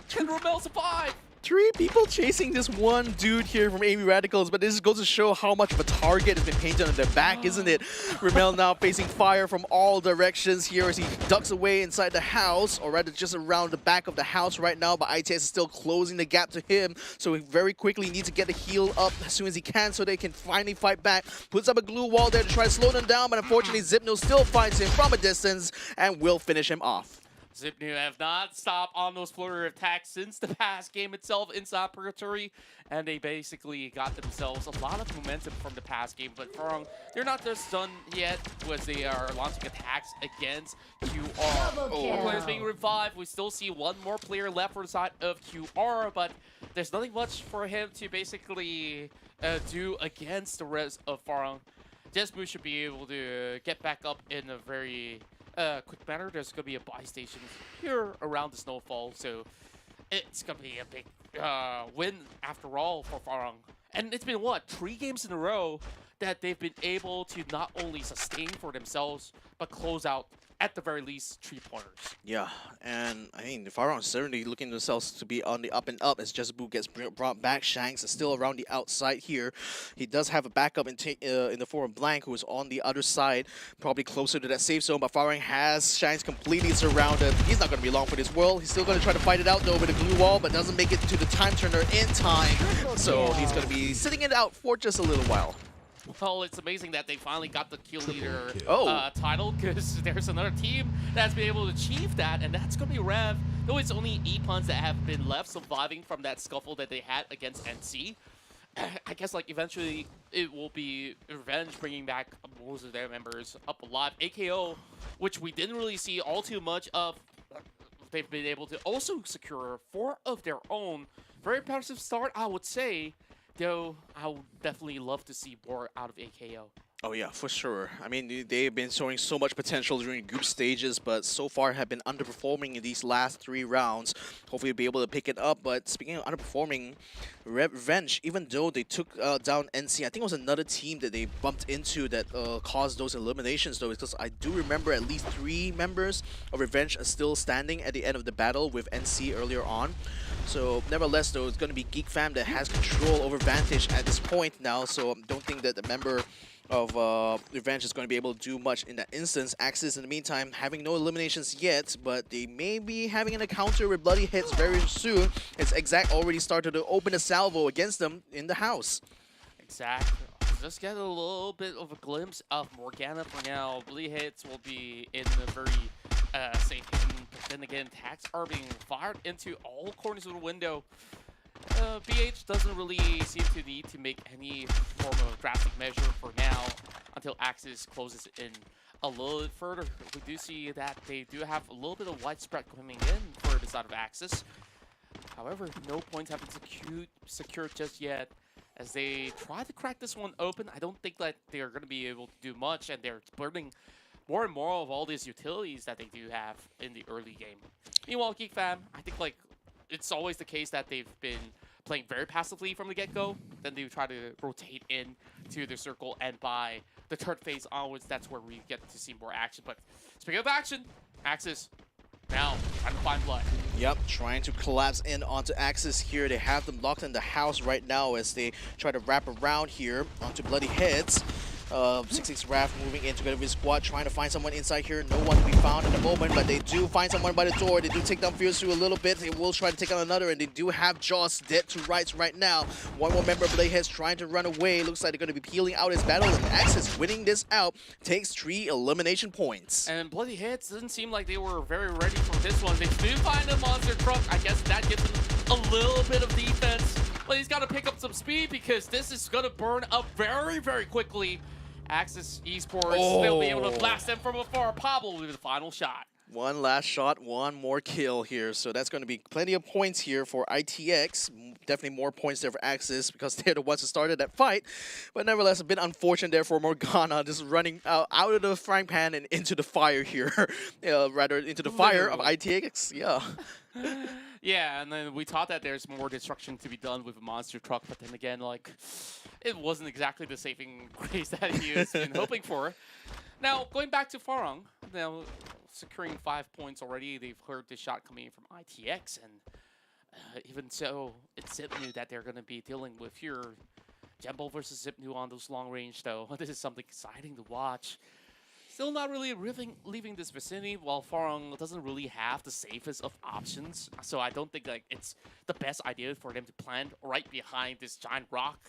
Can Ramel survive? 3 people chasing this one dude here from AB Radicals, but this goes to show how much of a target has been painted on their back, isn't it? Ramel now facing fire from all directions here as he ducks away inside the house, or rather just around the back of the house right now, but ITX is still closing the gap to him, so he very quickly needs to get the heal up as soon as he can so they can finally fight back. Puts up a glue wall there to try to slow them down, but unfortunately Zipno still finds him from a distance and will finish him off. Zipnu have not stopped on those flurry attacks since the past game itself inside Purgatory, and they basically got themselves a lot of momentum from the past game. But Farang, they're not just done yet as they are launching attacks against QR. Four players being revived. We still see one more player left for the side of QR, but there's nothing much for him to basically do against the rest of Farang. Jesmu should be able to get back up in a very quick manner. There's going to be a buy station here around the snowfall, so it's going to be a big win after all for Farang. And it's been, what, 3 games in a row that they've been able to not only sustain for themselves, but close out, at the very least, 3-pointers. Yeah, and I mean, Farang is certainly looking themselves to be on the up and up as Jezeboo gets brought back. Shanks is still around the outside here. He does have a backup in the form of Blank, who is on the other side, probably closer to that safe zone, but Farang has Shanks completely surrounded. He's not going to be long for this world. He's still going to try to fight it out, though, with a glue wall, but doesn't make it to the time turner in time. So he's going to be sitting it out for just a little while. Well, it's amazing that they finally got the kill leader title, because there's another team that's been able to achieve that, and that's going to be Rev. Though it's only E-Puns that have been left surviving from that scuffle that they had against NC. I guess like eventually it will be Revenge bringing back most of their members up alive. AKO, which we didn't really see all too much of, they've been able to also secure 4 of their own. Very impressive start, I would say. Though, I would definitely love to see more out of AKO. Oh yeah, for sure. I mean, they've been showing so much potential during group stages, but so far have been underperforming in these last 3 rounds. Hopefully be able to pick it up, but speaking of underperforming, Revenge, even though they took down NC, I think it was another team that they bumped into that caused those eliminations, though, because I do remember at least 3 members of Revenge are still standing at the end of the battle with NC earlier on. So, nevertheless, though, it's going to be Geek Fam that has control over Vantage at this point now, so I don't think that the member of Revenge is going to be able to do much in that instance. Axis, in the meantime, having no eliminations yet, but they may be having an encounter with Bloody Hits very soon. As Exact already started to open a salvo against them in the house. Exact. Just get a little bit of a glimpse of Morgana for now. Bloody Hits will be in a very safe haven, but then again, attacks are being fired into all corners of the window. BH doesn't really seem to need to make any form of drastic measure for now until Axis closes in a little bit further. We do see that they do have a little bit of widespread coming in for the side of Axis. However, no points have been secured just yet as they try to crack this one open. I don't think that they're going to be able to do much, and they're burning more and more of all these utilities that they do have in the early game. Meanwhile, Geek Fam, I think like it's always the case that they've been playing very passively from the get-go. Then they try to rotate in to their circle, and by the third phase onwards, that's where we get to see more action. But speaking of action, Axis now trying to find blood. Yep, trying to collapse in onto Axis here. They have them locked in the house right now as they try to wrap around here onto Bloody Heads. 6-6 Raph moving in together with his squad, trying to find someone inside here. No one to be found at the moment, but they do find someone by the door. They do take down Fierce a little bit. They will try to take on another, and they do have Jaws dead to rights right now. One more member of Bladeheads trying to run away. Looks like they're going to be peeling out his battle, and Axis winning this out takes 3 elimination points. And Bloody Hits doesn't seem like they were very ready for this one. They do find a monster truck. I guess that gives them a little bit of defense, but he's got to pick up some speed because this is going to burn up very, very quickly. Axis Esports still be able to blast them from afar. Pablo with the final shot. One last shot, one more kill here. So that's going to be plenty of points here for ITX. Definitely more points there for Axis because they're the ones who started that fight. But nevertheless, a bit unfortunate there for Morgana, just running out of the frying pan and into the fire here. Rather, into the fire of ITX. Yeah. Yeah, and then we thought that there's more destruction to be done with a monster truck, but then again, like, it wasn't exactly the saving grace that he has been hoping for. Now, going back to Farang, now securing 5 points already. They've heard the shot coming in from ITX, and Even so, it's Zipnu that they're going to be dealing with here. Jembo versus Zipnu on those long range, though. This is something exciting to watch. Still not really leaving this vicinity, while Farong doesn't really have the safest of options. So I don't think like it's the best idea for them to plant right behind this giant rock.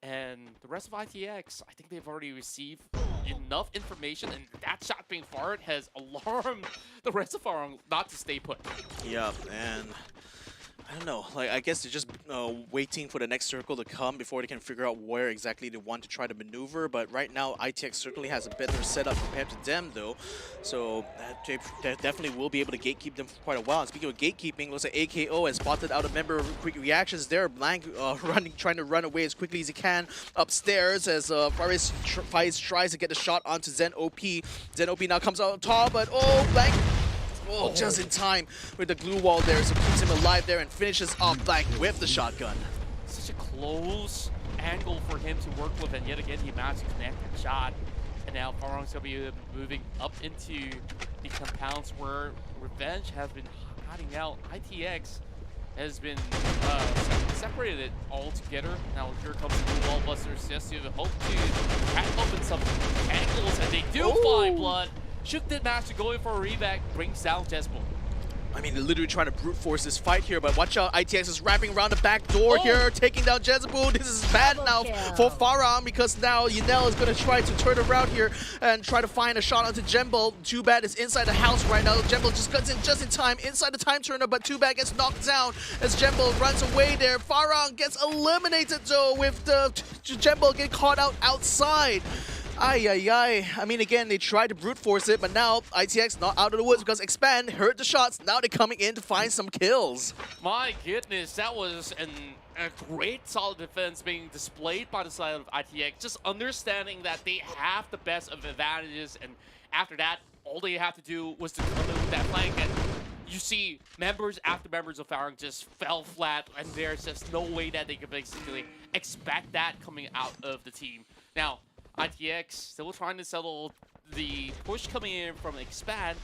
And the rest of ITX, I think they've already received enough information, and that shot being fired has alarmed the rest of Farong not to stay put. Yeah, and I don't know, like I guess they're just waiting for the next circle to come before they can figure out where exactly they want to try to maneuver. But right now, ITX certainly has a better setup compared to them, though. So they definitely will be able to gatekeep them for quite a while. And speaking of gatekeeping, looks like AKO has spotted out a member of Quick Reactions there. Blank trying to run away as quickly as he can upstairs as Faris tries to get the shot onto Zen OP. Zen OP now comes out on top, but Blank. Oh, just in time with the glue wall there, so keeps him alive there and finishes off Blank with the shotgun. Such a close angle for him to work with, and yet again he managed to connect that shot. And now Farong's going to be moving up into the compounds where Revenge has been hiding out. ITX has been separated all together. Now here comes the glue wall busters just to hope to crack open some angles, and they do find blood. Shook did manage to go in for a reback, brings down Jespo. I mean, they're literally trying to brute force this fight here, but watch out, ITX is wrapping around the back door here, taking down Jezebel. This is bad now for Farah because now Yanel is going to try to turn around here and try to find a shot onto Jembo. Too Bad is inside the house right now. Jembo just cuts in just in time, inside the time turner, but Too Bad gets knocked down as Jembo runs away there. Farah gets eliminated though with the Jembo getting caught out outside. I mean, again, they tried to brute force it, but now ITX not out of the woods because Expand heard the shots. Now they're coming in to find some kills. My goodness, that was a great solid defense being displayed by the side of ITX. Just understanding that they have the best of advantages, and after that, all they have to do was to come in with that flank. And you see members after members of Farong just fell flat, and there's just no way that they could basically expect that coming out of the team. Now, ITX still trying to settle the push coming in from Expand,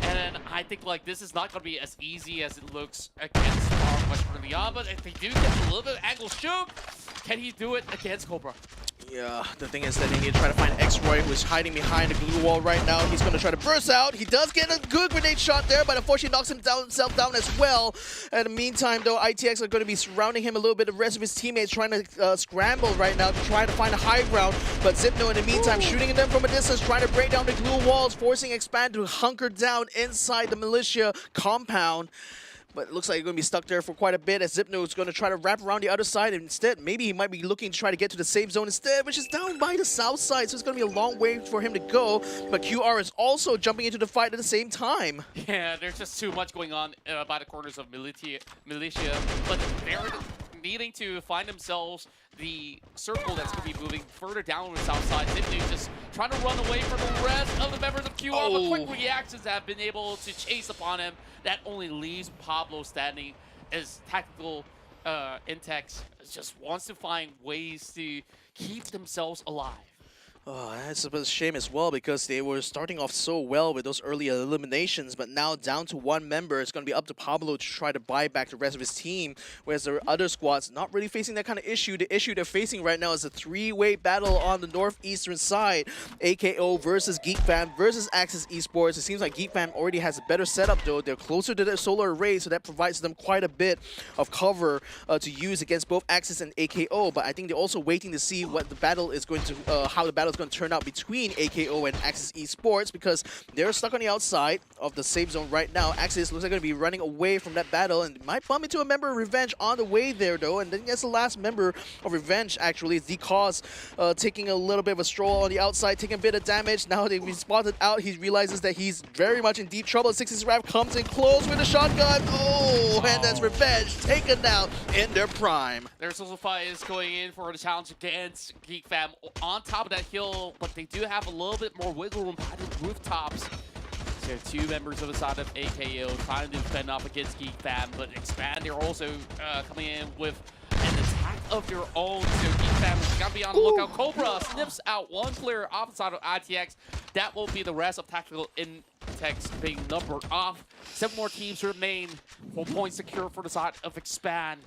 and I think like this is not going to be as easy as it looks against Farong much early on, but if they do get a little bit of angle shoot, can he do it against Cobra? Yeah, the thing is that they need to try to find X-Roy, who is hiding behind the glue wall right now. He's going to try to burst out. He does get a good grenade shot there, but unfortunately knocks himself down as well. In the meantime, though, ITX are going to be surrounding him a little bit. The rest of his teammates trying to scramble right now to try to find a high ground. But Zipno, in the meantime, shooting at them from a distance, trying to break down the glue walls, forcing Expand to hunker down inside the militia compound. But it looks like he's going to be stuck there for quite a bit as Zipno is going to try to wrap around the other side. And instead, maybe he might be looking to try to get to the safe zone instead, which is down by the south side. So it's going to be a long way for him to go. But QR is also jumping into the fight at the same time. Yeah, there's just too much going on by the corners of militia. But they're needing to find themselves the circle that's going to be moving further down on the south side. Zipnu just trying to run away from the rest of the members of QR, but quick reactions have been able to chase upon him. That only leaves Pablo standing as tactical Intex just wants to find ways to keep themselves alive. Oh, that's a shame as well because they were starting off so well with those early eliminations, but now down to one member. It's going to be up to Pablo to try to buy back the rest of his team, whereas the other squads not really facing that kind of issue. The issue they're facing right now is a three-way battle on the northeastern side. AKO versus Geek Fam versus Axis Esports. It seems like Geek Fam already has a better setup though. They're closer to their solar array, so that provides them quite a bit of cover to use against both Axis and AKO, but I think they're also waiting to see what the battle is going to, how the battle is going to turn out between AKO and Axis Esports because they're stuck on the outside of the safe zone right now. Axis looks like going to be running away from that battle and might bump into a member of Revenge on the way there though, and then that's the last member of Revenge actually. It's D-Cause taking a little bit of a stroll on the outside, taking a bit of damage. Now they've been spotted out. He realizes that he's very much in deep trouble. 60's Rap comes in close with a shotgun. Oh, and that's Revenge taken out in their prime. There's also Fires going in for the challenge against Geek Fam on top of that hill, but they do have a little bit more wiggle room by the rooftops. So two members of the side of AKO trying to defend up against Geek Fam, but Expand, they're also coming in with an attack of their own. So Geek Fam gotta be on the lookout. Cobra snips out one player off the side of ITX. That will be the rest of Tactical in techs being numbered off. 7 more teams remain. 4 points secure for the side of Expand.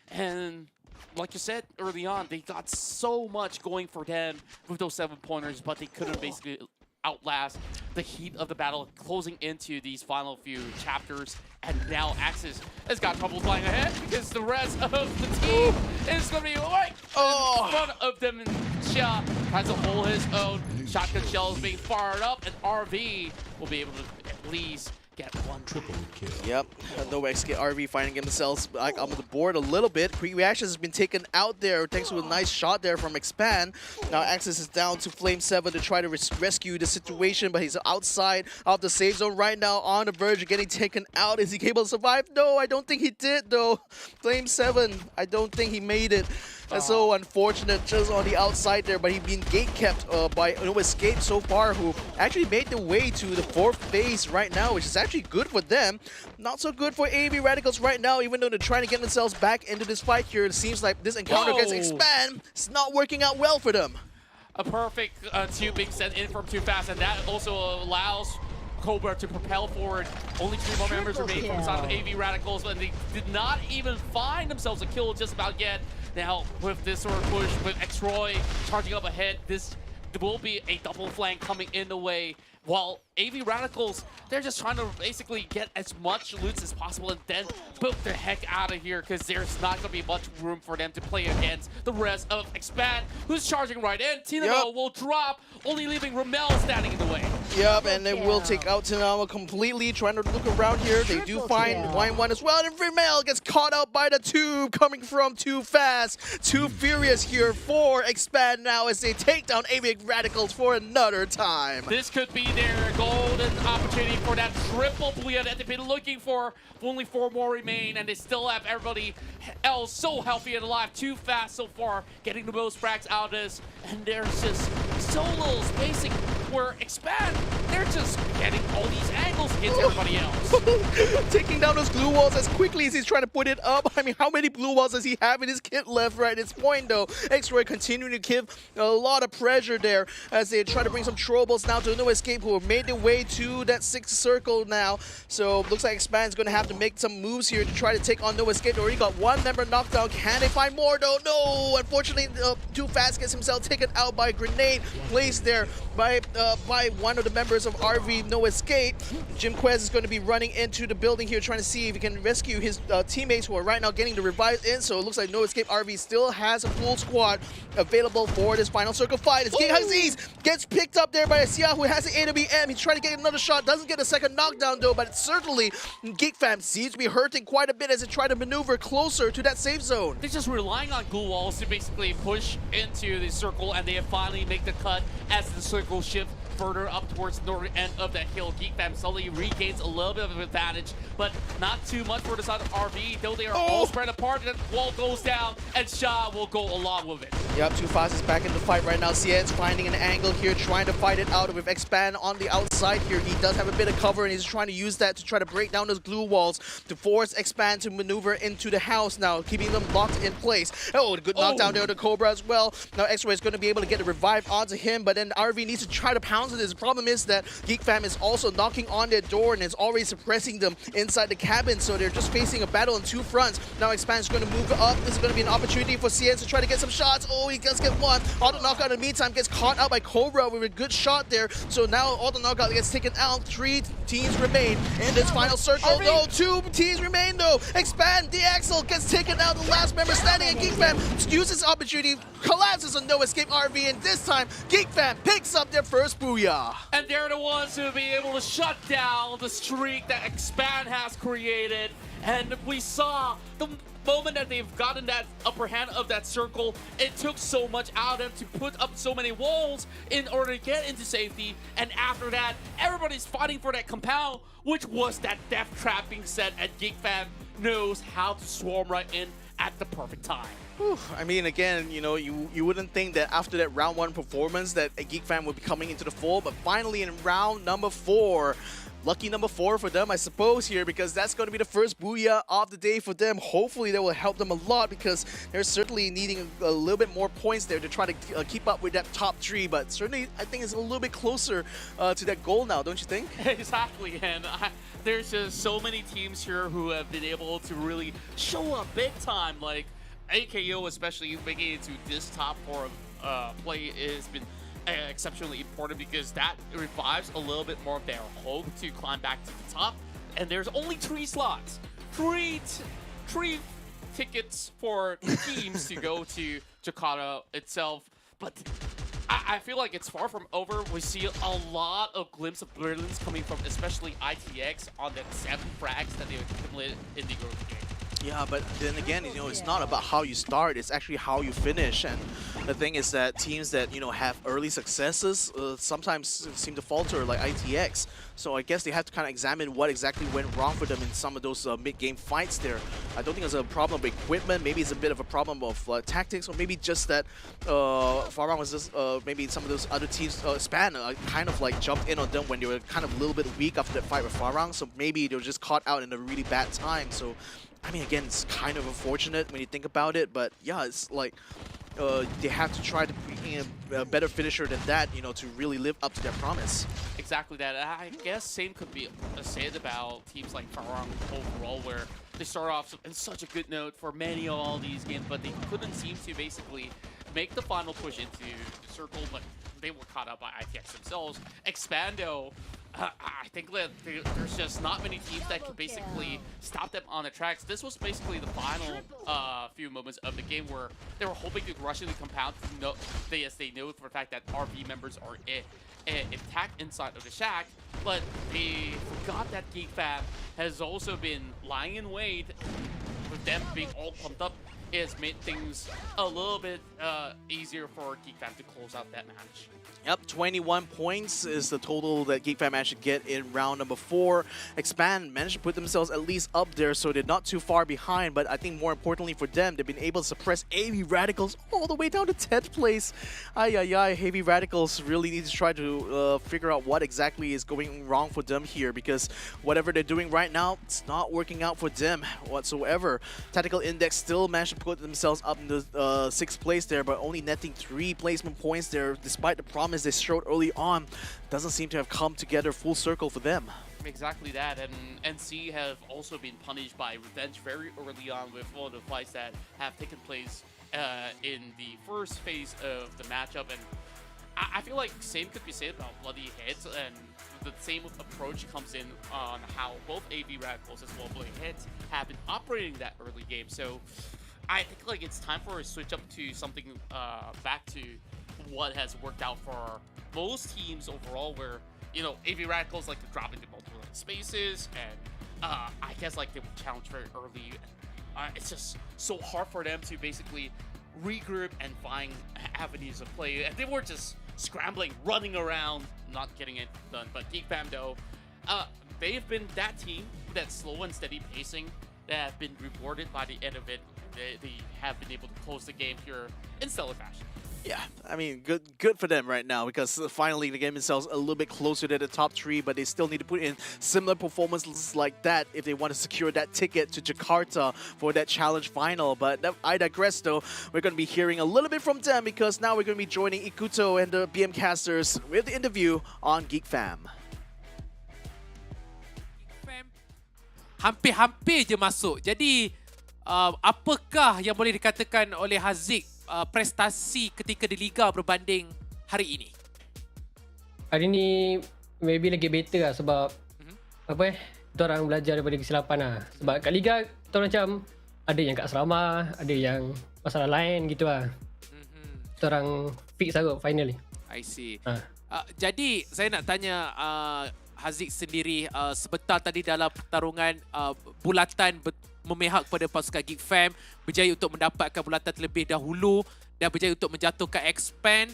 And like you said early on, they got so much going for them with those 7-pointers, but they couldn't basically outlast the heat of the battle closing into these final few chapters. And now Axis has got trouble flying ahead because the rest of the team is going to be right in front of them. And Xia tries to hold his own. Shotgun shells being fired up, and RV will be able to at least get 1 triple kill. Yep, no XK RV finding themselves like on the board a little bit. Pre-reactions has been taken out there thanks to a nice shot there from Expand. Now Axis is down to Flame 7 to try to rescue the situation, but he's outside of the safe zone right now on the verge of getting taken out. Is he able to survive? No, I don't think he did though. Flame 7, I don't think he made it. That's so unfortunate just on the outside there, but he's been gate-kept by No Escape so far, who actually made their way to the 4th phase right now, which is actually good for them. Not so good for AV Radicals right now, even though they're trying to get themselves back into this fight here. It seems like this encounter against Expand is not working out well for them. A perfect 2 being sent in from Too Fast, and that also allows Cobra to propel forward. Only 3 more members remain from the side of AV Radicals, but they did not even find themselves a kill just about yet. Now, with this sort of push, with X-Roy charging up ahead, this will be a double flank coming in the way. While AV Radicals, they're just trying to basically get as much loot as possible and then boot the heck out of here, because there's not going to be much room for them to play against the rest of Expand, who's charging right in. Tinamo will drop, only leaving Ramel standing in the way. Yep, and they will take out Tinamo completely, trying to look around here. They do find Wine 1 as well, and Ramel gets caught out by the tube coming from Too Fast. Too Furious here for Expand now as they take down AV Radicals for another time. This could be their golden opportunity for that triple Booyah that they've been looking for. Only 4 more remain, and they still have everybody else so healthy and alive. Too Fast so far, getting the most frags out of this. And there's just solos basic where Expand, they're just getting all these angles against everybody else. Taking down those glue walls as quickly as he's trying to put it up. I mean, how many blue walls does he have in his kit left right at this point, though? X-Roy continuing to give a lot of pressure there as they try to bring some troubles now to No Escape, who have made their way to that 6th circle now. So looks like Expand's going to have to make some moves here to try to take on No Escape. They already got 1 member knocked down. Can they find more, though? No! Unfortunately, Too Fast gets himself taken out by a grenade placed there by one of the members of RV No Escape. Jim Quez is going to be running into the building here trying to see if he can rescue his teammates who are right now getting the revive in. So it looks like No Escape RV still has a full squad available for this final circle fight. As King Aziz gets picked up there by Xia, who has the AWM. He's trying to get another shot, doesn't get a second knockdown though, but certainly Geek Fam seems to be hurting quite a bit as they try to maneuver closer to that safe zone. They're just relying on glue walls to basically push into the circle, and they finally make the cut as the circle shift further up towards the northern end of that hill. Geek Fam slowly regains a little bit of an advantage, but not too much for the side of RV, though they are all spread apart. The wall goes down, and Sha will go along with it. Yep, Too Fast is back in the fight right now. Cien's finding an angle here, trying to fight it out with Expand on the outside here. He does have a bit of cover, and he's trying to use that to try to break down those glue walls to force Expand to maneuver into the house now, keeping them locked in place. Oh, the good knockdown there to Cobra as well. Now X-Ray is going to be able to get a revive onto him, but then RV needs to try to pounce it. The problem is that Geek Fam is also knocking on their door and is already suppressing them inside the cabin, so they're just facing a battle on 2 fronts. Now Expand is going to move up. This is going to be an opportunity for Cien to try to get some shots. Oh, he does get 1. Auto knockout in the meantime gets caught out by Cobra with a good shot there. So now auto knockout gets taken out. 3 teams remain in this final circle. No, 2 teams remain though. Expand, the Axel gets taken out. The last member standing, and Geek Fam uses this opportunity, collapses on No Escape RV, and this time Geek Fam picks up their first booyah. And they're the ones who will be able to shut down the streak that Expand has created. And we saw the moment that they've gotten that upper hand of that circle, it took so much out of them to put up so many walls in order to get into safety. And after that, everybody's fighting for that compound, which was that death trap being set, and Geek Fam knows how to swarm right in at the perfect time. Whew. I mean, again, you know, you wouldn't think that after that round 1 performance that a Geek Fam would be coming into the fold, but finally in round number 4, lucky number 4 for them, I suppose, here, because that's going to be the first booyah of the day for them. Hopefully that will help them a lot, because they're certainly needing a little bit more points there to try to keep up with that top 3, but certainly I think it's a little bit closer to that goal now, don't you think? Exactly, and there's just so many teams here who have been able to really show up big time, like AKO especially making it to this top 4 play has been exceptionally important, because that revives a little bit more of their hope to climb back to the top. And there's only 3 slots, three tickets for teams to go to Jakarta itself. But I feel like it's far from over. We see a lot of glimpses of brilliance coming from especially ITX on the 7 frags that they accumulated in the early game. Yeah, but then again, you know, it's not about how you start, it's actually how you finish. And the thing is that teams that, you know, have early successes sometimes seem to falter, like ITX. So I guess they have to kind of examine what exactly went wrong for them in some of those mid-game fights there. I don't think it's a problem of equipment, maybe it's a bit of a problem of tactics, or maybe just that Farang was just, maybe some of those other teams, Span, kind of like jumped in on them when they were kind of a little bit weak after that fight with Farang. So maybe they were just caught out in a really bad time. So I mean, again, it's kind of unfortunate when you think about it, but yeah, it's like they have to try to be a better finisher than that, you know, to really live up to their promise. Exactly that. I guess same could be said about teams like Farang overall, where they start off in such a good note for many of all these games, but they couldn't seem to basically make the final push into the circle, but they were caught up by ITX themselves. Expando, I think that there's just not many teams that could basically stop them on the tracks. This was basically the final few moments of the game where they were hoping to rush into the compound. They know for the fact that RV members are intact inside of the shack, but they forgot that Geek Fam has also been lying in wait. With them being all pumped up, has made things a little bit easier for Geek Fam to close out that match. Yep, 21 points is the total that Geek Fam managed to get in round number 4. Expand managed to put themselves at least up there, so they're not too far behind. But I think more importantly for them, they've been able to suppress AV Radicals all the way down to 10th place. Heavy Radicals really need to try to figure out what exactly is going wrong for them here, because whatever they're doing right now, it's not working out for them whatsoever. Tactical Index still managed to put themselves up in the 6th place there, but only netting 3 placement points there, despite the promise they showed early on. Doesn't seem to have come together full circle for them. Exactly that, and NC have also been punished by Revenge very early on with all the fights that have taken place in the first phase of the matchup. And I feel like same could be said about Bloody Heads, and the same approach comes in on how both AV Radicals as well Bloody Heads have been operating that early game. So I think like it's time for a switch up to something back to what has worked out for most teams overall, where, you know, AV Radicals like to drop into multiple spaces, and I guess like they would challenge very early. It's just so hard for them to basically regroup and find avenues of play, and they were just scrambling, running around, not getting it done. But Geek Fam though, they've been that team, that slow and steady pacing, that have been rewarded by the end of it. They have been able to close the game here in stellar fashion. Yeah, I mean, good for them right now, because finally they get themselves a little bit closer to the top 3, but they still need to put in similar performances like that if they want to secure that ticket to Jakarta for that challenge final. But I digress though. We're going to be hearing a little bit from them, because now we're going to be joining Ikuto and the BM casters with the interview on Geek Fam. Hampir-hampir je masuk. Jadi, apakah yang boleh dikatakan oleh Haziq prestasi ketika di Liga berbanding hari ini? Hari ni maybe lagi better lah, sebab orang belajar daripada kesilapan lah. Sebab kat Liga orang macam ada yang kat asrama, ada yang masalah lain gitu lah. Orang fix lah final ni. I see. Jadi saya nak tanya Haziq sendiri, sebentar tadi dalam pertarungan bulatan memihak kepada pasukan Geek Fam, berjaya untuk mendapatkan bulatan terlebih dahulu dan berjaya untuk menjatuhkan Expand,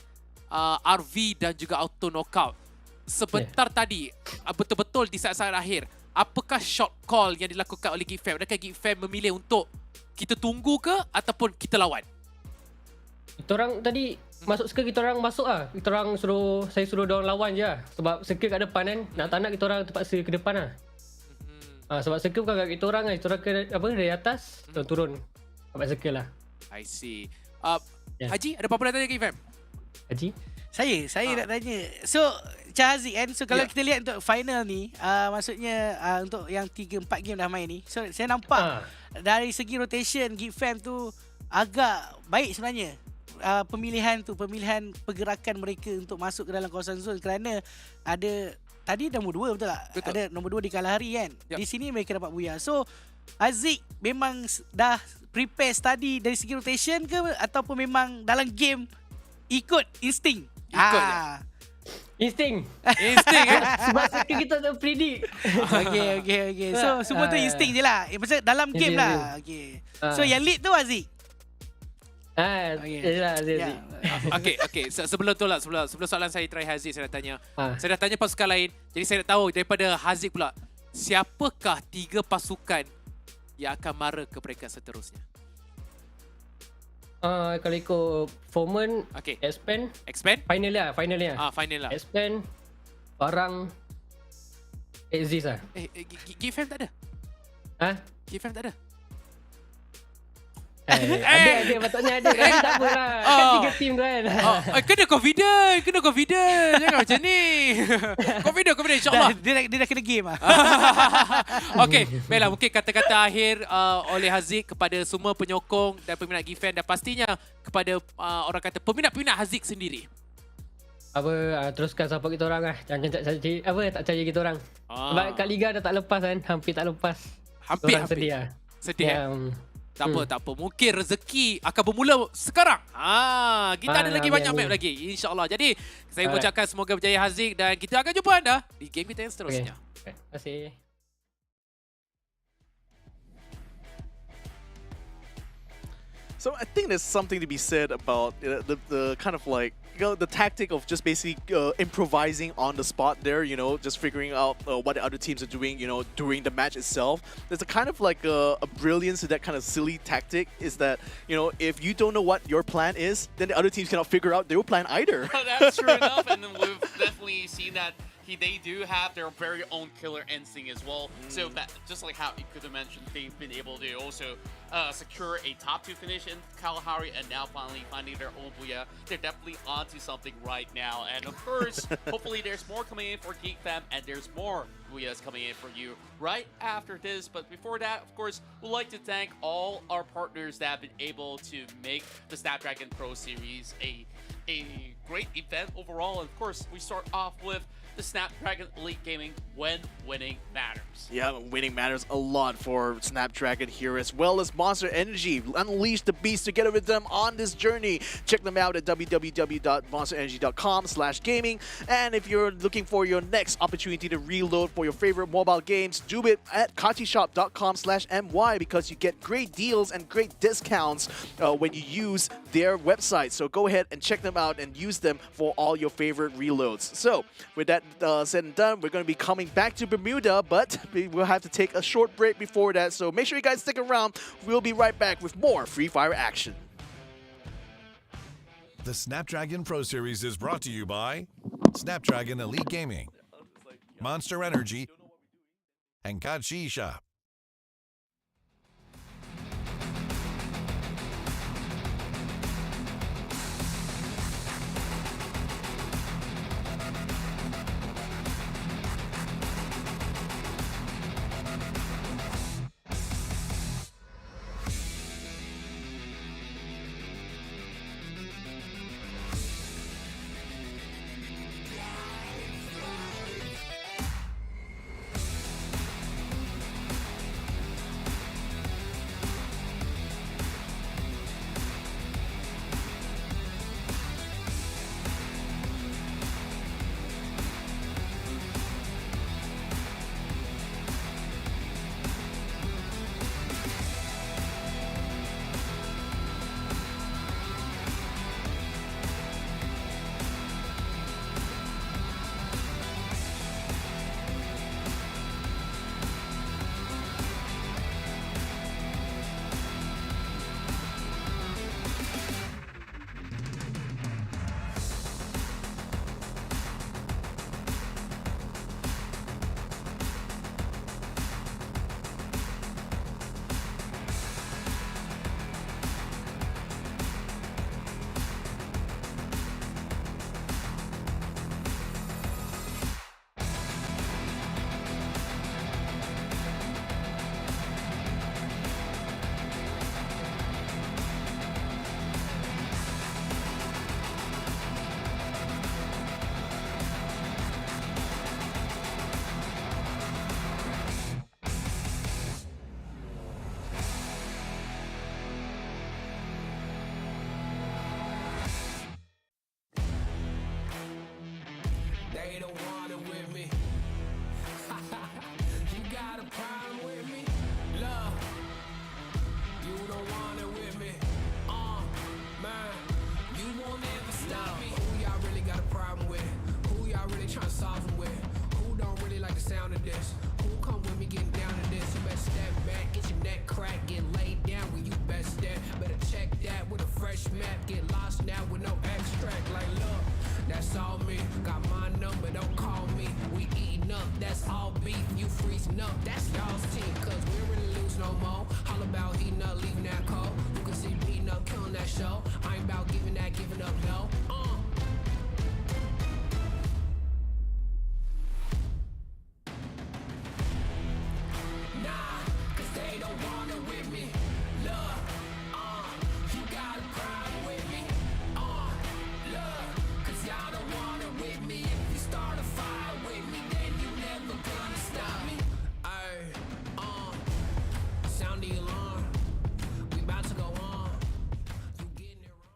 RV dan juga auto knockout. Sebentar tadi, betul-betul di saat-saat akhir, apakah shot call yang dilakukan oleh Geek Fam? Adakah Geek Fam memilih untuk kita tunggu ke ataupun kita lawan? Kita orang tadi masuk circle kita orang masuk lah. Saya suruh dia orang lawan je lah. Sebab circle kat depan kan, nak tak nak kita orang terpaksa ke depan lah. Sebab circle bukan kat kita orang kan, kita orang dari atas turun sampai circle lah. I see. Haji, ada apa-apa nak tanya ke Ifam? Haji? Saya nak tanya. So, Cik Haziq kan, so kalau kita lihat untuk final ni, maksudnya untuk yang 3-4 game dah main ni, so saya nampak dari segi rotation Geek Fam tu agak baik sebenarnya. Pemilihan pergerakan mereka untuk masuk ke dalam kawasan zone, kerana ada tadi nombor 2 betul tak? Betul. Ada nombor 2 di Kalahari kan. Di sini mereka dapat buya. So Haziq memang dah prepare study dari segi rotation ke, ataupun memang dalam game ikut insting? Insting Sebab kita tak predict. Okay. So semua tu insting je lah. Maksudnya dalam game lah. Okay. So yang lead tu Haziq. Okay. Sebelum tu lah, sebelum soalan saya try Haziq, saya nak tanya. Saya dah tanya pasukan lain. Jadi saya nak tahu daripada Haziq pula, siapakah 3 pasukan yang akan mara ke peringkat seterusnya? Kalau ikut performance, Expand. Final lah. Final lah. Expand, Farang, Exist lah. Gfam tak ada? Gfam tak ada? Ada patutnya ada kan, tak apalah. Kan 3 team tu kan. Kena confident. Jangan macam ni. Confident insyaAllah. Dia dah kena game lah. Okay, baiklah, mungkin kata-kata akhir oleh Haziq kepada semua penyokong dan peminat Gfam, dan pastinya kepada orang kata peminat-peminat Haziq sendiri. Teruskan support kita orang lah. Jangan tak cari kita orang. Sebab kat Liga dah tak lepas kan. Hampir tak lepas. Hampir. Sedih lah. Tak apa. Mungkin rezeki akan bermula sekarang. Kita ada lagi banyak map lagi, insya-Allah. Jadi, saya mengucapkan semoga berjaya Haziq, dan kita akan jumpa anda di game kita yang seterusnya. Terima kasih. So I think there's something to be said about the kind of like, the tactic of just basically improvising on the spot there, just figuring out what the other teams are doing, during the match itself. There's a kind of like a brilliance to that kind of silly tactic, is that, if you don't know what your plan is, then the other teams cannot figure out their plan either. That's true enough, and we've definitely seen that they do have their very own killer instinct as well. So that, just like how you could have mentioned, they've been able to also secure a top 2 finish in Kalahari, and now finally finding their own booyah. They're definitely onto something right now. And of course, hopefully there's more coming in for Geek Fam, and there's more booyahs coming in for you right after this. But before that, of course, we'd like to thank all our partners that have been able to make the Snapdragon Pro Series a great event overall. And of course, we start off with the Snapdragon Elite Gaming, when winning matters. Yeah, winning matters a lot for Snapdragon here, as well as Monster Energy. Unleash the beast together with them on this journey. Check them out at www.monsterenergy.com/gaming. And if you're looking for your next opportunity to reload for your favorite mobile games, do it at kachishop.com/my, because you get great deals and great discounts when you use their website. So go ahead and check them out and use them for all your favorite reloads. So with that said and done, we're going to be coming back to Bermuda, but we'll have to take a short break before that. So make sure you guys stick around. We'll be right back with more Free Fire action. The Snapdragon Pro Series is brought to you by Snapdragon Elite Gaming, Monster Energy, and Kachi Shop. fresh map, get lost now with no extract. Like, look, that's all me. Got my number, don't call me. We eating up, that's all beef. You freezing up, that's y'all's team. Cause we ain't really lose no more. All about heating up, leaving that cold. You can see beating up, killing that show. I ain't about giving up, no. Nah, cause they don't want it with me. Look, you gotta cry with me. Look, cause y'all don't want it with me. If you start a fire with me, then you never gonna stop me. Ay, sound the alarm. We about to go on. You getting it wrong.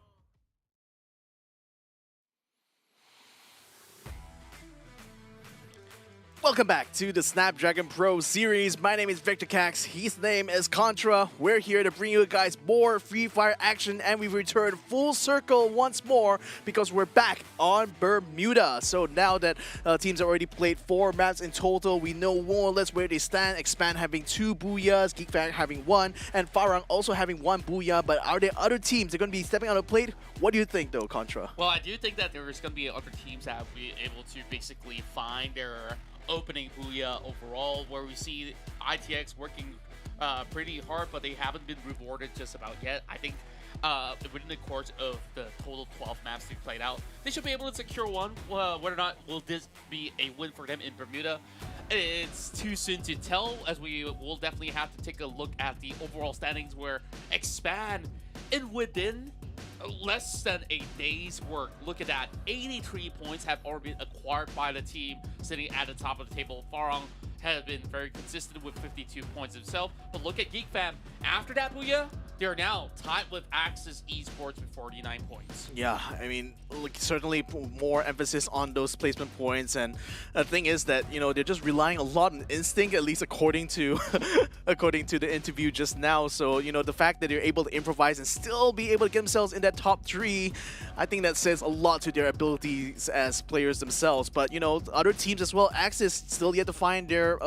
Welcome back to the Snapdragon Pro Series. My name is Victor Cax. His name is Contra. We're here to bring you guys more Free Fire action, and we've returned full circle once more because we're back on Bermuda. So now that teams have already played 4 maps in total, we know more or less where they stand. Expand having 2 booyahs, GeekFan having 1, and Farang also having 1 booyah. But are there other teams that are going to be stepping on the plate? What do you think, though, Contra? Well, I do think that there's going to be other teams that will be able to basically find their opening booyah overall, where we see ITX working pretty hard, but they haven't been rewarded just about yet. I think within the course of the total 12 maps they played out, they should be able to secure one. Whether or not will this be a win for them in Bermuda, it's too soon to tell, as we will definitely have to take a look at the overall standings, where Expand and within less than a day's work, look at that, 83 points have already been acquired by the team sitting at the top of the table. Farang has been very consistent with 52 points himself, but look at GeekFam. After that booyah, they're now tied with Axis Esports with 49 points. Yeah, I mean, look, certainly more emphasis on those placement points, and the thing is that, you know, they're just relying a lot on instinct, at least according to according to the interview just now. So, you know, the fact that they're able to improvise and still be able to get themselves in that top 3, I think that says a lot to their abilities as players themselves. But, you know, other teams as well, Axis still yet to find their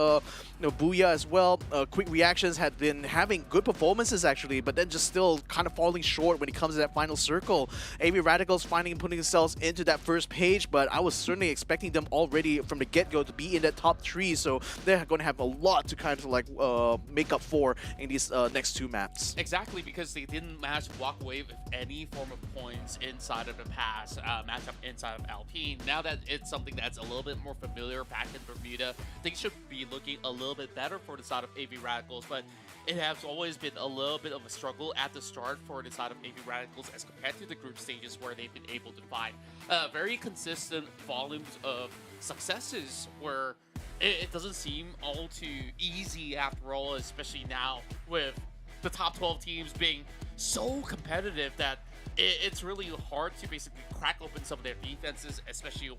booyah as well. Quick Reactions had been having good performances actually, but then just still kind of falling short when it comes to that final circle. AV Radicals finding and putting themselves into that first page, but I was certainly expecting them already from the get-go to be in that top 3, so they're going to have a lot to kind of like make up for in these next 2 maps. Exactly, because they didn't manage to walk away with any form of points inside of the past matchup inside of Alpine. Now that it's something that's a little bit more familiar back in Bermuda, things should be looking a little bit better for the side of AV Radicals, but it has always been a little bit of a struggle at the start for the side of AV Radicals as compared to the group stages, where they've been able to find very consistent volumes of successes, where it doesn't seem all too easy after all, especially now with the top 12 teams being so competitive that it's really hard to basically crack open some of their defenses, especially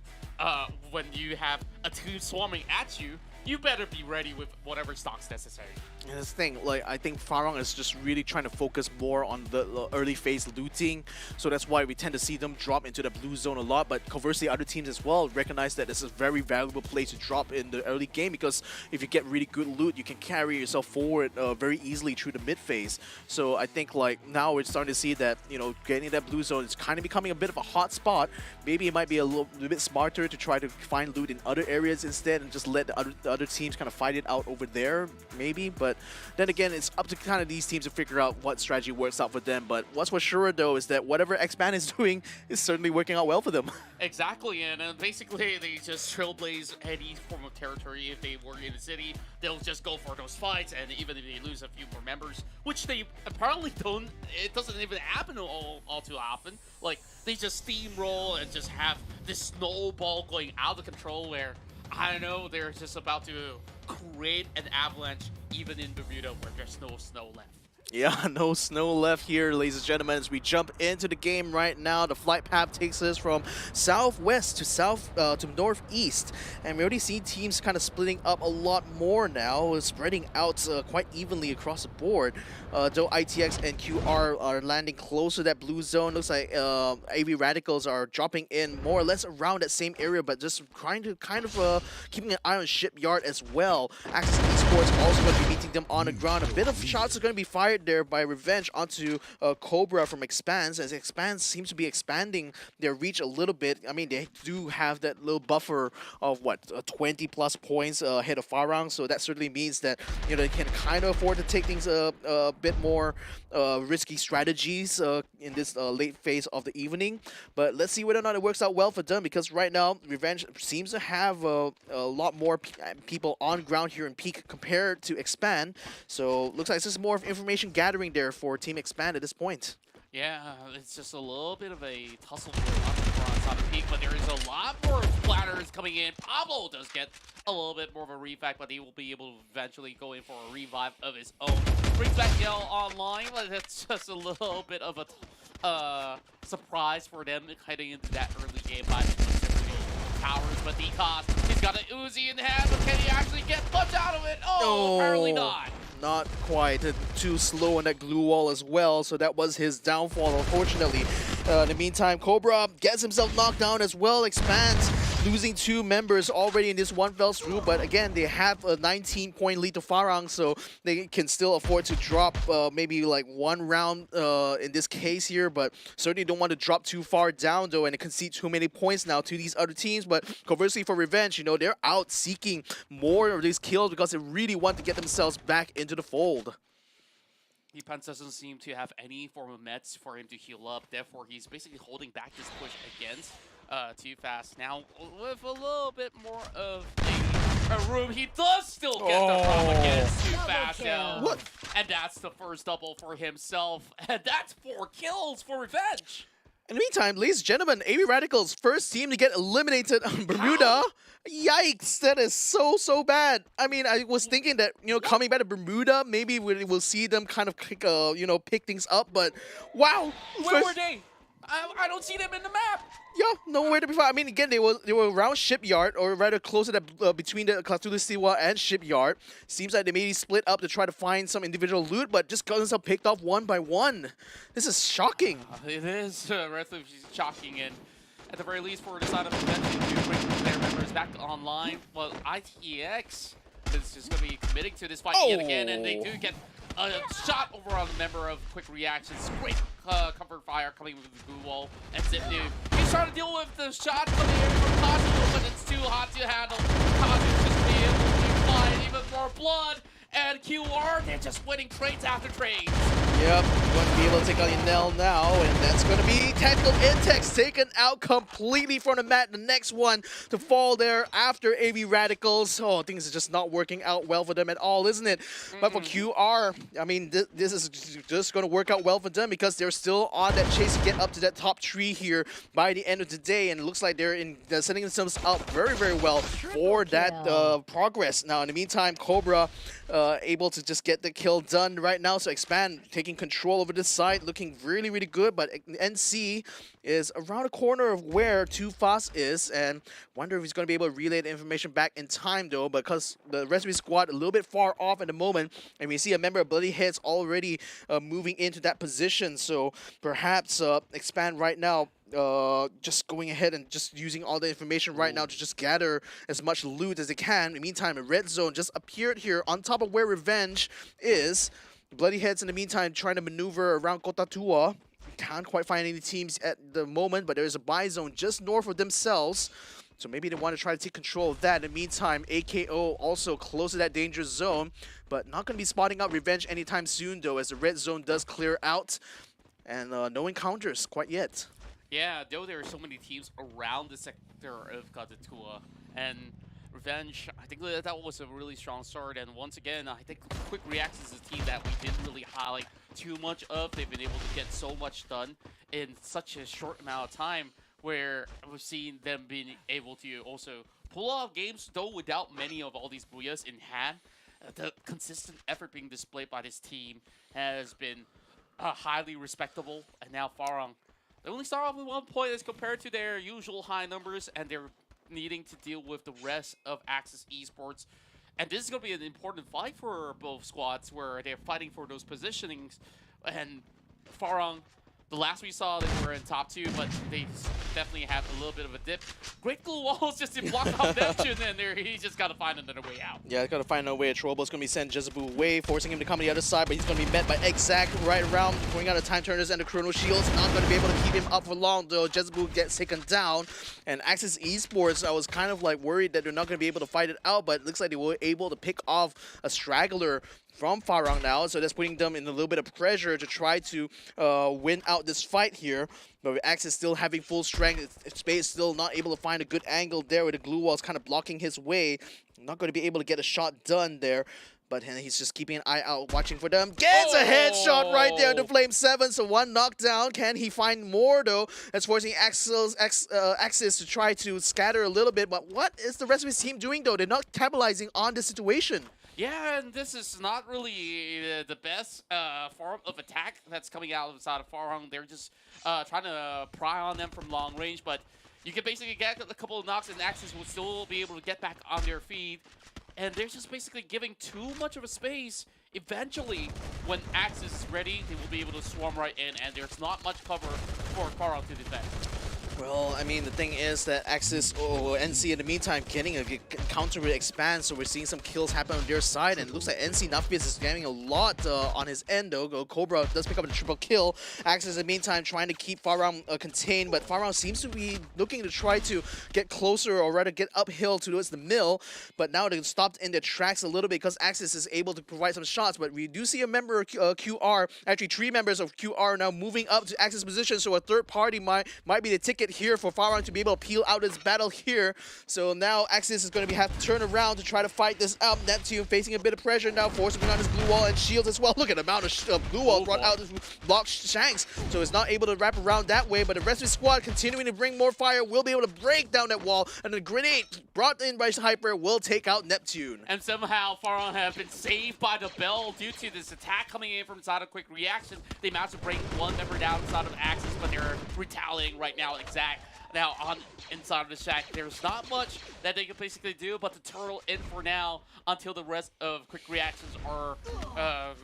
when you have a team swarming at you. You better be ready with whatever stock's necessary. And this thing, like, I think Farang is just really trying to focus more on the early phase looting, so that's why we tend to see them drop into the blue zone a lot. But conversely, other teams as well recognize that this is a very valuable place to drop in the early game, because if you get really good loot, you can carry yourself forward very easily through the mid phase. So I think like now we're starting to see that, you know, getting that blue zone is kind of becoming a bit of a hot spot. Maybe it might be a little bit smarter to try to find loot in other areas instead and just let the other teams kind of fight it out over there, maybe. But then again, it's up to kind of these teams to figure out what strategy works out for them. But what's for sure, though, is that whatever Expand is doing is certainly working out well for them. Exactly, and basically they just trailblaze any form of territory. If they were in the city, they'll just go for those fights, and even if they lose a few more members, which they apparently don't, it doesn't even happen all too often. Like, they just steamroll and just have this snowball going out of control where, I don't know, they're just about to create an avalanche even in Bermuda where there's no snow left. Yeah, no snow left here, ladies and gentlemen. As we jump into the game right now, the flight path takes us from southwest to northeast, and we already see teams kind of splitting up a lot more now, spreading out quite evenly across the board. Though ITX and QR are landing close to that blue zone, looks like AV Radicals are dropping in more or less around that same area, but just trying to kind of keeping an eye on Shipyard as well. Axis Esports also going to be meeting them on the ground. A bit of shots are going to be fired forward there by Revenge onto Cobra from Expanse, as Expanse seems to be expanding their reach a little bit. I mean, they do have that little buffer of what, 20 plus points ahead of Farang, so that certainly means that, you know, they can kind of afford to take things a bit more risky strategies in this late phase of the evening. But let's see whether or not it works out well for them, because right now Revenge seems to have a lot more people on ground here in Peak compared to Expand. So looks like this is more of information gathering there for Team Expand at this point. Yeah, it's just a little bit of a tussle on top of Peak, but there is a lot more splatters coming in. Pablo does get a little bit more of a refact, but he will be able to eventually go in for a revive of his own. Brings back Yell online, but it's just a little bit of a surprise for them heading into that early game by towers. But DCOS, he's got an Uzi in hand, but can he actually get much out of it? Oh, apparently not. Not quite. Too slow on that glue wall as well, so that was his downfall, unfortunately. In the meantime, Cobra gets himself knocked down as well, Expands, losing 2 members already in this one fell swoop, but again, they have a 19-point lead to Farang, so they can still afford to drop maybe like 1 round in this case here, but certainly don't want to drop too far down though and concede too many points now to these other teams. But conversely for Revenge, you know, they're out seeking more of these kills because they really want to get themselves back into the fold. Depends doesn't seem to have any form of meds for him to heal up, therefore he's basically holding back his push against Too Fast. Now, with a little bit more of a room, he does still get the drop against Too Fast now. What? And that's the first double for himself, and that's 4 kills for Revenge. In the meantime, ladies and gentlemen, AB Radicals, first team to get eliminated on Bermuda. Yikes, that is so bad. I mean, I was thinking that, you know, coming back to Bermuda, maybe we'll see them kind of pick things up, but wow. Where were they? I don't see them in the map. Yeah, nowhere to be found. I mean, again, they were around Shipyard, or rather closer to between the Cthulhu Siwa and Shipyard. Seems like they maybe split up to try to find some individual loot, but just got themselves picked off one by one. This is shocking. It is relatively shocking, and at the very least, for the side of the bench, they do bring their members back online. Well, ITX is just going to be committing to this fight yet again, and they do get a shot over on the member of Quick Reactions. Great comfort fire coming with the blue wall, and Zipnu. He's trying to deal with the shot coming in from Kazu, but it's too hot to handle. Kazu's just being able to find even more blood, and QR, they're just winning trades after trades. Yep, going to be able to take out Yanel now, and that's going to be Tactical Intex taken out completely from the mat. The next one to fall there after AV Radicals. Oh, things are just not working out well for them at all, isn't it? But for QR, I mean, this is just going to work out well for them because they're still on that chase to get up to that top 3 here by the end of the day, and it looks like they're setting themselves up very well for that progress. Now, in the meantime, Cobra able to just get the kill done right now, so Expand taking control over this side, looking really good, but NC is around the corner of where Too Fast is, and wonder if he's going to be able to relay the information back in time though, because the rest of his squad a little bit far off at the moment, and we see a member of Bloody Heads already moving into that position, so perhaps Expand right now just going ahead and just using all the information right now to just gather as much loot as they can. In the meantime, a red zone just appeared here on top of where Revenge is. Bloody Heads in the meantime trying to maneuver around Kota Tua. Can't quite find any teams at the moment, but there's a buy zone just north of themselves. So maybe they want to try to take control of that. In the meantime, AKO also close to that dangerous zone, but not going to be spotting out Revenge anytime soon though, as the red zone does clear out. And no encounters quite yet. Yeah, though there are so many teams around the sector of Kota Tua, and Revenge, I think that was a really strong start, and once again, I think Quick Reactions is a team that we didn't really highlight too much of. They've been able to get so much done in such a short amount of time, where we've seen them being able to also pull off games, though without many of all these booyahs in hand. The consistent effort being displayed by this team has been highly respectable, and now Farang, they only start off with 1 point as compared to their usual high numbers, and they're needing to deal with the rest of Axis Esports. And this is going to be an important fight for both squads, where they're fighting for those positionings. And Farang The last we saw, they were in top 2, but they definitely have a little bit of a dip. Great glue walls just to block off Neptune, and there he just got to find another way out. Yeah, got to find another way. Trobo's going to be sending Jezebel away, forcing him to come to the other side, but he's going to be met by Exact right around, going out of Time Turners and the Chrono Shields. Not going to be able to keep him up for long, though. Jezebel gets taken down, and Axis Esports, I was kind of like worried that they're not going to be able to fight it out, but it looks like they were able to pick off a straggler from Farang now, so that's putting them in a little bit of pressure to try to win out this fight here. But with Axis still having full strength, Space still not able to find a good angle there with the glue walls kind of blocking his way. Not going to be able to get a shot done there. But he's just keeping an eye out, watching for them. Gets a headshot right there into Flame 7, so one knockdown. Can he find more, though? That's forcing Axis to try to scatter a little bit. But what is the rest of his team doing, though? They're not capitalizing on this situation. Yeah, and this is not really the best form of attack that's coming out of Farang. They're just trying to pry on them from long range, but you can basically get a couple of knocks and Axis will still be able to get back on their feet. And they're just basically giving too much of a space. Eventually, when Axis is ready, they will be able to swarm right in, and there's not much cover for Farang to defend. Well, I mean, the thing is that Axis or NC in the meantime getting a counter with Expand, so we're seeing some kills happen on their side, and it looks like NC Nuffius is getting a lot on his end, though. Cobra does pick up a triple kill. Axis in the meantime trying to keep Farang contained, but Farang seems to be looking to try to get closer, or rather get uphill towards the mill, but now they're stopped in their tracks a little bit because Axis is able to provide some shots, but we do see a member of QR, actually 3 members of QR now moving up to Axis position, so a third party might be the ticket here for Farang to be able to peel out his battle here. So now Axis is going to have to turn around to try to fight this out. Neptune facing a bit of pressure now, forcing on his blue wall and shields as well. Look at the amount of blue wall brought out to block Shanks. So it's not able to wrap around that way, but the rest of his squad continuing to bring more fire will be able to break down that wall, and the grenade brought in by Hyper will take out Neptune. And somehow Farang have been saved by the bell due to this attack coming in from inside of Quick Reaction. They managed to bring one member down inside of Axis, but they're retaliating right now. Exact. Now on inside of the shack, there's not much that they can basically do but to turtle in for now until the rest of Quick Reactions are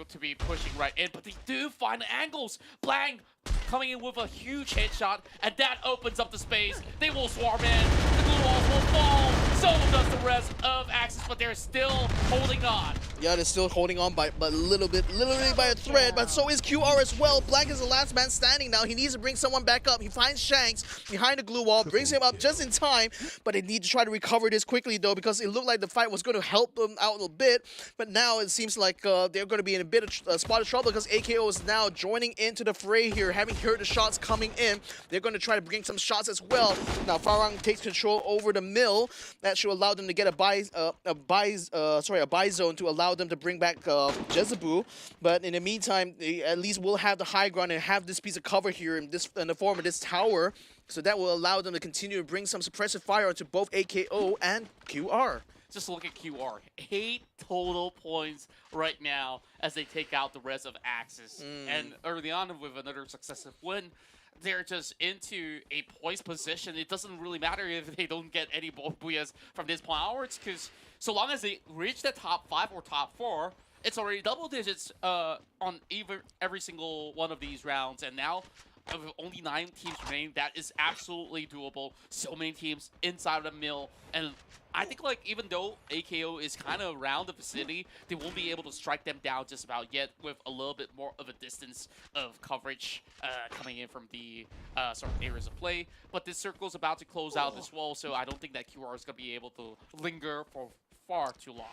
to be pushing right in. But they do find angles. Blang coming in with a huge headshot, and that opens up the space. They will swarm in. The glue walls will fall. So does the rest of Axis, but they're still holding on. Yeah, they're still holding on by a little bit, literally by a thread, but so is QR as well. Blank is the last man standing now. He needs to bring someone back up. He finds Shanks behind the glue wall, brings him up just in time, but they need to try to recover this quickly, though, because it looked like the fight was going to help them out a little bit, but now it seems like they're going to be in a bit of spot of trouble because AKO is now joining into the fray here, having heard the shots coming in. They're going to try to bring some shots as well. Now Farang takes control over the mill. That should allow them to get a buy zone to allow them to bring back Jezebel. But in the meantime, they at least will have the high ground and have this piece of cover here in the form of this tower. So that will allow them to continue to bring some suppressive fire to both AKO and QR. Just look at QR. 8 total points right now as they take out the rest of Axis. And early on with another successive win, they're just into a poised position. It doesn't really matter if they don't get any booyahs from this point onwards, because so long as they reach the top 5 or top 4, it's already double digits on every single one of these rounds. And now, with only 9 teams remaining, that is absolutely doable. So many teams inside of the mill, and I think like even though AKO is kind of around the vicinity, they won't be able to strike them down just about yet with a little bit more of a distance of coverage coming in from the sort of areas of play. But this circle is about to close out as well, so I don't think that QR is going to be able to linger for far too long.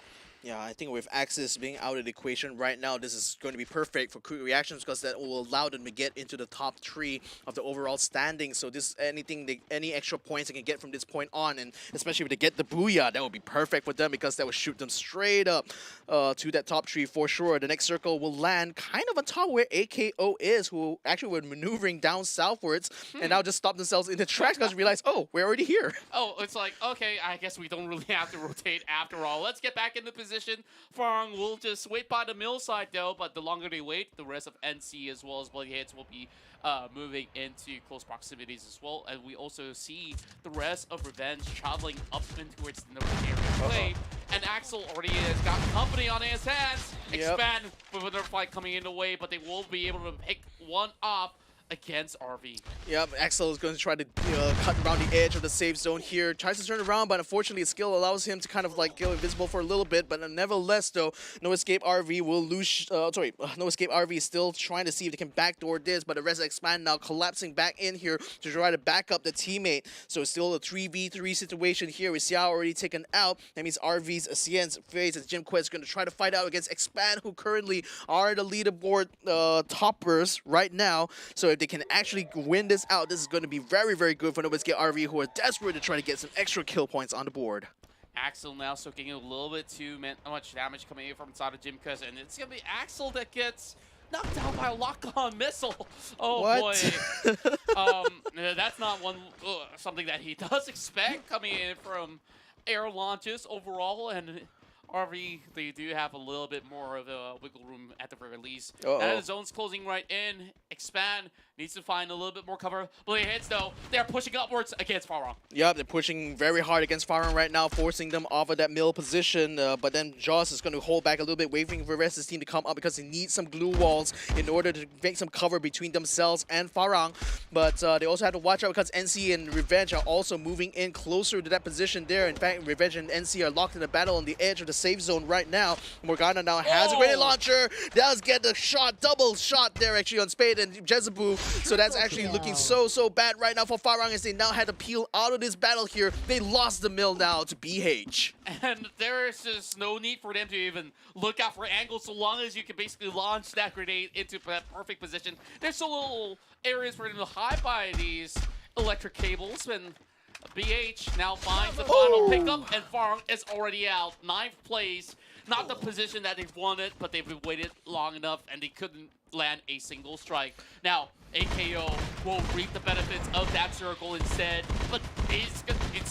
Yeah, I think with Axis being out of the equation right now, this is going to be perfect for Quick Reactions because that will allow them to get into the top 3 of the overall standing. So this any extra points they can get from this point on, and especially if they get the booyah, that would be perfect for them because that would shoot them straight up to that top 3 for sure. The next circle will land kind of on top where AKO is, who actually were maneuvering down southwards and now just stopped themselves in the tracks because they realized, oh, we're already here. Oh, it's like, okay, I guess we don't really have to rotate after all. Let's get back into position. Farang will just wait by the mill side though, but the longer they wait, the rest of NC as well as Bloody Hits will be moving into close proximities as well. And we also see the rest of Revenge traveling up in towards the northern area of play. And Axel already has got company on his hands. Expand with another fight coming in the way, but they will be able to pick one off. against RV. Yep, Axel is going to try to cut around the edge of the safe zone here. Tries to turn around, but unfortunately his skill allows him to kind of like go invisible for a little bit. But nevertheless, though, No Escape RV will lose. No Escape RV is still trying to see if they can backdoor this, but the rest of Expand now collapsing back in here to try to back up the teammate. So it's still a 3v3 situation here with Xiao already taken out. That means RV's Cien's phase as Jim Quest is going to try to fight out against Expand, who currently are the leaderboard toppers right now. So if they can actually win this out, this is going to be very, very good for No Escape RV, who are desperate to try to get some extra kill points on the board. Axel now soaking a little bit too much damage coming in from inside of Jim Quest, and it's going to be Axel that gets knocked down by a lock-on missile. Oh what? Boy. That's not something that he does expect coming in from air launches overall, and RV, they do have a little bit more of a wiggle room at the very least. And the zone's closing right in. Expand needs to find a little bit more cover. Blade hits, though. They're pushing upwards against Farong. Yep, they're pushing very hard against Farong right now, forcing them off of that middle position. But then Joss is going to hold back a little bit, waiting for the rest of his team to come up because they need some glue walls in order to make some cover between themselves and Farong. But they also have to watch out because NC and Revenge are also moving in closer to that position there. In fact, Revenge and NC are locked in a battle on the edge of the safe zone right now. Morgana now has a grenade launcher. Does get the shot, double shot there actually on Spade and Jezebel. So that's actually looking so bad right now for Farong as they now had to peel out of this battle here. They lost the mill now to BH. And there is just no need for them to even look out for angles so long as you can basically launch that grenade into that perfect position. There's so little areas for them to hide by these electric cables, and BH now finds the final pickup, and Farong is already out. 9th place. Not the position that they've wanted, but they've waited long enough, and they couldn't land a single strike. Now, AKO will reap the benefits of that circle instead, but it's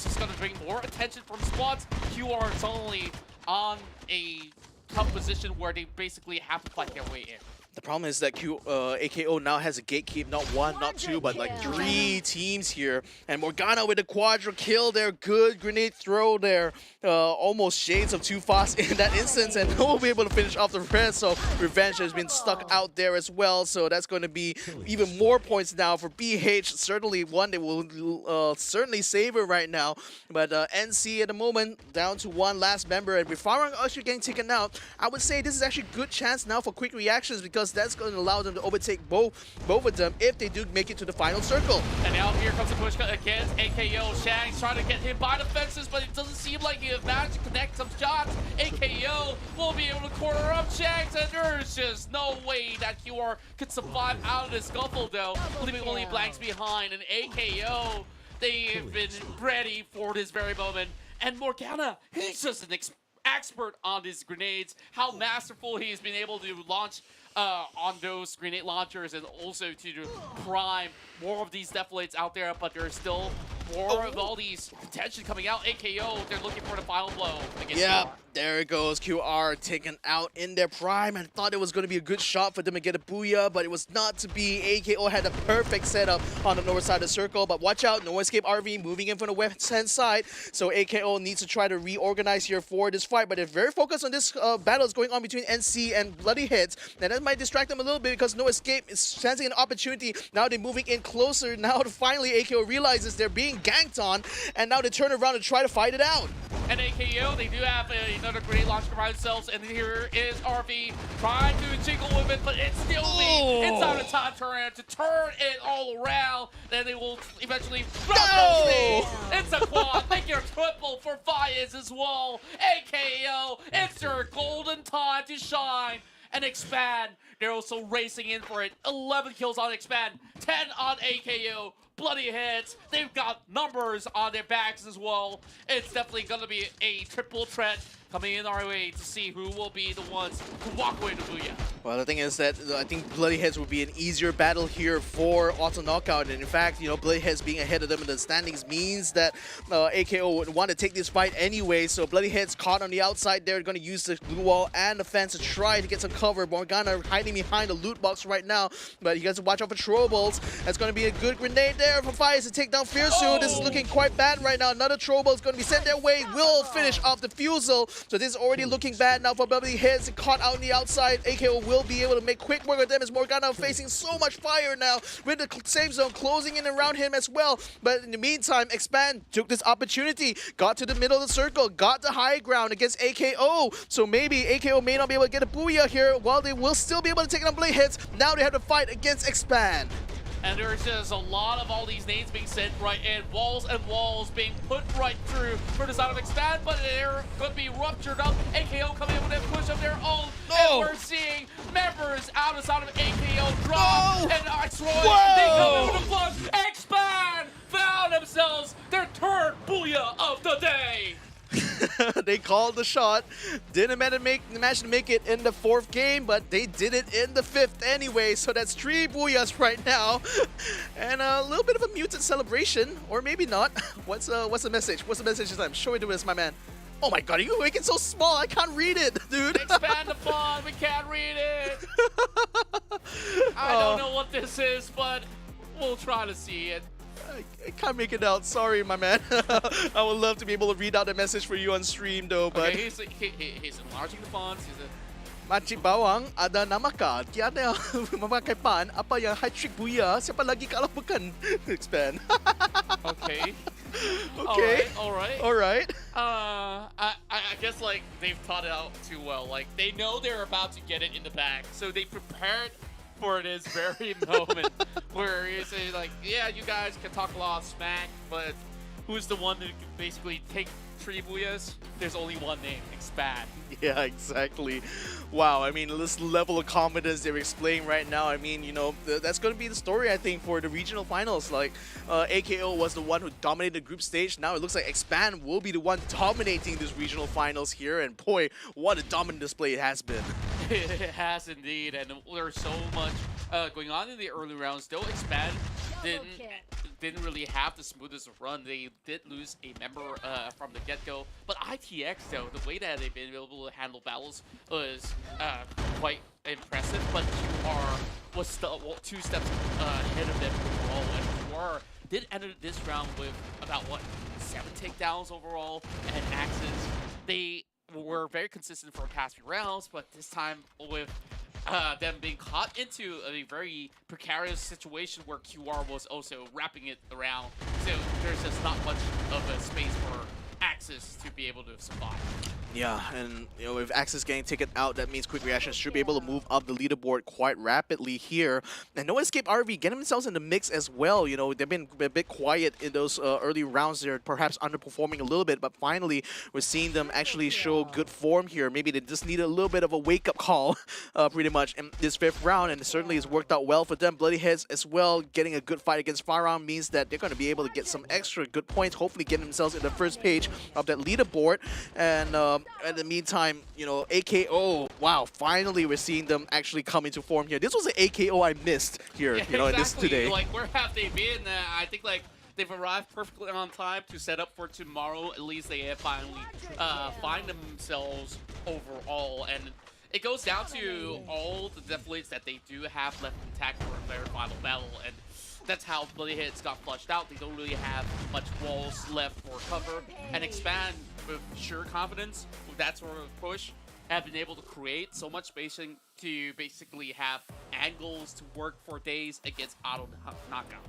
just going to bring more attention from squads. QR is only on a tough position where they basically have to fight their way in. The problem is that AKO now has a gatekeep, not one, not two, but like 3 teams here. And Morgana with a quadra kill there, good grenade throw there. Almost shades of too fast in that instance, and no will be able to finish off the rest. So Revenge has been stuck out there as well. So that's going to be even more points now for BH. Certainly one they will certainly savor right now. But NC at the moment down to one last member, and with Farong actually getting taken out, I would say this is actually a good chance now for quick reactions because that's going to allow them to overtake both of them if they do make it to the final circle. And now here comes the push against AKO. Shang's trying to get him by the fences, but it doesn't seem like he has managed to connect some shots. AKO will be able to corner up Shanks, and there's just no way that QR could survive out of this scuffle, though. Leaving only blanks behind, and AKO, they've been ready for this very moment. And Morgana, he's just an expert on these grenades. How masterful he's been able to launch on those grenade launchers, and also to prime more of these deflates out there, but there's still more of all these contention coming out. AKO, they're looking for the final blow against QR. There it goes. QR taken out in their prime. I thought it was going to be a good shot for them to get a booyah, but it was not to be. AKO had a perfect setup on the north side of the circle, but watch out. No Escape RV moving in from the west-hand side, so AKO needs to try to reorganize here for this fight, but they're very focused on this battle is going on between NC and Bloody Heads, and that might distract them a little bit because No Escape is sensing an opportunity. Now they're moving in closer. Now finally AKO realizes they're being ganked on, and now they turn around and try to fight it out. And AKO, they do have another grenade launcher by themselves, and here is RV trying to jiggle with it, but it's still the inside of time to turn it all around. Then they will eventually drop those things. It's a quad. Make your triple for Fires as well. AKO, it's their golden time to shine and Expand. They're also racing in for it. 11 kills on Expand, 10 on AKO. Bloody hits. They've got numbers on their backs as well. It's definitely going to be a triple threat coming in our way to see who will be the ones who walk away to Booyah. Well, the thing is that I think Bloody Heads would be an easier battle here for Auto Knockout. And in fact, you know, Bloody Heads being ahead of them in the standings means that AKO would want to take this fight anyway. So Bloody Heads caught on the outside there, going to use the glue wall and the fence to try to get some cover. Morgana hiding behind the loot box right now, but he has to watch out for throwables. That's going to be a good grenade there for Fires to take down Fiersu. This is looking quite bad right now. Another Trouble is going to be sent their way. Will finish off the Fusel. So this is already looking bad now for Bubbly Hits. Caught out on the outside. AKO will be able to make quick work of them as Morgana facing so much fire now with the same zone closing in around him as well. But in the meantime, Expand took this opportunity, got to the middle of the circle, got the high ground against AKO. So maybe AKO may not be able to get a booyah here, while they will still be able to take down Blade Hits. Now they have to fight against Expand. And there's just a lot of all these nades being sent right in. Walls and walls being put right through for the side of Expand, but they're going to be ruptured up. AKO coming in with a push of their own. And we're seeing members out of the side of AKO drop. And X-Roy, they come in with a flush. Expand found themselves their third booyah of the day. They called the shot. Didn't manage to make it in the 4th game, but they did it in the 5th anyway. So that's 3 booyahs right now. And a little bit of a muted celebration, or maybe not. What's the message? What's the message this time? Show it to us, my man. Oh my god, you make it so small, I can't read it, dude. Expand the font, we can't read it. I don't know what this is, but we'll try to see it. I can't make it out. Sorry, my man. I would love to be able to read out the message for you on stream, though. But okay, he's enlarging the fonts. Makcik Bawang, ada namakah? Tiada memakai pan. Apa yang hat-trick booyah? Siapa lagi kalah pekan? Expand. Okay. Okay. All right. I guess like they've thought it out too well. Like they know they're about to get it in the bag, so they prepared for this very moment where you say like, yeah, you guys can talk a lot of smack, but who's the one that can basically take 3 booyahs? There's only one name, Expand. Yeah, exactly. Wow, I mean, this level of confidence they're displaying right now, I mean, you know, that's going to be the story, I think, for the regional finals. Like, AKO was the one who dominated the group stage. Now it looks like Expand will be the one dominating this regional finals here. And boy, what a dominant display it has been. It has indeed, and there's so much going on in the early rounds. Though Expand didn't really have the smoothest run. They did lose a member from the get-go. But ITX, though, the way that they've been able to handle battles was quite impressive. But QR was still 2 steps ahead of them overall. And QR did enter this round with about, 7 takedowns overall and axes. They were very consistent for past few rounds, but this time with them being caught into a very precarious situation where QR was also wrapping it around. So there's just not much of a space for Axis to be able to survive. Yeah, and you know, with Axis getting taken out, that means Quick Reaction should be able to move up the leaderboard quite rapidly here. And No Escape RV getting themselves in the mix as well. You know, they've been a bit quiet in those early rounds. They're perhaps underperforming a little bit, but finally we're seeing them actually show good form here. Maybe they just need a little bit of a wake-up call, pretty much, in this 5th round, and it certainly has worked out well for them. Bloody Heads as well, getting a good fight against Firearm means that they're going to be able to get some extra good points, hopefully getting themselves in the first page of that leaderboard. And in the meantime, you know, AKO, wow, finally we're seeing them actually come into form here. This was an AKO I missed here, yeah, you know, exactly. in this today. Like, where have they been? I think, like, they've arrived perfectly on time to set up for tomorrow. At least they have finally find themselves overall. And it goes down to all the deflates that they do have left intact for their final battle. And that's how Bloody Hits got flushed out. They don't really have much walls left for cover. And Expand with sure confidence, with that sort of push, have been able to create so much spacing to basically have angles to work for days against auto knockout.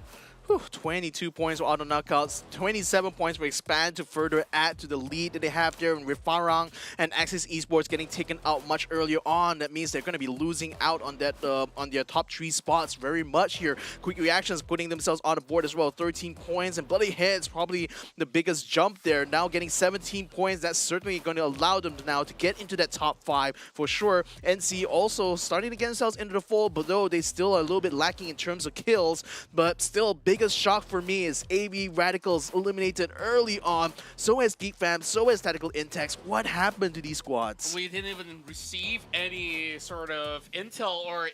22 points for auto knockouts, 27 points for Expand to further add to the lead that they have there. And with Farang and Axis Esports getting taken out much earlier on, that means they're going to be losing out on that on their top 3 spots very much here. Quick Reactions putting themselves on the board as well, 13 points, and Bloody Heads probably the biggest jump there, now getting 17 points. That's certainly going to allow them now to get into that top 5 for sure. NC also starting to get themselves into the fold, but though they still are a little bit lacking in terms of kills, but still biggest shock for me is AB Radicals eliminated early on. So has Geek Fam, so has Tactical Intex. What happened to these squads? We didn't even receive any sort of intel or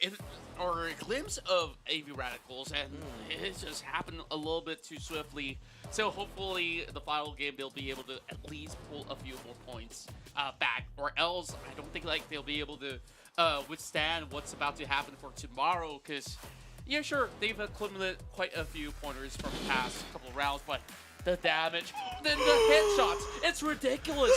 a glimpse of AB Radicals, and it just happened a little bit too swiftly. So hopefully the final game they'll be able to at least pull a few more points back, or else I don't think like they'll be able to withstand what's about to happen for tomorrow, because Yeah, sure, they've accumulated quite a few pointers from the past couple rounds, but the damage, then the headshots, it's ridiculous.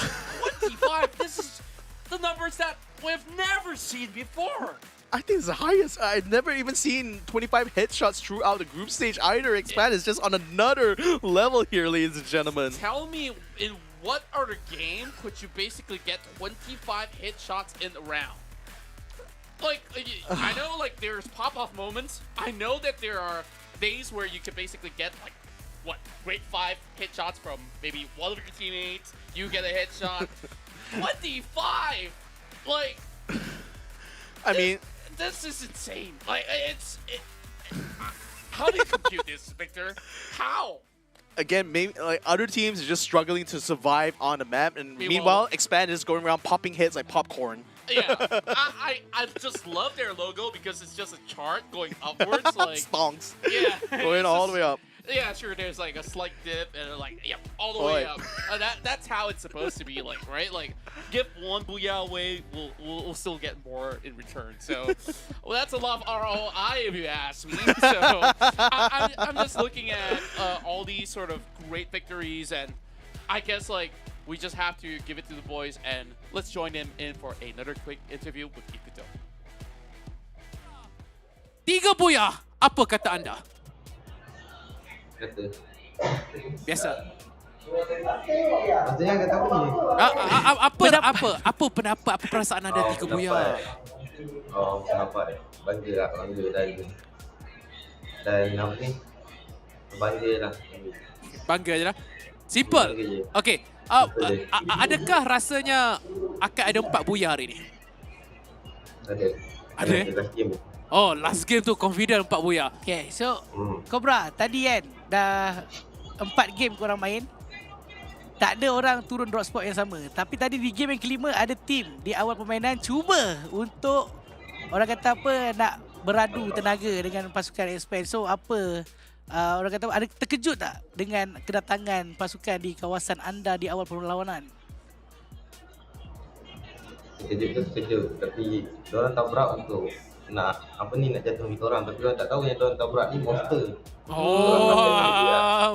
25, this is the numbers that we've never seen before. I think it's the highest. I've never even seen 25 headshots throughout the group stage either. Expand is just on another level here, ladies and gentlemen. Tell me, in what other game could you basically get 25 headshots in a round? Like, I know like there's pop-off moments. I know that there are days where you could basically get like, what, grade 5 headshots from maybe one of your teammates. You get a headshot. 25! Like, I mean, this is insane. Like, how do you compute this, Victor? How? Again, maybe like other teams are just struggling to survive on the map, and meanwhile, Expand is going around popping heads like popcorn. Yeah, I just love their logo because it's just a chart going upwards, like stonks. Yeah, Going all the way up. Yeah, sure. There's like a slight dip and like all the way up. That's how it's supposed to be, like, right? Like, give one booyah away, we'll still get more in return. So, well, that's a lot of ROI if you ask me. So, I'm just looking at all these sort of great victories, and I guess like we just have to give it to the boys, and let's join them in for another quick interview with Ikuto. 3 booyah, apa kata anda? Kata. Biasa. Maksudnya kata apa ni? Apa pendapat, apa perasaan anda 3 booyah? Oh, pendapat. Bangga lah, bangga dan apa ni? Bangga lah. Bangga je lah. Simple. Okay. Adakah rasanya akan ada 4 booyah hari ni? Ada? Last game. Oh, last game tu confident 4 booyah. Okay, so Cobra, tadi kan dah 4 game korang main. Tak ada orang turun drop spot yang sama. Tapi tadi di game yang kelima ada tim di awal permainan cuba untuk orang kata apa, nak beradu tenaga dengan pasukan Expand. So apa, orang kata ada terkejut tak dengan kedatangan pasukan di kawasan anda di awal perlawanan? Terkejut. Tapi diorang tabrak untuk nak jatuh kita orang, tapi orang tak tahu yang diorang tabrak ni monster.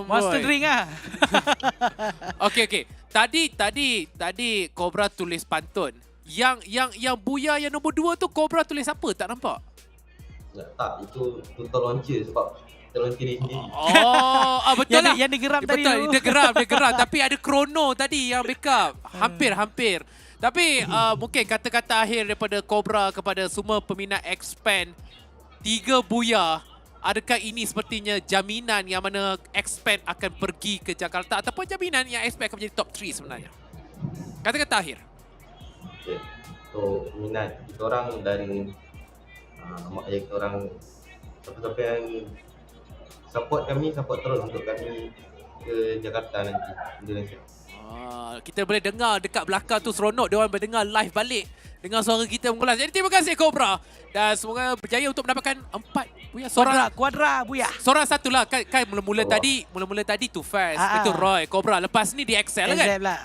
Monster drink ah. Okay. Tadi Cobra tulis pantun. Yang booyah yang nombor 2 tu Cobra tulis apa? Tak nampak? Tak, itu tutorial launcher sebab kita launcher diri sendiri. Betul lah. Yang dia geram tadi tu. Betul, dia geram. Tapi ada chrono tadi yang backup. Hampir. Tapi mungkin kata-kata akhir daripada Cobra kepada semua peminat Expand, 3 booyah, adakah ini sepertinya jaminan yang mana Expand akan pergi ke Jakarta ataupun jaminan yang Expand akan menjadi top 3 sebenarnya? Kata-kata akhir. Okay. So, minat kita orang dan mak ayah kita orang, siapa-siapa yang support terus untuk kami ke Jakarta nanti, Indonesia. Kita boleh dengar dekat belakang tu seronok dia orang berdengar live balik dengan suara kita mengulas. Jadi terima kasih Cobra dan semoga berjaya untuk mendapatkan 4 booyah. Kuadra booyah. Seorang satu lah kan mula-mula tadi tu fast. Itu Roy Cobra. Lepas ni dia Excel kan? Excel lah.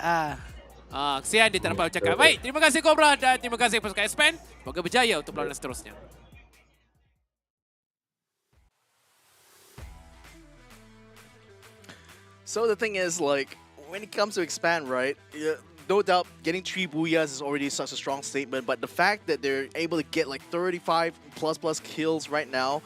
Kesian dia tak dapat bercakap. Baik, terima kasih Cobra dan terima kasih pasukan Expand. Semoga berjaya untuk perlawanan seterusnya. So the thing is, like, when it comes to Expand, right, no doubt getting 3 booyahs is already such a strong statement, but the fact that they're able to get like 35 plus kills right now,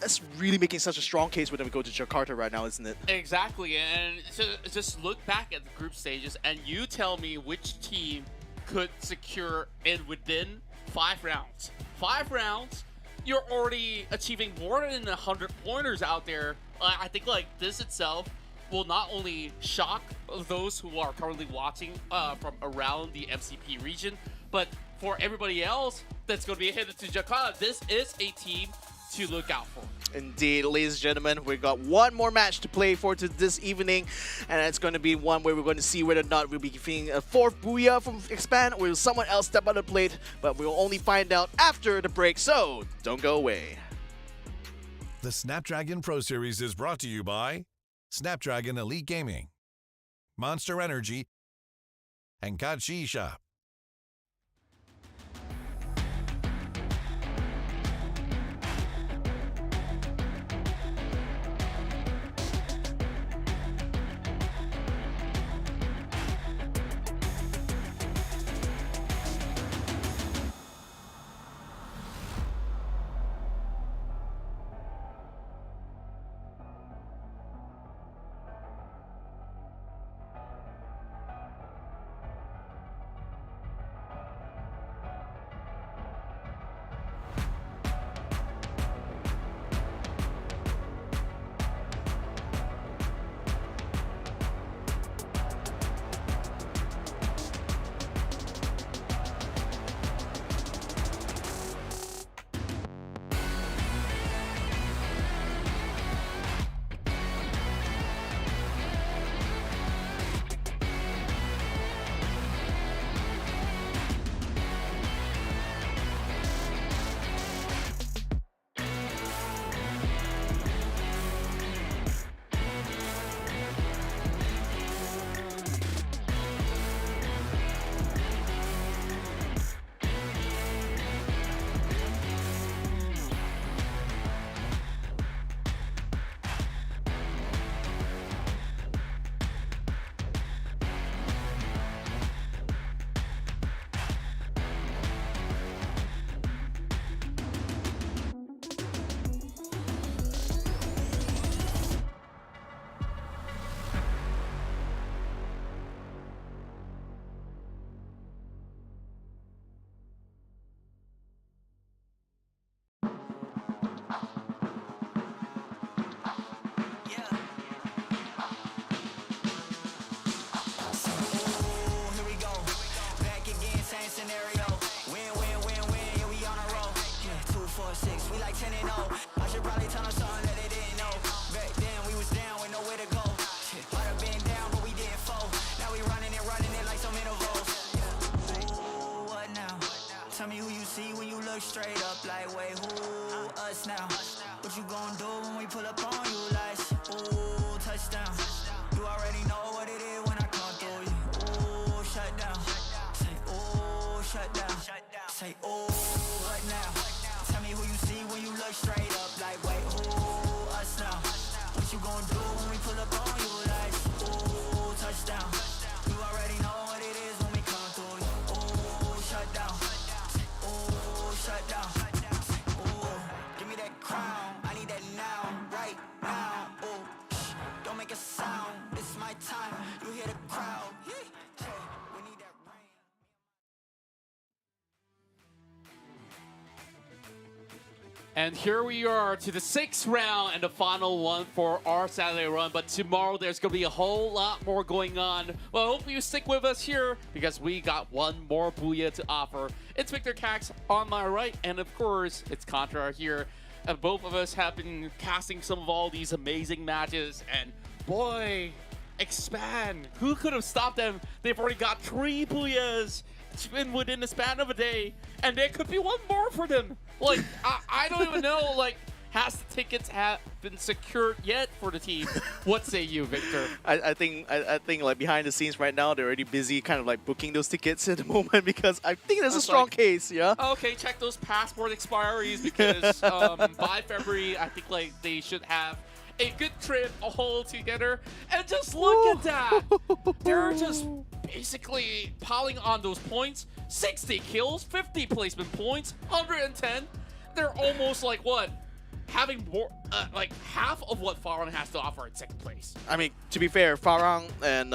that's really making such a strong case for them to go to Jakarta right now, isn't it? Exactly, and just look back at the group stages and you tell me which team could secure it within 5 rounds. 5 rounds, you're already achieving more than 100 pointers out there. I think like this itself will not only shock those who are currently watching from around the MCP region, but for everybody else that's going to be headed to Jakarta, this is a team to look out for. Indeed, ladies and gentlemen, we've got one more match to play for this evening, and it's going to be one where we're going to see whether or not we'll be getting a 4th booyah from Expand, or will someone else step on the plate, but we'll only find out after the break, so don't go away. The Snapdragon Pro Series is brought to you by Snapdragon Elite Gaming, Monster Energy, and Kachi Shop. 10 and 0. I should probably tell them something that they didn't know. Back then we was down with nowhere to go. Might have been down, but we didn't fall. Now we running it like some intervals. Ooh, what now? Tell me who you see when you look straight up. Like, wait, who? Us now. What you gon' do when we pull up on you? Like, ooh, touchdown. You already know what it is when I come through you. Ooh, shut down. Say, ooh, shut down. Say, ooh, what now? Tell me who you see when you look straight up. Like, wait, who? Us now. What you gon' do when we pull up on you? Like, ooh, touchdown. You already know what it is when we come through you. Ooh, shut down. Say, ooh, shut down. Say, ooh, give me that crown. I need that now, right now. Ooh, don't make a sound. It's my time. You hear the crowd. We need that rain. And here we are to the 6th round and the final one for our Saturday run. But tomorrow there's going to be a whole lot more going on. Well, I hope you stick with us here because we got one more Booyah to offer. It's Victor Cax on my right, and of course, it's Contra here. And both of us have been casting some of all these amazing matches. And boy, Expand. Who could have stopped them? They've already got 3 Booyahs within the span of a day, and there could be one more for them. Like, I don't even know, like, has the tickets have been secured yet for the team? What say you, Victor? I think like behind the scenes right now, they're already busy kind of like booking those tickets at the moment because I think there's a strong case, yeah? Okay, check those passport expiries because by February, I think like they should have a good trip all together. And just look at that. They're just basically piling on those points. 60 kills, 50 placement points, 110. They're almost like what? Having more, like half of what Farang has to offer in 2nd place. I mean, to be fair, Farang and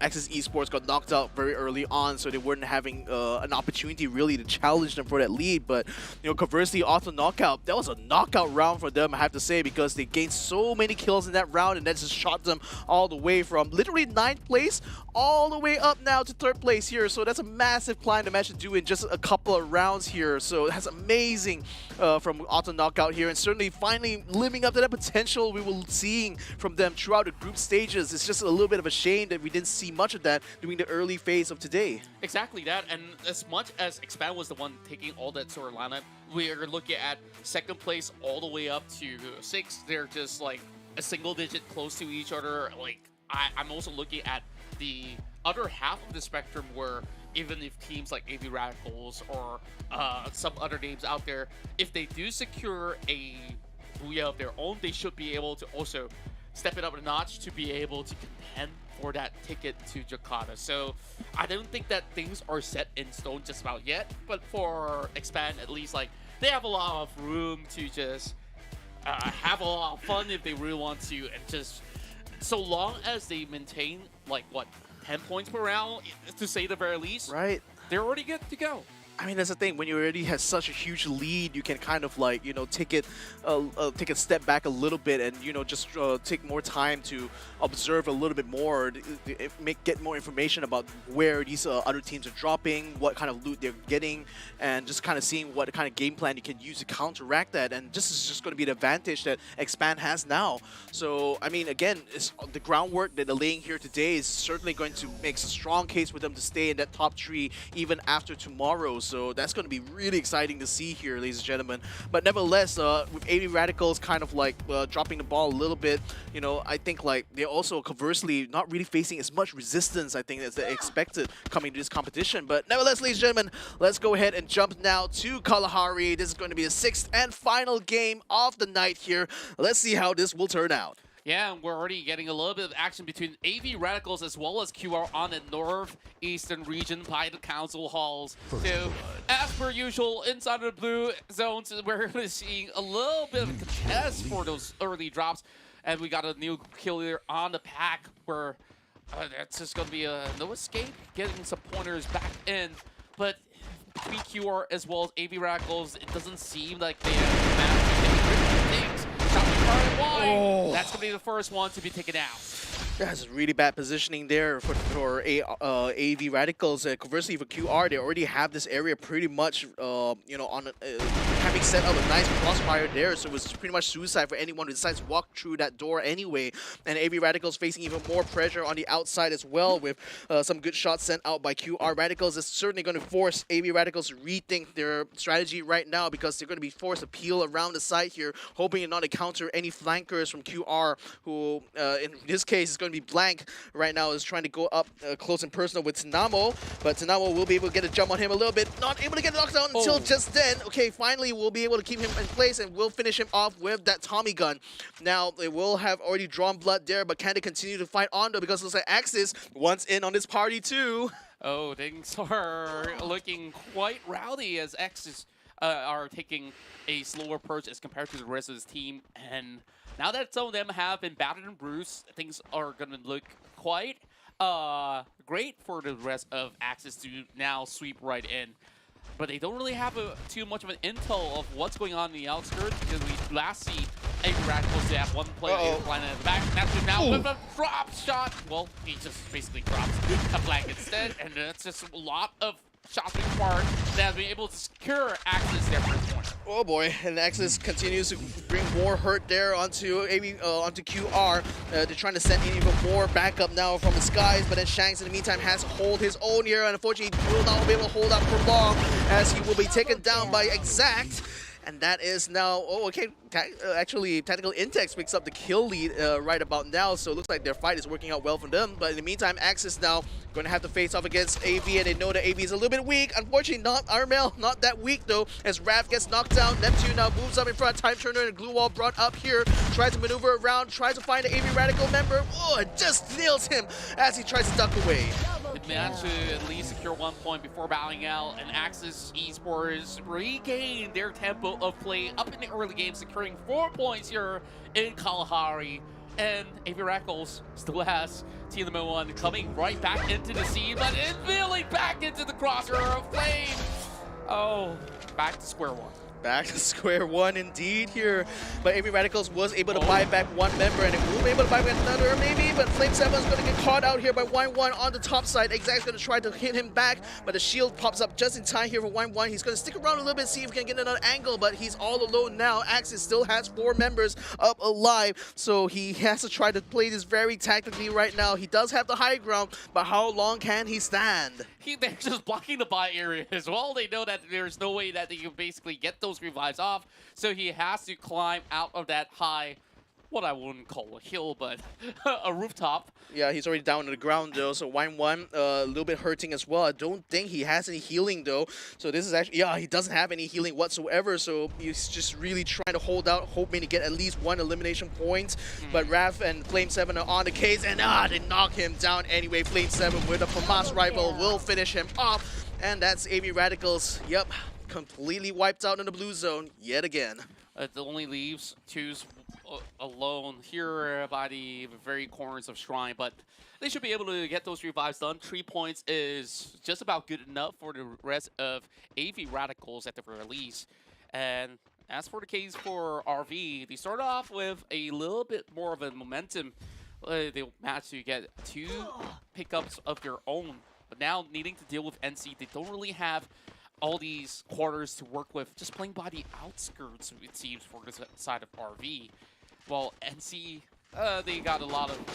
Access Esports got knocked out very early on, so they weren't having an opportunity really to challenge them for that lead. But, you know, conversely, Auto Knockout, that was a knockout round for them, I have to say, because they gained so many kills in that round, and that just shot them all the way from literally 9th place all the way up now to 3rd place here. So that's a massive climb to manage to do in just a couple of rounds here. So that's amazing from Auto Knockout here, and certainly finally living up to that potential we were seeing from them throughout the group stages. It's just a little bit of a shame that we didn't see much of that during the early phase of today. Exactly that, and as much as Expand was the one taking all that sort of lineup, we're looking at 2nd place all the way up to 6th. They're just like a single digit close to each other. Like, I'm also looking at the other half of the spectrum where even if teams like AV Radicals or some other names out there, if they do secure a Booyah of their own, they should be able to also step it up a notch to be able to contend for that ticket to Jakarta. So I don't think that things are set in stone just about yet, but for Expand, at least, like, they have a lot of room to just have a lot of fun if they really want to, and just so long as they maintain, like, what, 10 points per round, to say the very least, right? They're already good to go. I mean, that's the thing. When you already have such a huge lead, you can kind of like, you know, take a step back a little bit and, you know, just take more time to observe a little bit more, get more information about where these other teams are dropping, what kind of loot they're getting, and just kind of seeing what kind of game plan you can use to counteract that. And this is just going to be the advantage that Expand has now. So, I mean, again, the groundwork that they're laying here today is certainly going to make a strong case for them to stay in that top 3 even after tomorrow. So that's going to be really exciting to see here, ladies and gentlemen. But nevertheless, with AV Radicals kind of like dropping the ball a little bit, you know, I think like they're also conversely not really facing as much resistance, I think, as they expected coming to this competition. But nevertheless, ladies and gentlemen, let's go ahead and jump now to Kalahari. This is going to be the 6th and final game of the night here. Let's see how this will turn out. Yeah, and we're already getting a little bit of action between AV Radicals as well as QR on the northeastern region by the council halls. So, as per usual, inside of the blue zones, we're seeing a little bit of a contest for those early drops. And we got a new killer on the pack where it's just going to be a no escape, getting some pointers back in. But between QR as well as AV Radicals, it doesn't seem like they have managed to get rid of things. Wide. That's going to be the first one to be taken out. That's really bad positioning there for AV Radicals. Conversely, for QR, they already have this area pretty much, you know, on having set up a nice crossfire there. So it was pretty much suicide for anyone who decides to walk through that door anyway. And AV Radicals facing even more pressure on the outside as well, with some good shots sent out by QR Radicals. It's certainly going to force AV Radicals to rethink their strategy right now, because they're going to be forced to peel around the side here, hoping to not encounter any flankers from QR, who in this case is going to be blank right now, is trying to go up close and personal with Tsunamo, but Tsunamo will be able to get a jump on him a little bit. Not able to get knocked down until just then. Okay, finally we'll be able to keep him in place, and we'll finish him off with that Tommy gun. Now, they will have already drawn blood there, but can they continue to fight on though? Because it looks like Axis wants in on this party too. Oh, things are looking quite rowdy as Axis are taking a slower approach as compared to the rest of his team. And now that some of them have been battered and bruised, things are going to look quite great for the rest of Axis to now sweep right in. But they don't really have too much of an intel of what's going on in the outskirts, because we last see AV Radicals to have one player flying in the back. That's now with a drop shot. Well, he just basically drops a flag instead, and it's just a lot of shots required that have been able to secure Axis their first point. Oh boy, and Axis continues to bring more hurt there onto onto QR. They're trying to send in even more backup now from the skies, but then Shanks in the meantime has to hold his own here, and unfortunately he will not be able to hold out for long, as he will be taken down by Exact. And that is now, actually Tactical Intex picks up the kill lead right about now, so it looks like their fight is working out well for them. But in the meantime, Axis now going to have to face off against AV, and they know that AV is a little bit weak. Unfortunately, not Armel, not that weak though, as Rav gets knocked down. Neptune now moves up in front, Time Turner and Glue Wall brought up here, tries to maneuver around, tries to find the AV Radical member. Oh, it just nails him as he tries to duck away. They managed to at least secure 1 point before bowing out, and Axis Esports regained their tempo of play up in the early game, securing 4 points here in Kalahari. And AV Radicals still has TMO1 coming right back into the scene, but it's really back into the crosshair of Flame. Oh, back to square one. Back to square one indeed here, but AV Radicals was able to buy back one member, and it will be able to buy back another maybe, but Flame 7 is going to get caught out here by Wine1 on the top side. Exact's going to try to hit him back, but the shield pops up just in time here for Wine1. He's going to stick around a little bit, see if he can get another angle, but he's all alone now. Axis still has 4 members up alive, so he has to try to play this very tactically right now. He does have the high ground, but how long can he stand? They're just blocking the buy area as well. They know that there's no way that they can basically get those revives off, so he has to climb out of that high, what I wouldn't call a hill, but a rooftop. Yeah, he's already down to the ground though, so Wine1 a little bit hurting as well. I don't think he has any healing though, so this is actually, yeah, he doesn't have any healing whatsoever, so he's just really trying to hold out, hoping to get at least 1 elimination point. But Raph and Flame 7 are on the case, and they knock him down anyway. Flame 7 with a FAMAS rifle will finish him off, and that's AV Radicals, yep, completely wiped out in the blue zone yet again. It only leaves Twos alone here by the very corners of Shrine, but they should be able to get those revives done. 3 points is just about good enough for the rest of AV Radicals at the very least. And as for the case for RV, they start off with a little bit more of a momentum. They managed to get 2 pickups of their own, but now needing to deal with NC, they don't really have all these quarters to work with, just playing by the outskirts, it seems, for the side of RV. Well, NC, they got a lot of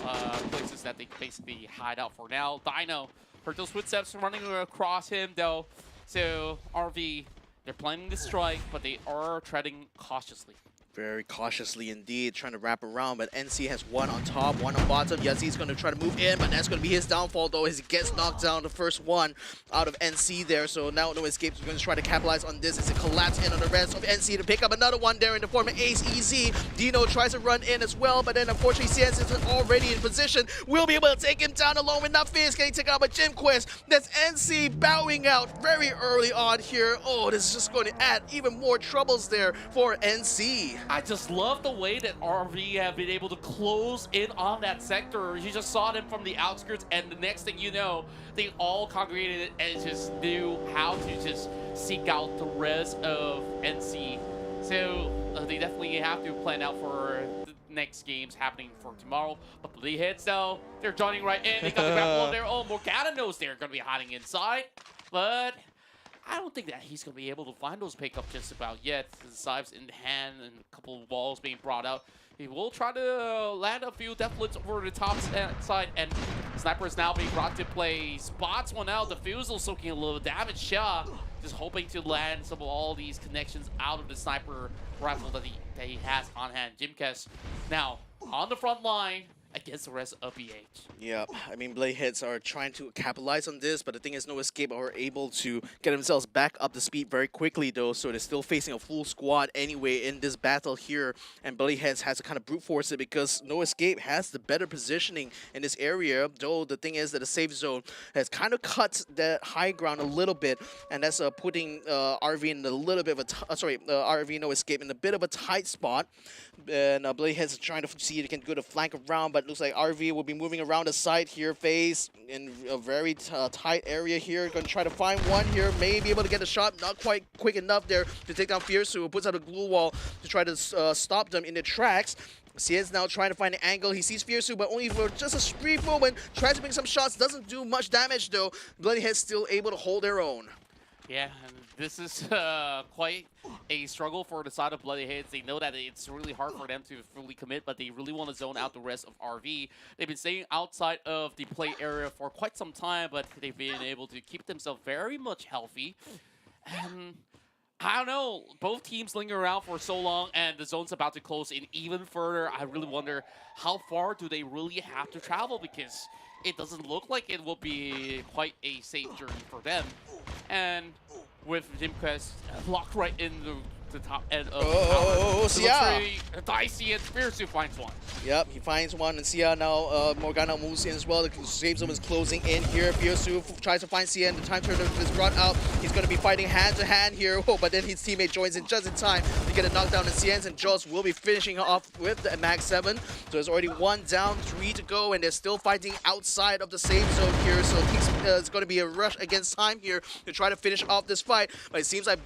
places that they basically hide out for now. Dino heard those footsteps running across him, though. So RV, they're planning to strike, but they are treading cautiously. Very cautiously indeed, trying to wrap around, but NC has 1 on top, 1 on bottom. Yazid's going to try to move in, but that's going to be his downfall, though, as he gets knocked down, the first one out of NC there. So now no escapes. We're going to try to capitalize on this as it collapse in on the rest of NC to pick up another one there in the form of Ace EZ. Dino tries to run in as well, but then unfortunately CS is already in position. We'll be able to take him down alone with Nafis getting taken out by Jim Quest. That's NC bowing out very early on here. Oh, this is just going to add even more troubles there for NC. I just love the way that RV have been able to close in on that sector. You just saw them from the outskirts, and the next thing you know, they all congregated and just knew how to just seek out the rest of NC. So they definitely have to plan out for the next games happening for tomorrow. But Bloody Hits, though, they're joining right in. They got the grapple on their own. Morgana knows they're going to be hiding inside. But I don't think that he's going to be able to find those pickups just about yet. The Scythes in hand and a couple of walls being brought out. He will try to land a few deathlets over the top side, and Sniper is now being brought to play. Spots one out. Diffusal soaking a little damage. Shah just hoping to land some of all these connections out of the Sniper rifle that he has on hand. Jimkes now on the front line against the rest of BH. Yeah, I mean, Blade Heads are trying to capitalize on this, but the thing is, No Escape are able to get themselves back up to speed very quickly, though, so they're still facing a full squad anyway in this battle here, and Blade Heads has to kind of brute force it because No Escape has the better positioning in this area, though the thing is that the safe zone has kind of cut that high ground a little bit, and that's putting RV in a little bit of a, RV No Escape in a bit of a tight spot, and Blade Heads is trying to see if they can go to flank around, but it looks like RV will be moving around the side here, phase in a very tight area here. Going to try to find one here, may be able to get a shot, not quite quick enough there to take down Fierce, who puts out a glue wall to try to stop them in their tracks. Cien's now trying to find an angle. He sees Fiersu, but only for just a brief moment. Tries to make some shots, doesn't do much damage though. Bloody Head's still able to hold their own. Yeah, and this is quite a struggle for the side of Bloody Heads. They know that it's really hard for them to fully commit, but they really want to zone out the rest of RV. They've been staying outside of the play area for quite some time, but they've been able to keep themselves very much healthy. And I don't know, both teams linger around for so long, and the zone's about to close in even further. I really wonder how far do they really have to travel, because it doesn't look like it will be quite a safe journey for them. And with Jimquest locked right in the top end of the Sia! really dicey, and Fiersu finds one. Yep, he finds one, and Sia now, Morgana moves in as well. The safe zone is closing in here. Fiersu tries to find Sia, and the time turner is run out. He's going to be fighting hand-to-hand here, but then his teammate joins in just in time to get a knockdown, and Cien's and Jaws will be finishing off with the Mag 7. So there's already 1 down, 3 to go, and they're still fighting outside of the safe zone here, so it's going to be a rush against time here to try to finish off this fight, but it seems like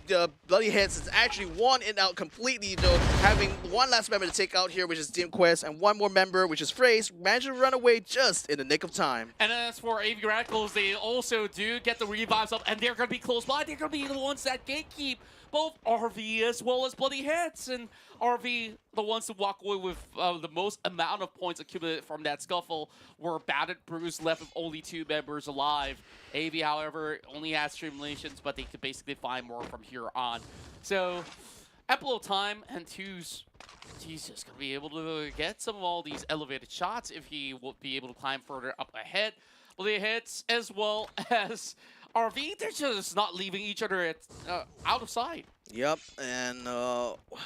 Bloody Heads is actually won it out completely, though, having one last member to take out here, which is DimQuest, and one more member, which is Phrase, managed to run away just in the nick of time. And as for AV Radicals, they also do get the revives up, and they're going to be close by. They're going to be the ones that gatekeep both RV as well as Bloody Heads, and RV, the ones to walk away with the most amount of points accumulated from that scuffle, were battered, bruised, left with only 2 members alive. AV, however, only has streamulations, but they could basically find more from here on. So, ample of time, and Two's, he's just going to be able to get some of all these elevated shots if he will be able to climb further up ahead. Bloody Heads, as well as RV, they're just not leaving each other out of sight. Yep, and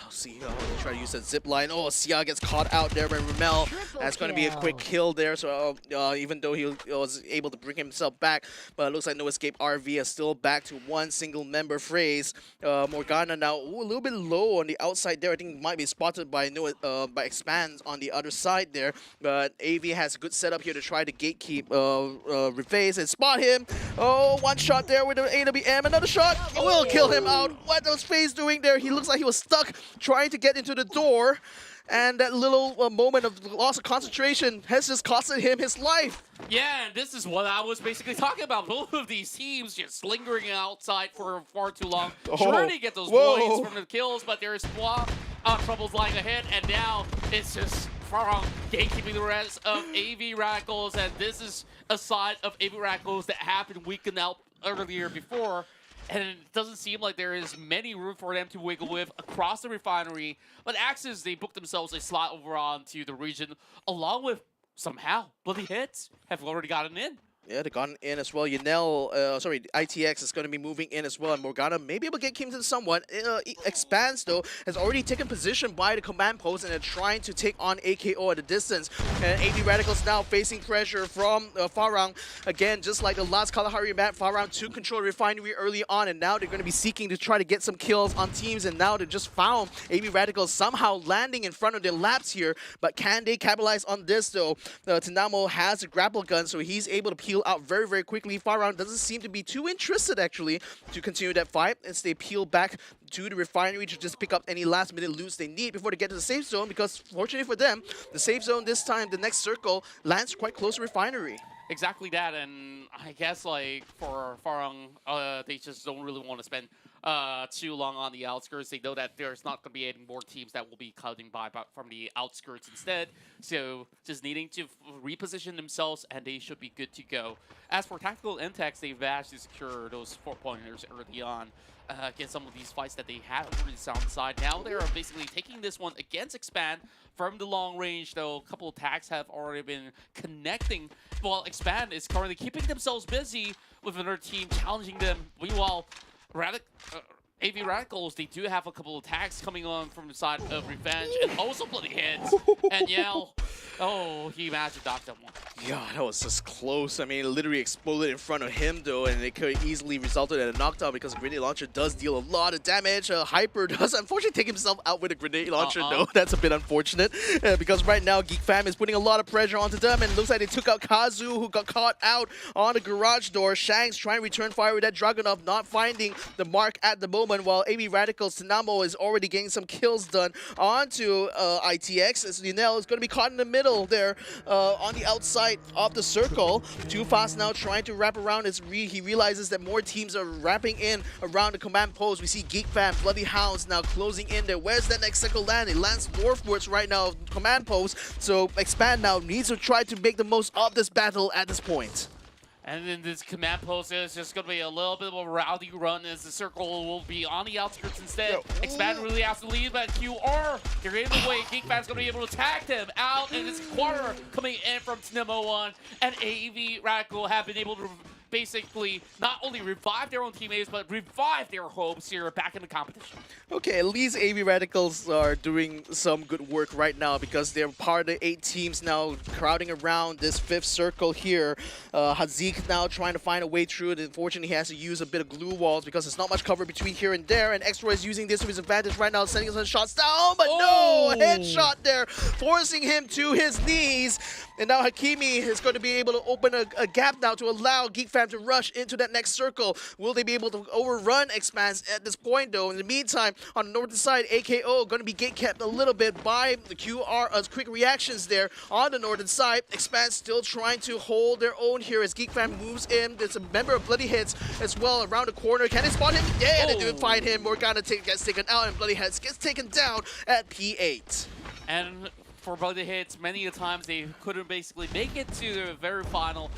see, try to use that zip line. Oh, Sia gets caught out there by Ramel. That's going to be a quick kill there. So even though he was able to bring himself back, but it looks like No Escape RV is still back to 1 single member Phrase. Morgana now a little bit low on the outside there. I think might be spotted by by Expands on the other side there. But AV has a good setup here to try to gatekeep Reface and spot him. Oh, 1 shot there with the AWM. Another shot will kill him out. What was Phase doing there? He looks like he was stuck trying to get into the door, and that little moment of loss of concentration has just costed him his life. Yeah, and this is what I was basically talking about. Both of these teams just lingering outside for far too long, trying to get those points from the kills, but there's troubles lying ahead, and now it's just Farhang gatekeeping the rest of AV Radicals, and this is a side of AV Radicals that have been weakened out earlier before. And it doesn't seem like there is many room for them to wiggle with across the refinery. But Axis, they booked themselves a slot over onto the region, along with, somehow, Bloody Heads have already gotten in. Yeah, they've gotten in as well. ITX is going to be moving in as well. And Morgana may be able to get Kingston somewhat. Expands, though, has already taken position by the command post and are trying to take on AKO at a distance. And AV Radicals now facing pressure from Farhang. Again, just like the last Kalahari map, Farhang took control of the refinery early on, and now they're going to be seeking to try to get some kills on teams. And now they just found AV Radicals somehow landing in front of their laps here. But can they capitalize on this, though? Tanamo has a grapple gun, so he's able to peel peel out very, very quickly. Farang doesn't seem to be too interested, actually, to continue that fight as they peel back to the refinery to just pick up any last-minute loots they need before they get to the safe zone, because fortunately for them, the safe zone this time, the next circle, lands quite close to refinery. Exactly that, and I guess like for Farang, they just don't really want to spend too long on the outskirts. They know that there's not going to be any more teams that will be cutting by from the outskirts instead. So just needing to reposition themselves, and they should be good to go. As for tactical intakes, they've managed to secure those 4-pointers early on. Against some of these fights that they had over the sound side. Now they are basically taking this one against Expand from the long range, though a couple of tags have already been connecting. While Expand is currently keeping themselves busy with another team challenging them. Meanwhile, AV Radicals, they do have a couple of tags coming on from the side of Revenge, and also bloody hits. And Yell, oh, he managed to dodge that one. Yeah, that was just close. I mean, it literally exploded in front of him, though, and it could easily resulted in a knockdown because a grenade launcher does deal a lot of damage. Hyper does unfortunately take himself out with a grenade launcher, though. That's a bit unfortunate because right now Geek Fam is putting a lot of pressure onto them, and it looks like they took out Kazu, who got caught out on the garage door. Shanks trying to return fire with that Dragunov, not finding the mark at the moment, while AB Radicals, Tanamo is already getting some kills done onto ITX, as Lionel is going to be caught in the middle there on the outside of the circle. Too Fast now trying to wrap around. He realizes that more teams are wrapping in around the command post. We see Geek Fam, Bloody Hounds now closing in there. Where's that next circle land? It lands northwards right now, command post. So Expand now needs to try to make the most of this battle at this point. And then this command post is just going to be a little bit of a rowdy run as the circle will be on the outskirts instead. Expand really has to leave, but QR, they're in the way. Geek Fan's going to be able to tag them out, and this quarter coming in from Snemo 1, and AV Radical have been able to basically not only revive their own teammates, but revive their hopes here back in the competition. Okay, at least AV Radicals are doing some good work right now because they're part of the 8 teams now crowding around this 5th circle here. Hazik now trying to find a way through it. Unfortunately, he has to use a bit of glue walls because there's not much cover between here and there, and X-Roy is using this to his advantage right now, sending some shots down, but no! Headshot there, forcing him to his knees. And now Hakimi is going to be able to open a gap now to allow Geek Fam to rush into that next circle. Will they be able to overrun Expanse at this point, though? In the meantime, on the northern side, AKO going to be gate-kept a little bit by the QR quick reactions there on the northern side. Expanse still trying to hold their own here as Geek Fam moves in. There's a member of Bloody Hits as well around the corner. Can they spot him? Yeah, they didn't find him. Morgana gets taken out, and Bloody Hits gets taken down at P8. And for Bloody Hits, many a times they couldn't basically make it to the very final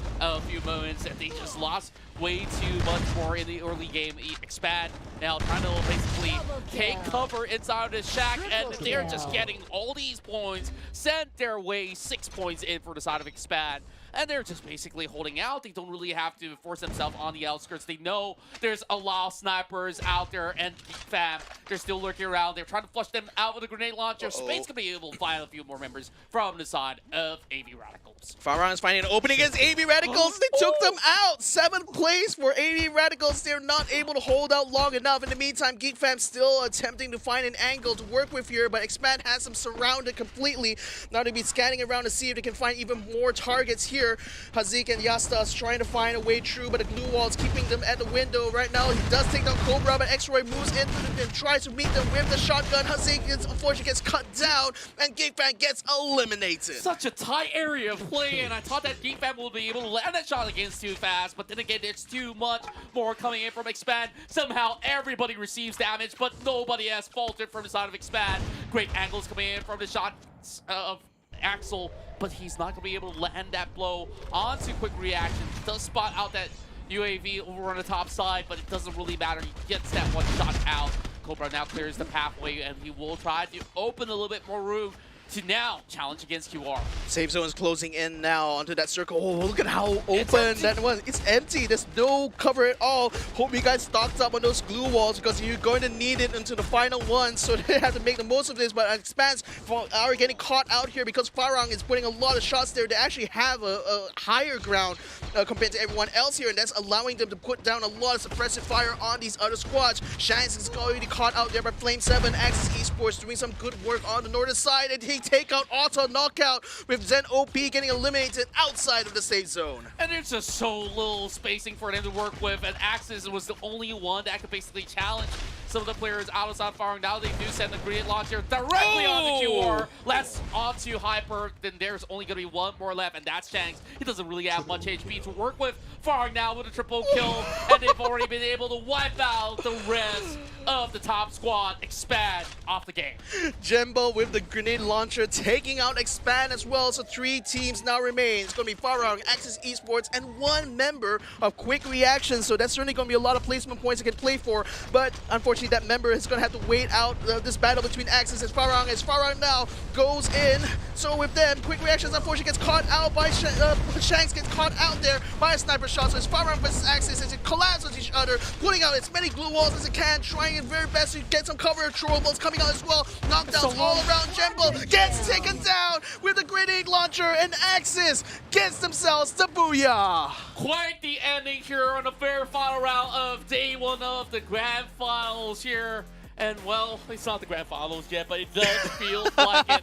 few moments, and they just lost way too much more in the early game. Expand now trying to basically take cover inside of the shack, and they're just getting all these points sent their way. 6 points in for the side of Expand. And they're just basically holding out. They don't really have to force themselves on the outskirts. They know there's a lot of snipers out there, and Fam, they're still lurking around. They're trying to flush them out with a grenade launcher. Space could be able to find a few more members from the side of AV Radicals. Farhan is finding an opening against AV Radicals. They took them out. 7th place for AV Radicals. They're not able to hold out long enough. In the meantime, Geek Fam still attempting to find an angle to work with here, but Expand has them surrounded completely. Now they'll be scanning around to see if they can find even more targets here. Hazik and Yastas trying to find a way through, but the glue wall is keeping them at the window right now. He does take down Cobra, but X-Roy moves in and tries to meet them with the shotgun. Hazik unfortunately gets cut down, and Geek Fam gets eliminated. Such a tight area of play, and I thought that Geek Fam will be able to land that shot against too fast, but then again, there's too much more coming in from Expand. Somehow everybody receives damage, but nobody has faltered from the side of Expand. Great angles coming in from the shots of Axel, but he's not going to be able to land that blow onto quick reaction. Does spot out that UAV over on the top side, but it doesn't really matter. He gets that one shot out. Cobra now clears the pathway, and he will try to open a little bit more room to now challenge against QR. Safe zone is closing in now onto that circle. Oh, look at how open that was. It's empty. There's no cover at all. Hope you guys stocked up on those glue walls because you're going to need it into the final one. So they have to make the most of this. But Expanse are getting caught out here because Farang is putting a lot of shots there. They actually have a higher ground compared to everyone else here, and that's allowing them to put down a lot of suppressive fire on these other squads. Shanks is already caught out there by Flame 7. Axis Esports doing some good work on the northern side, and he clean takeout, auto knockout, with Zen OP getting eliminated outside of the safe zone. And there's just so little spacing for them to work with, and Axis was the only one that could basically challenge some of the players outside firing. Now they do send the grenade launcher directly onto QR. Less onto Hyper, then there's only going to be one more left, and that's Shanks. He doesn't really have much HP to work with. Firing now with a triple kill, and they've already been able to wipe out the rest of the top squad. Expand off the game. Jembo with the grenade launcher taking out Expand as well, so 3 teams now remain. It's going to be Farang, Axis Esports, and 1 member of Quick Reaction, so that's certainly going to be a lot of placement points they can play for, but unfortunately that member is going to have to wait out this battle between Axis and Farang, as Farang now goes in. So with them, Quick Reactions unfortunately gets caught out by Shanks, gets caught out there by a sniper shot, so it's Farang versus Axis as it collapses each other, putting out as many glue walls as it can, trying its very best to get some cover. Trollables coming out as well, knockdowns all around. Jembo gets taken down with the grenade launcher, and Axis gets themselves the booyah. Quite the ending here on the very final round of day 1 of the grand finals here. And well, it's not the grand finals yet, but it does feel like it.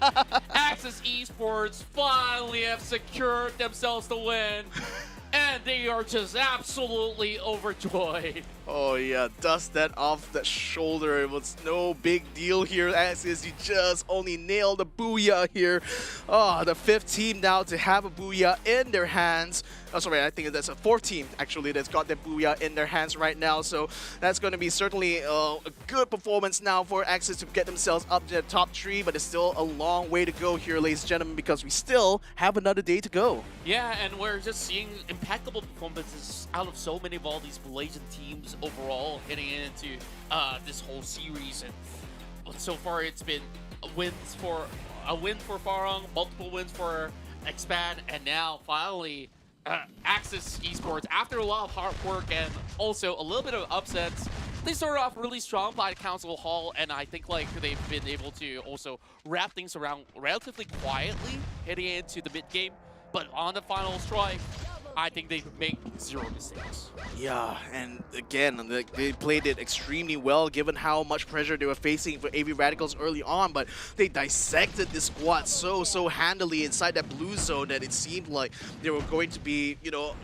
Axis Esports finally have secured themselves the win. And they are just absolutely overjoyed. Oh yeah, dust that off that shoulder. It was no big deal here, as is you just only nailed the booyah here. Oh, the 5th team now to have a booyah in their hands. Oh, sorry, I think that's a 4th team actually that's got that booyah in their hands right now. So that's going to be certainly a good performance now for Axis to get themselves up to the top 3, but it's still a long way to go here, ladies and gentlemen, because we still have another day to go. Yeah, and we're just seeing impeccable performances out of so many of all these Malaysian teams overall heading into this whole series. And so far it's been a win for Farang, multiple wins for Expand, and now finally Axis Esports, after a lot of hard work and also a little bit of upsets, they started off really strong by Council Hall, and I think like they've been able to also wrap things around relatively quietly heading into the mid game. But on the final strike, I think they make 0 mistakes. Yeah, and again, they played it extremely well given how much pressure they were facing for AV Radicals early on, but they dissected this squad so handily inside that blue zone that it seemed like they were going to be, you know,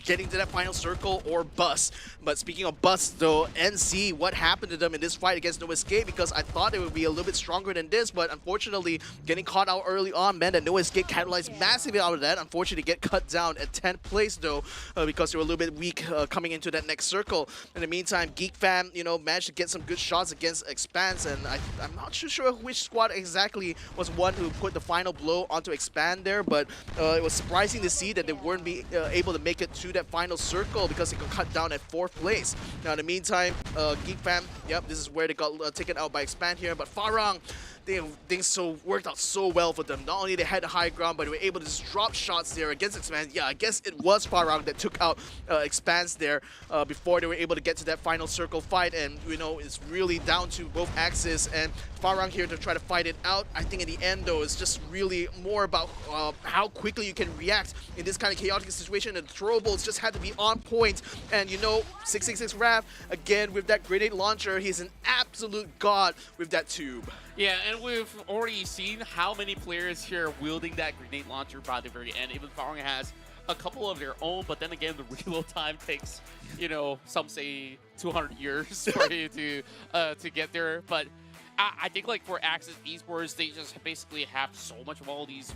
getting to that final circle or bust. But speaking of bust though, NC, what happened to them in this fight against No Escape? Because I thought they would be a little bit stronger than this, but unfortunately getting caught out early on meant that No Escape capitalized massively out of that. Unfortunately get cut down at 10th place though, because they were a little bit weak coming into that next circle. In the meantime, Geek Fam, you know, managed to get some good shots against Expanse, and I'm not too sure which squad exactly was one who put the final blow onto Expand there, but it was surprising to see that they weren't able to make it to that final circle because they got cut down at 4th place. Now in the meantime, Geek Fam, yep, this is where they got taken out by Expand here, but Farang, things worked out so well for them. Not only they had the high ground, but they were able to just drop shots there against Expand. Yeah, I guess it was Farang that took out Expanse there before they were able to get to that final circle fight, and you know, it's really down to both Axis and Farang here to try to fight it out. I think in the end though, it's just really more about how quickly you can react in this kind of chaotic situation, and the throwables just had to be on point. And you know, 666 Raph, again with that grenade launcher, he's an absolute god with that tube. Yeah, and we've already seen how many players here wielding that grenade launcher by the very end. Even Farang has a couple of their own, but then again, the reload time takes, you know, some say 200 years for you to get there. But I think like for Axis Esports, they just basically have so much of all these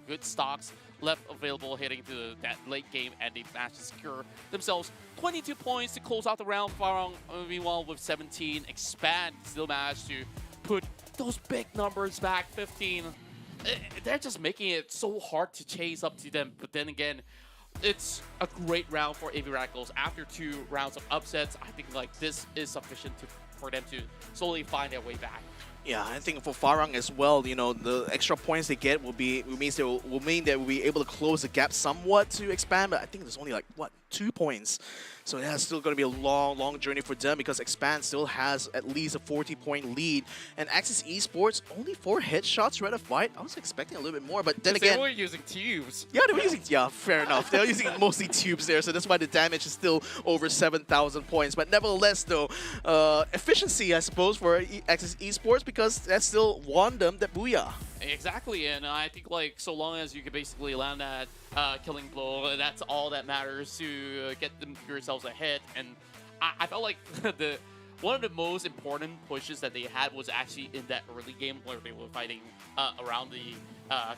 good stocks left available heading to that late game, and they managed to secure themselves 22 points to close out the round. Farang, meanwhile, with 17, Expand still managed to put those big numbers back, 15. They're just making it so hard to chase up to them. But then again, it's a great round for AV Radicals. After 2 rounds of upsets, I think like this is sufficient for them to slowly find their way back. Yeah, I think for Farang as well, you know, the extra points they get will mean that we'll be able to close the gap somewhat to Expand, but I think there's only like, what, 2 points. So that's still going to be a long journey for them because Expand still has at least a 40-point lead. And Axis Esports, only 4 headshots throughout the fight. I was expecting a little bit more, but then again... They were using tubes. Yeah, they were using... Yeah, fair enough. They were using mostly tubes there, so that's why the damage is still over 7,000 points. But nevertheless, though, efficiency, I suppose, for Axis Esports, because that still won them that booyah. Exactly, and I think like so long as you can basically land that killing blow, that's all that matters to get them yourselves ahead. And I felt like one of the most important pushes that they had was actually in that early game where they were fighting around the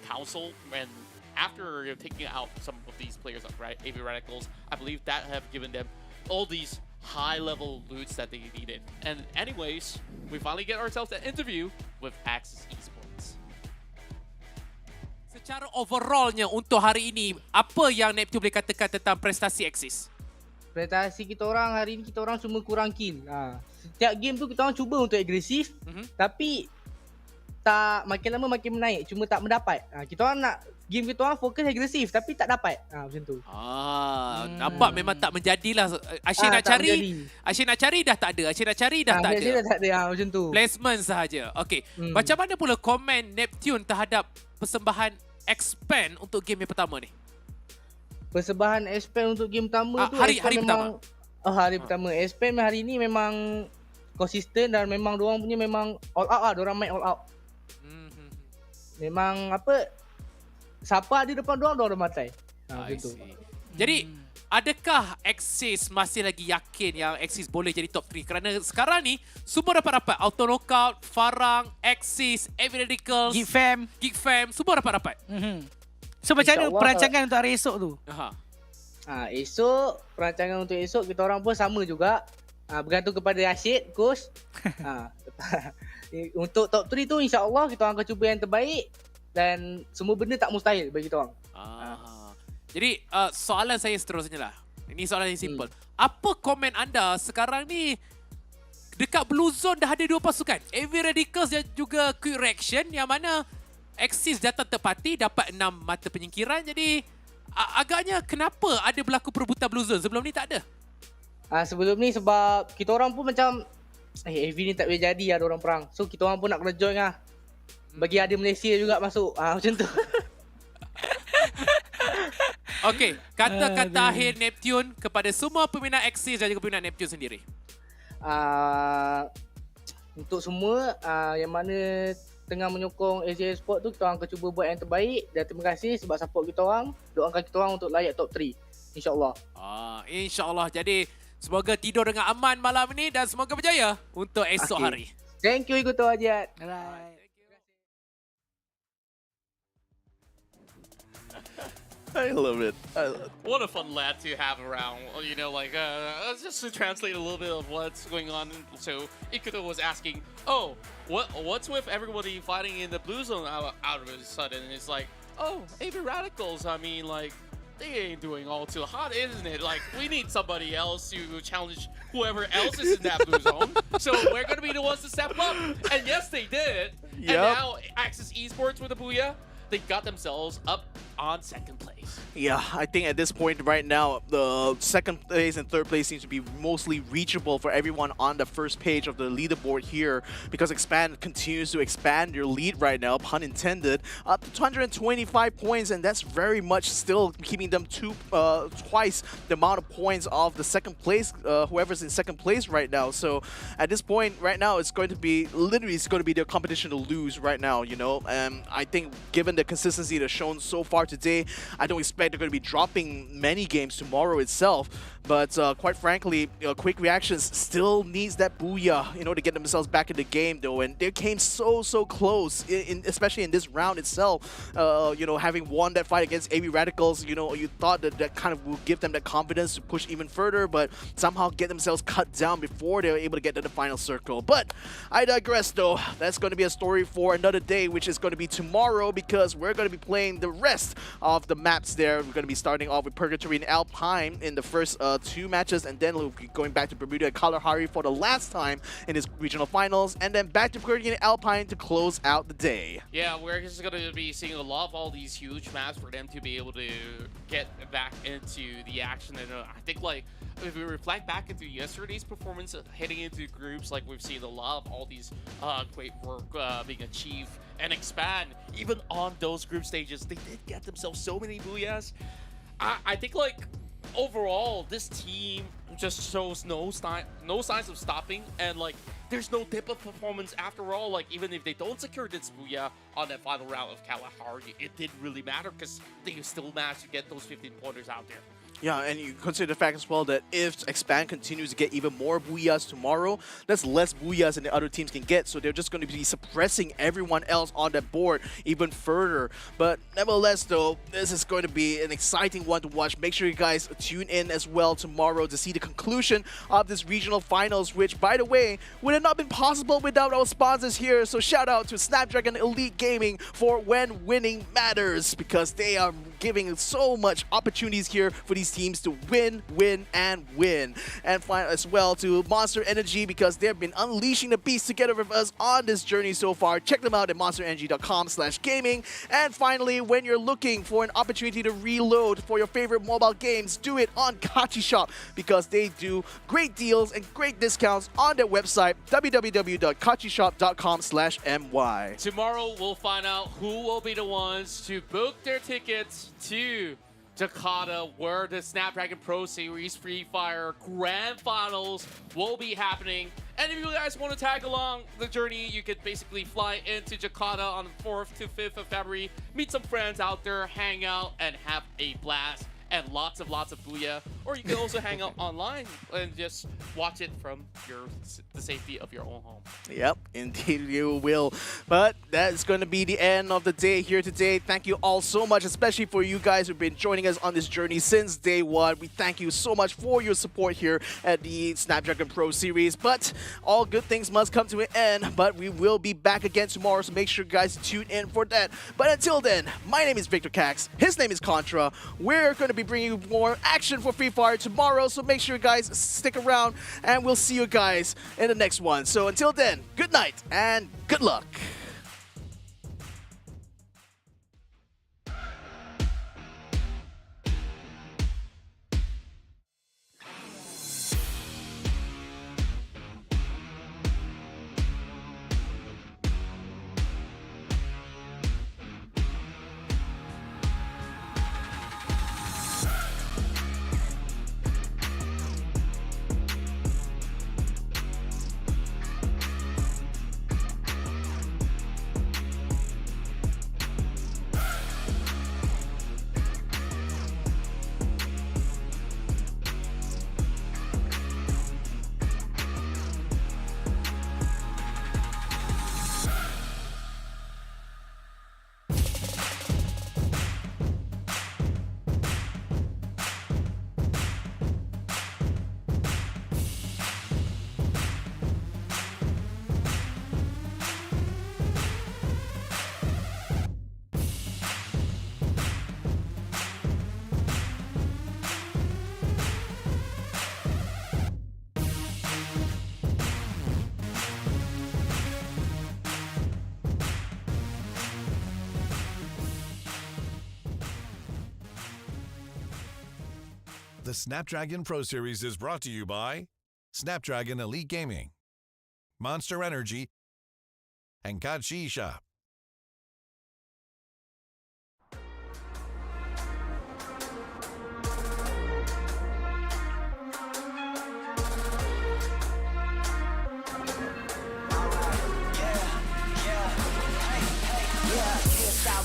council. And after taking out some of these players, like AV Radicals, I believe that have given them all these high-level loots that they needed. And anyways, we finally get ourselves an interview with Axis Esports. Secara overallnya untuk hari ini, apa yang Neptune boleh katakan tentang prestasi Axis? Prestasi kita orang hari ni, kita orang cuma kurang kill. Setiap game tu kita orang cuba untuk agresif, tapi tak makin lama makin menaik, cuma tak mendapat. Kita orang nak game kita orang fokus agresif tapi tak dapat. Macam tu. Nampak memang tak menjadilah. Asyik nak cari, asyik nak cari dah tak ada. Asyik nak cari dah tak ada. Dah tak ada macam tu. Placement sahaja. Okey. Macam mana pula komen Neptune terhadap persembahan Expand untuk game yang pertama ni? Persembahan Expand untuk game pertama tu hari memang, pertama. Hari pertama. Expand hari ni memang konsisten dan memang diorang punya memang all out lah. Diorang main all out. Memang apa, siapa ada depan diorang dah matai. Macam tu. Jadi, adakah Axis masih lagi yakin yang Axis boleh jadi top 3? Kerana sekarang ni, semua dapat-dapat. Auto Knockout, Farang, Axis, AV Radicals, Geek Fam, semua dapat-dapat. So, macam mana perancangan untuk hari esok tu? Esok, perancangan untuk esok kita orang pun sama juga. Bergantung kepada Rashid, coach. Untuk top 3 tu insya-Allah kita orang akan cuba yang terbaik dan semua benda tak mustahil bagi kita orang. Jadi soalan saya seterusnya lah. Ini soalan yang simple. Apa komen anda sekarang ni dekat Blue Zone dah ada 2 pasukan, AV Radicals dan juga Quick Reaction, yang mana Axis datang tepati dapat 6 mata penyingkiran. Jadi agaknya kenapa ada berlaku perebutan Blue Zone? Sebelum ni tak ada. Sebelum ni sebab kita orang pun macam AV ni tak boleh jadi ada orang perang. So kita orang pun nak kena join lah. Bagi ada Malaysia juga masuk. Macam tu. Okey, kata-kata akhir Neptune kepada semua peminat Axis dan juga peminat Neptune sendiri. Untuk semua yang mana tengah menyokong Asia Esports tu, kita orang akan cuba buat yang terbaik. Dan terima kasih sebab support kita orang. Doakan kita orang untuk layak top 3. InsyaAllah. InsyaAllah. Jadi semoga tidur dengan aman malam ni dan semoga berjaya untuk esok hari. Thank you Iguto Ajat. Alright. I love it. What a fun lad to have around. You know, like, just to translate a little bit of what's going on. So, Ikuto was asking, oh, what's with everybody fighting in the blue zone out of a sudden? And it's like, oh, AV Radicals, I mean, like, they ain't doing all too hot, isn't it? Like, we need somebody else to challenge whoever else is in that blue zone. So, we're going to be the ones to step up. And yes, they did. And now, Axis Esports with the Booyah, they got themselves up on second place. Yeah, I think at this point right now, the second place and third place seems to be mostly reachable for everyone on the first page of the leaderboard here, because Expand continues to expand their lead right now, pun intended, up to 225 points, and that's very much still keeping them twice the amount of points of the second place, whoever's in second place right now. So at this point right now, it's going to be literally their competition to lose right now, you know. And I think given the consistency they've shown so far today, I don't expect they're going to be dropping many games tomorrow itself. But quite frankly, Quick Reactions still needs that booyah, you know, to get themselves back in the game, though. And they came so close, especially in this round itself. You know, having won that fight against AV Radicals, you know, you thought that kind of would give them that confidence to push even further, but somehow get themselves cut down before they were able to get to the final circle. But I digress, though. That's going to be a story for another day, which is going to be tomorrow, because we're going to be playing the rest of the maps there. We're going to be starting off with Purgatory and Alpine in the first 2 matches, and then we'll be going back to Bermuda and Kalahari for the last time in his regional finals, and then back to Purgatory and Alpine to close out the day. Yeah, we're just going to be seeing a lot of all these huge maps for them to be able to get back into the action. And I think, like, if we reflect back into yesterday's performance, heading into groups, like, we've seen a lot of all these great work being achieved and Expand. Even on those group stages, they did get themselves so many booyahs. I think, like, overall, this team just shows no signs of stopping, and, like, there's no dip of performance after all. Like, even if they don't secure this Booyah on that final round of Kalahari, it didn't really matter because they still managed to get those 15 pointers out there. Yeah, and you consider the fact as well that if Expand continues to get even more Booyahs tomorrow, that's less Booyahs than the other teams can get, so they're just going to be suppressing everyone else on that board even further. But nevertheless, though, this is going to be an exciting one to watch. Make sure you guys tune in as well tomorrow to see the conclusion of this regional finals, which, by the way, would have not been possible without our sponsors here. So shout out to Snapdragon Elite Gaming for when winning matters, because they are giving so much opportunities here for these teams to win, win, and win. And finally as well to Monster Energy, because they've been unleashing the beast together with us on this journey so far. Check them out at monsterenergy.com/gaming. And finally, when you're looking for an opportunity to reload for your favorite mobile games, do it on Kachi Shop, because they do great deals and great discounts on their website, www.kachishop.com/my. Tomorrow, we'll find out who will be the ones to book their tickets to Jakarta, where the Snapdragon Pro Series Free Fire Grand Finals will be happening. And if you guys want to tag along the journey, you could basically fly into Jakarta on the 4th to 5th of February, meet some friends out there, hang out, and have a blast. And lots of Booyah. Or you can also hang out online and just watch it from the safety of your own home. Yep, indeed you will. But that's going to be the end of the day here today. Thank you all so much, especially for you guys who've been joining us on this journey since day one. We thank you so much for your support here at the Snapdragon Pro Series. But all good things must come to an end. But we will be back again tomorrow, so make sure you guys tune in for that. But until then, my name is Victor Cax. His name is Contra. We're going to be bringing you more action for Free Fire tomorrow, so make sure you guys stick around, and we'll see you guys in the next one. So until then, good night and good luck. The Snapdragon Pro Series is brought to you by Snapdragon Elite Gaming, Monster Energy, and Kachi Shop.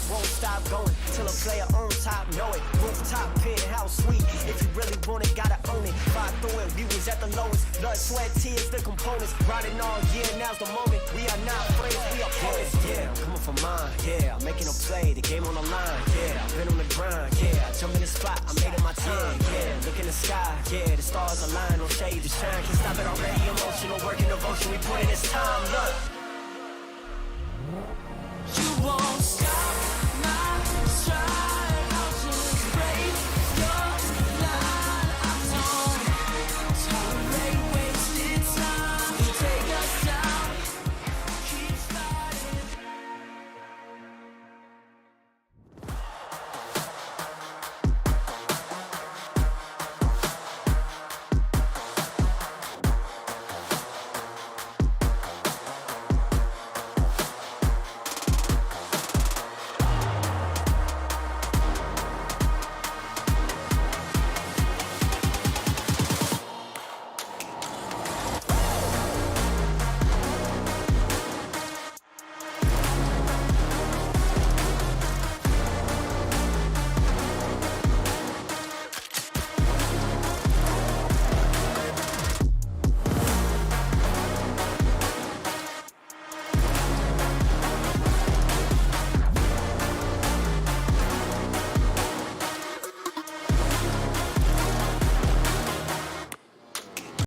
Won't stop going till a player on top know it. Rooftop penthouse suite. If you really want it, gotta own it. Fire through it, we was at the lowest. Blood, sweat, tears, the components. Riding all year, now's the moment. We are not friends, we are opponents. Yeah, I'm coming for mine. Yeah, I'm making a play, the game on the line. Yeah, I've been on the grind. Yeah, I jump in the spot, I made it my time. Yeah, look in the sky. Yeah, the stars align, no shade to shine. Can't stop it already. Emotional work and devotion, we put in this time. Look, you won't